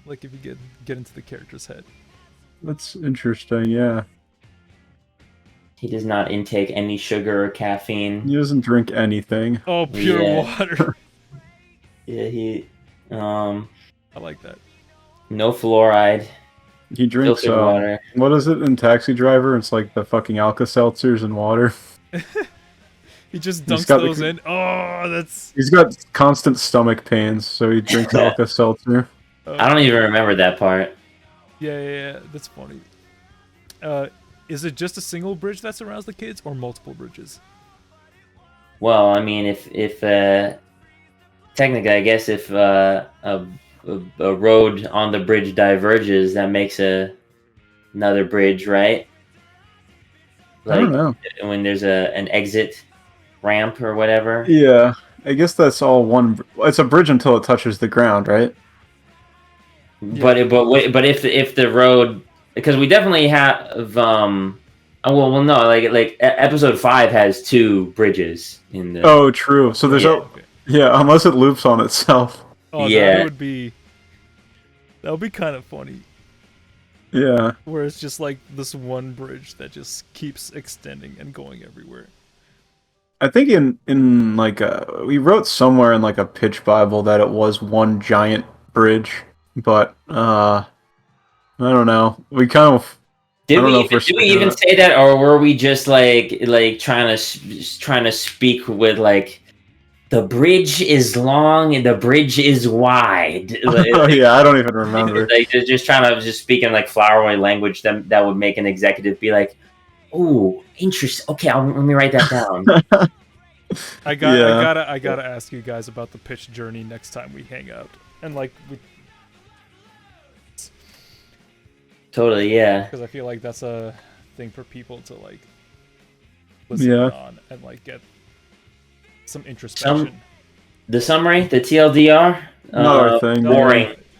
Like if you get into the character's head. That's interesting. Yeah. He does not intake any sugar or caffeine. He doesn't drink anything. Oh, pure water. Yeah, I like that. No fluoride. He drinks water. What is it in Taxi Driver? It's like the fucking Alka-Seltzers and water. He just dunks those in. Oh, that's... He's got constant stomach pains, so he drinks Alka-Seltzer. I don't even remember that part. Yeah. That's funny. Is it just a single bridge that surrounds the kids, or multiple bridges? Well, I mean, if technically, I guess if a road on the bridge diverges, that makes another bridge, right? Like, I don't know. When there's an exit ramp or whatever. Yeah, I guess that's all one. It's a bridge until it touches the ground, right? Yeah. But if the road, because we definitely have no, like episode 5 has 2 bridges in the. Oh, true. So there's unless it loops on itself. Oh, yeah, that would be kind of funny. Yeah. Where it's just like this one bridge that just keeps extending and going everywhere. I think in like we wrote somewhere in like a pitch Bible that it was one giant bridge, but I don't know. We kind of did we even say that, or were we just like trying to speak with like the bridge is long and the bridge is wide? Yeah, I don't even remember. Like just trying to speak in like flowery language that would make an executive be like, "Ooh, interesting. Okay, let me write that down." I gotta ask you guys about the pitch journey next time we hang out, and like totally, yeah. Because I feel like that's a thing for people to like listen on and like get some introspection. The summary, the TLDR, another thing.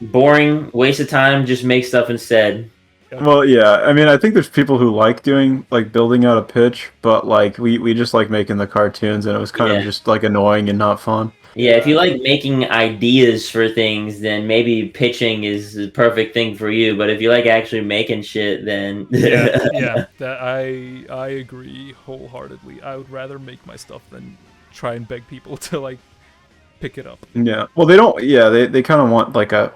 Boring, waste of time. Just make stuff instead. Well, yeah. I mean, I think there's people who like doing like building out a pitch, but like we just like making the cartoons, and it was kind of just like annoying and not fun. Yeah, if you like making ideas for things, then maybe pitching is the perfect thing for you. But if you like actually making shit, then that I agree wholeheartedly. I would rather make my stuff than try and beg people to like pick it up. Yeah. Well, they don't. Yeah, they kind of want like a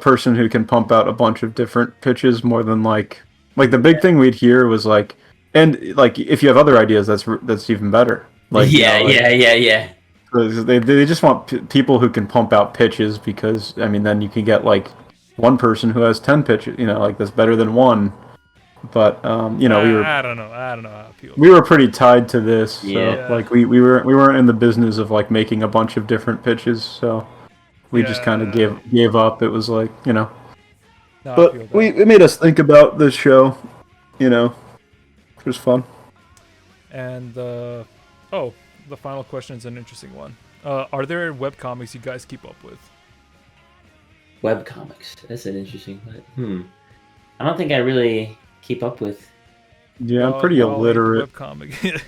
person who can pump out a bunch of different pitches more than like the big thing we'd hear was like, and like if you have other ideas, that's even better. Like yeah. They just want people who can pump out pitches because I mean then you can get like one person who has 10 pitches, like that's better than one. But we were I don't know how I feel. We were pretty tied to this, so Yeah. like we weren't in the business of like making a bunch of different pitches, so we just kind of gave up. It was like No, I feel but that. it made us think about this show, it was fun. And the final question is an interesting one. Are there webcomics you guys keep up with? Webcomics. That's an interesting one. I don't think I really keep up with. Yeah, I'm pretty illiterate. Webcomic.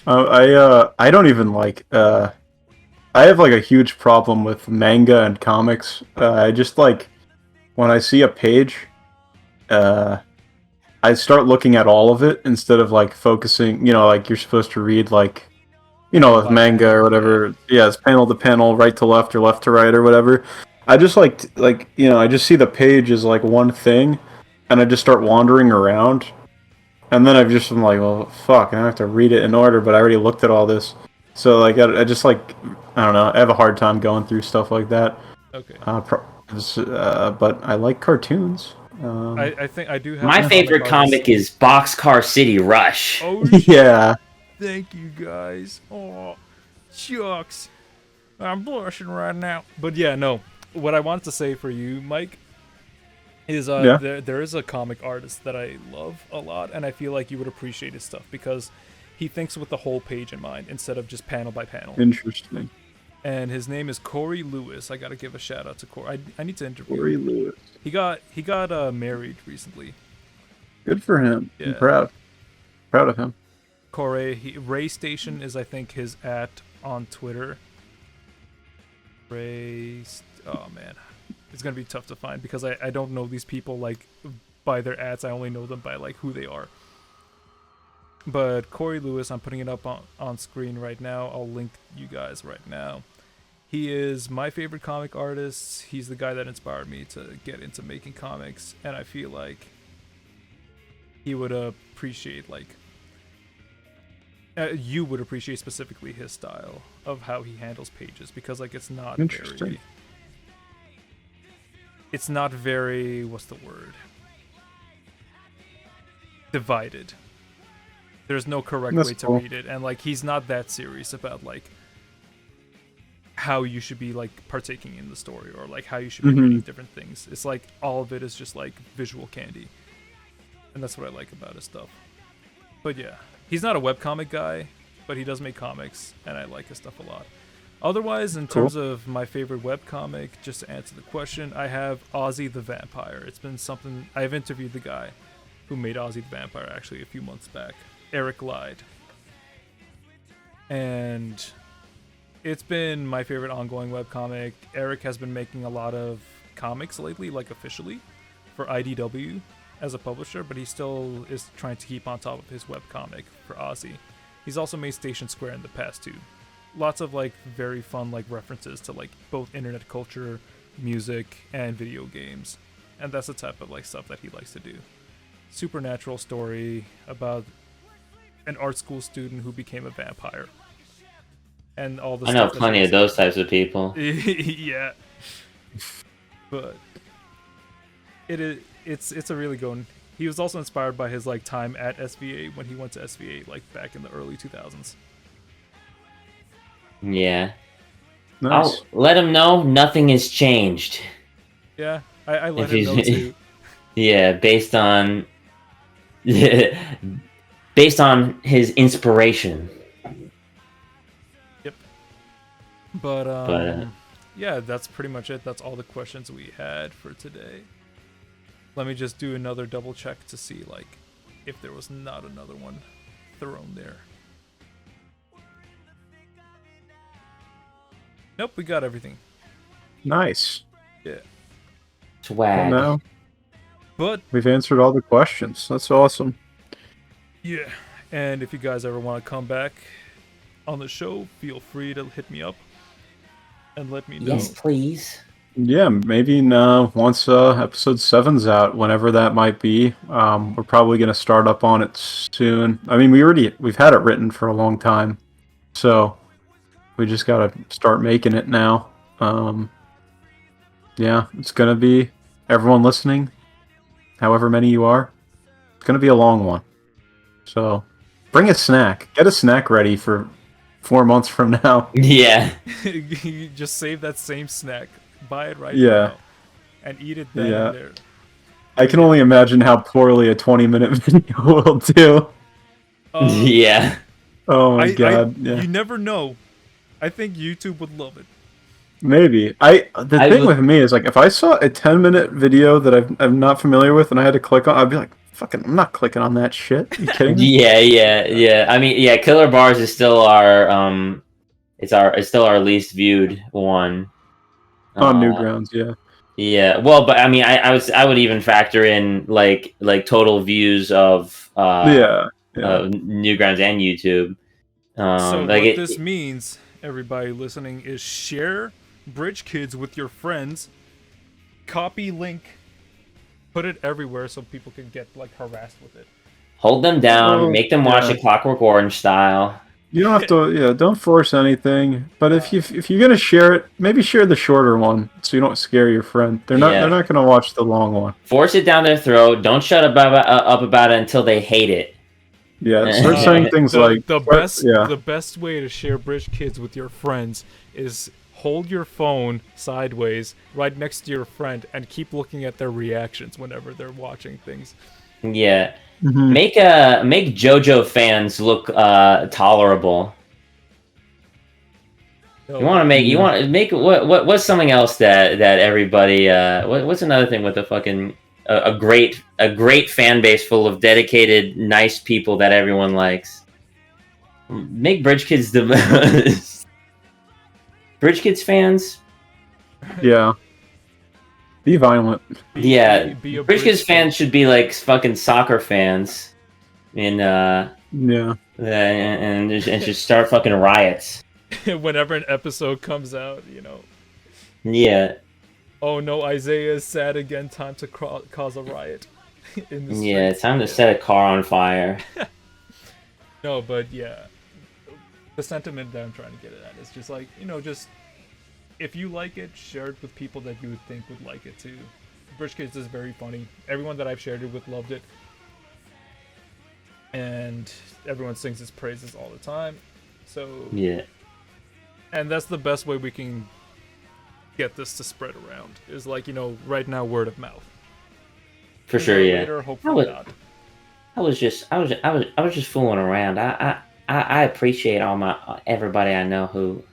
I don't even like. I have like a huge problem with manga and comics. I just like when I see a page, I start looking at all of it instead of like focusing. Like you're supposed to read like, with manga or whatever. Yeah, it's panel to panel, right to left or left to right or whatever. I just I just see the page as like one thing, and I just start wandering around. And then I'm like, well, fuck, I have to read it in order, but I already looked at all this. So, like, I just, like, I don't know, I have a hard time going through stuff like that. Okay. But I like cartoons. I think I do have... My favorite comic is Boxcar City Rush. Oh, yeah. Thank you, guys. Oh, shucks. I'm blushing right now. But yeah, no. What I wanted to say for you, Mike, is there is a comic artist that I love a lot, and I feel like you would appreciate his stuff because he thinks with the whole page in mind instead of just panel by panel. Interesting. And his name is Corey Lewis. I gotta give a shout out to Corey. I need to interview Corey him. Lewis. He got married recently. Good for him. Yeah. I'm proud of him. Corey, Ray Station is I think his on Twitter. Oh man. It's gonna be tough to find because I don't know these people like by their ads. I only know them by like who they are. But Corey Lewis, I'm putting it up on screen right now. I'll link you guys right now. He is my favorite comic artist. He's the guy that inspired me to get into making comics, and I feel like he would appreciate you would appreciate specifically his style of how he handles pages because like it's not interesting. It's not very, what's the word? Divided. There's no correct way to read it. And, like, he's not that serious about, like, how you should be, like, partaking in the story or, like, how you should be reading different things. It's like, all of it is just, like, visual candy. And that's what I like about his stuff. But, yeah. He's not a webcomic guy, but he does make comics, and I like his stuff a lot. Otherwise, in terms of my favorite webcomic, just to answer the question, I have Ozzy the Vampire. It's been something... I've interviewed the guy who made Ozzy the Vampire, actually, a few months back. Eric Lied. And it's been my favorite ongoing webcomic. Eric has been making a lot of comics lately, like officially, for IDW as a publisher, but he still is trying to keep on top of his webcomic for Ozzy. He's also made Station Square in the past, too. Lots of like very fun like references to like both internet culture, music, and video games, and that's the type of like stuff that he likes to do. Supernatural story about an art school student who became a vampire, and all the. I know plenty of those types of people. Yeah, but it's a really good one. He was also inspired by his like time at SVA when he went to SVA like back in the early 2000s. Yeah. Nice. I'll let him know nothing has changed. Yeah, I let him know too. Yeah, based on his inspiration. Yep. But yeah, that's pretty much it. That's all the questions we had for today. Let me just do another double check to see like if there was not another one thrown there. Nope, we got everything. Nice. Yeah. Swag. Well, now But we've answered all the questions. That's awesome. yeah, and if you guys ever want to come back on the show, feel free to hit me up and let me know. Yes, please. Yeah, maybe once episode 7's out, whenever that might be. We're probably gonna start up on it soon. I mean, we've had it written for a long time, so We just gotta start making it now. Yeah, it's gonna be everyone listening, however many you are. It's gonna be a long one. So bring a snack. Get a snack ready for 4 months from now. Yeah. You just save that same snack, buy it right Yeah. now, and eat it then Yeah. and there. I can only imagine how poorly a 20-minute video will do. Yeah. Oh my god. Yeah. You never know. I think YouTube would love it. Maybe. The thing with me is like if I saw a 10-minute video that I'm not familiar with and I had to click on, I'd be like, fucking, I'm not clicking on that shit. Are you kidding me? Yeah. I mean, yeah, Killer Bars is still our it's still our least viewed one. On Newgrounds, yeah. Yeah. Well, but I mean, I would even factor in like total views of Newgrounds and YouTube. So like what this means, everybody listening, is share Bridge Kids with your friends. Copy link. Put it everywhere so people can get like harassed with it. Hold them down. Make them watch it Clockwork Orange style. You don't have to, don't force anything. But if you're gonna share it, maybe share the shorter one so you don't scare your friend. They're not gonna watch the long one. Force it down their throat. Don't shut up about it until they hate it. Yeah, start saying things like the best way to share Bridge Kids with your friends is hold your phone sideways right next to your friend and keep looking at their reactions whenever they're watching things. Yeah. Mm-hmm. Make JoJo fans look tolerable. You want to make what's something else that everybody what's another thing with a fucking a great fan base full of dedicated nice people that everyone likes. Make Bridge Kids the most Bridge Kids fans. Yeah. Be violent. Be Bridge Kids fans should be like fucking soccer fans. And and just start fucking riots. Whenever an episode comes out, you know. Yeah. Oh no, Isaiah is sad again. Time to cause a riot. In the yeah, it's time to set a car on fire. No, but yeah. The sentiment that I'm trying to get at is just like, just if you like it, share it with people that you would think would like it too. Bridge Kids is very funny. Everyone that I've shared it with loved it. And everyone sings its praises all the time. So yeah. And that's the best way we can get this to spread around. Is like, right now word of mouth. For sure, yeah. Later, hopefully not. I was just fooling around. I appreciate everybody I know who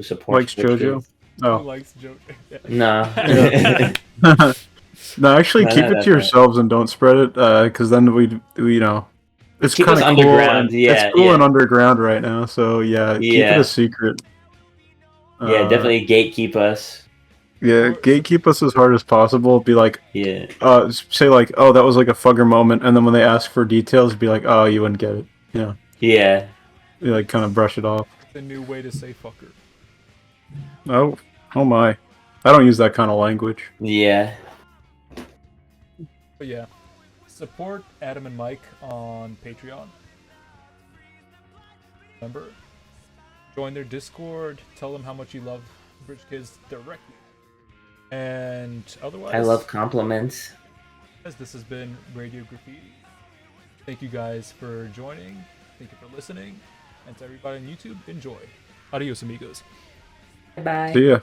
supports JoJo. Who likes JoJo? No. No, actually, keep it to yourselves and don't spread it, because then we it's kind of cool. Underground. It's cool and underground right now, so keep it a secret. Yeah, definitely gatekeep us. Yeah, gatekeep us as hard as possible. Be like, say like, oh, that was like a fugger moment, and then when they ask for details, be like, oh, you wouldn't get it. Yeah. Yeah. You like kind of brush it off. The new way to say fucker. Oh my. I don't use that kind of language. Yeah. But yeah. Support Adam and Mike on Patreon. Remember, join their Discord, tell them how much you love Bridge Kids directly. And otherwise, I love compliments. This has been Radio Graffiti. Thank you guys for joining. Thank you for listening. And to everybody on YouTube, enjoy. Adios, amigos. Bye. See ya.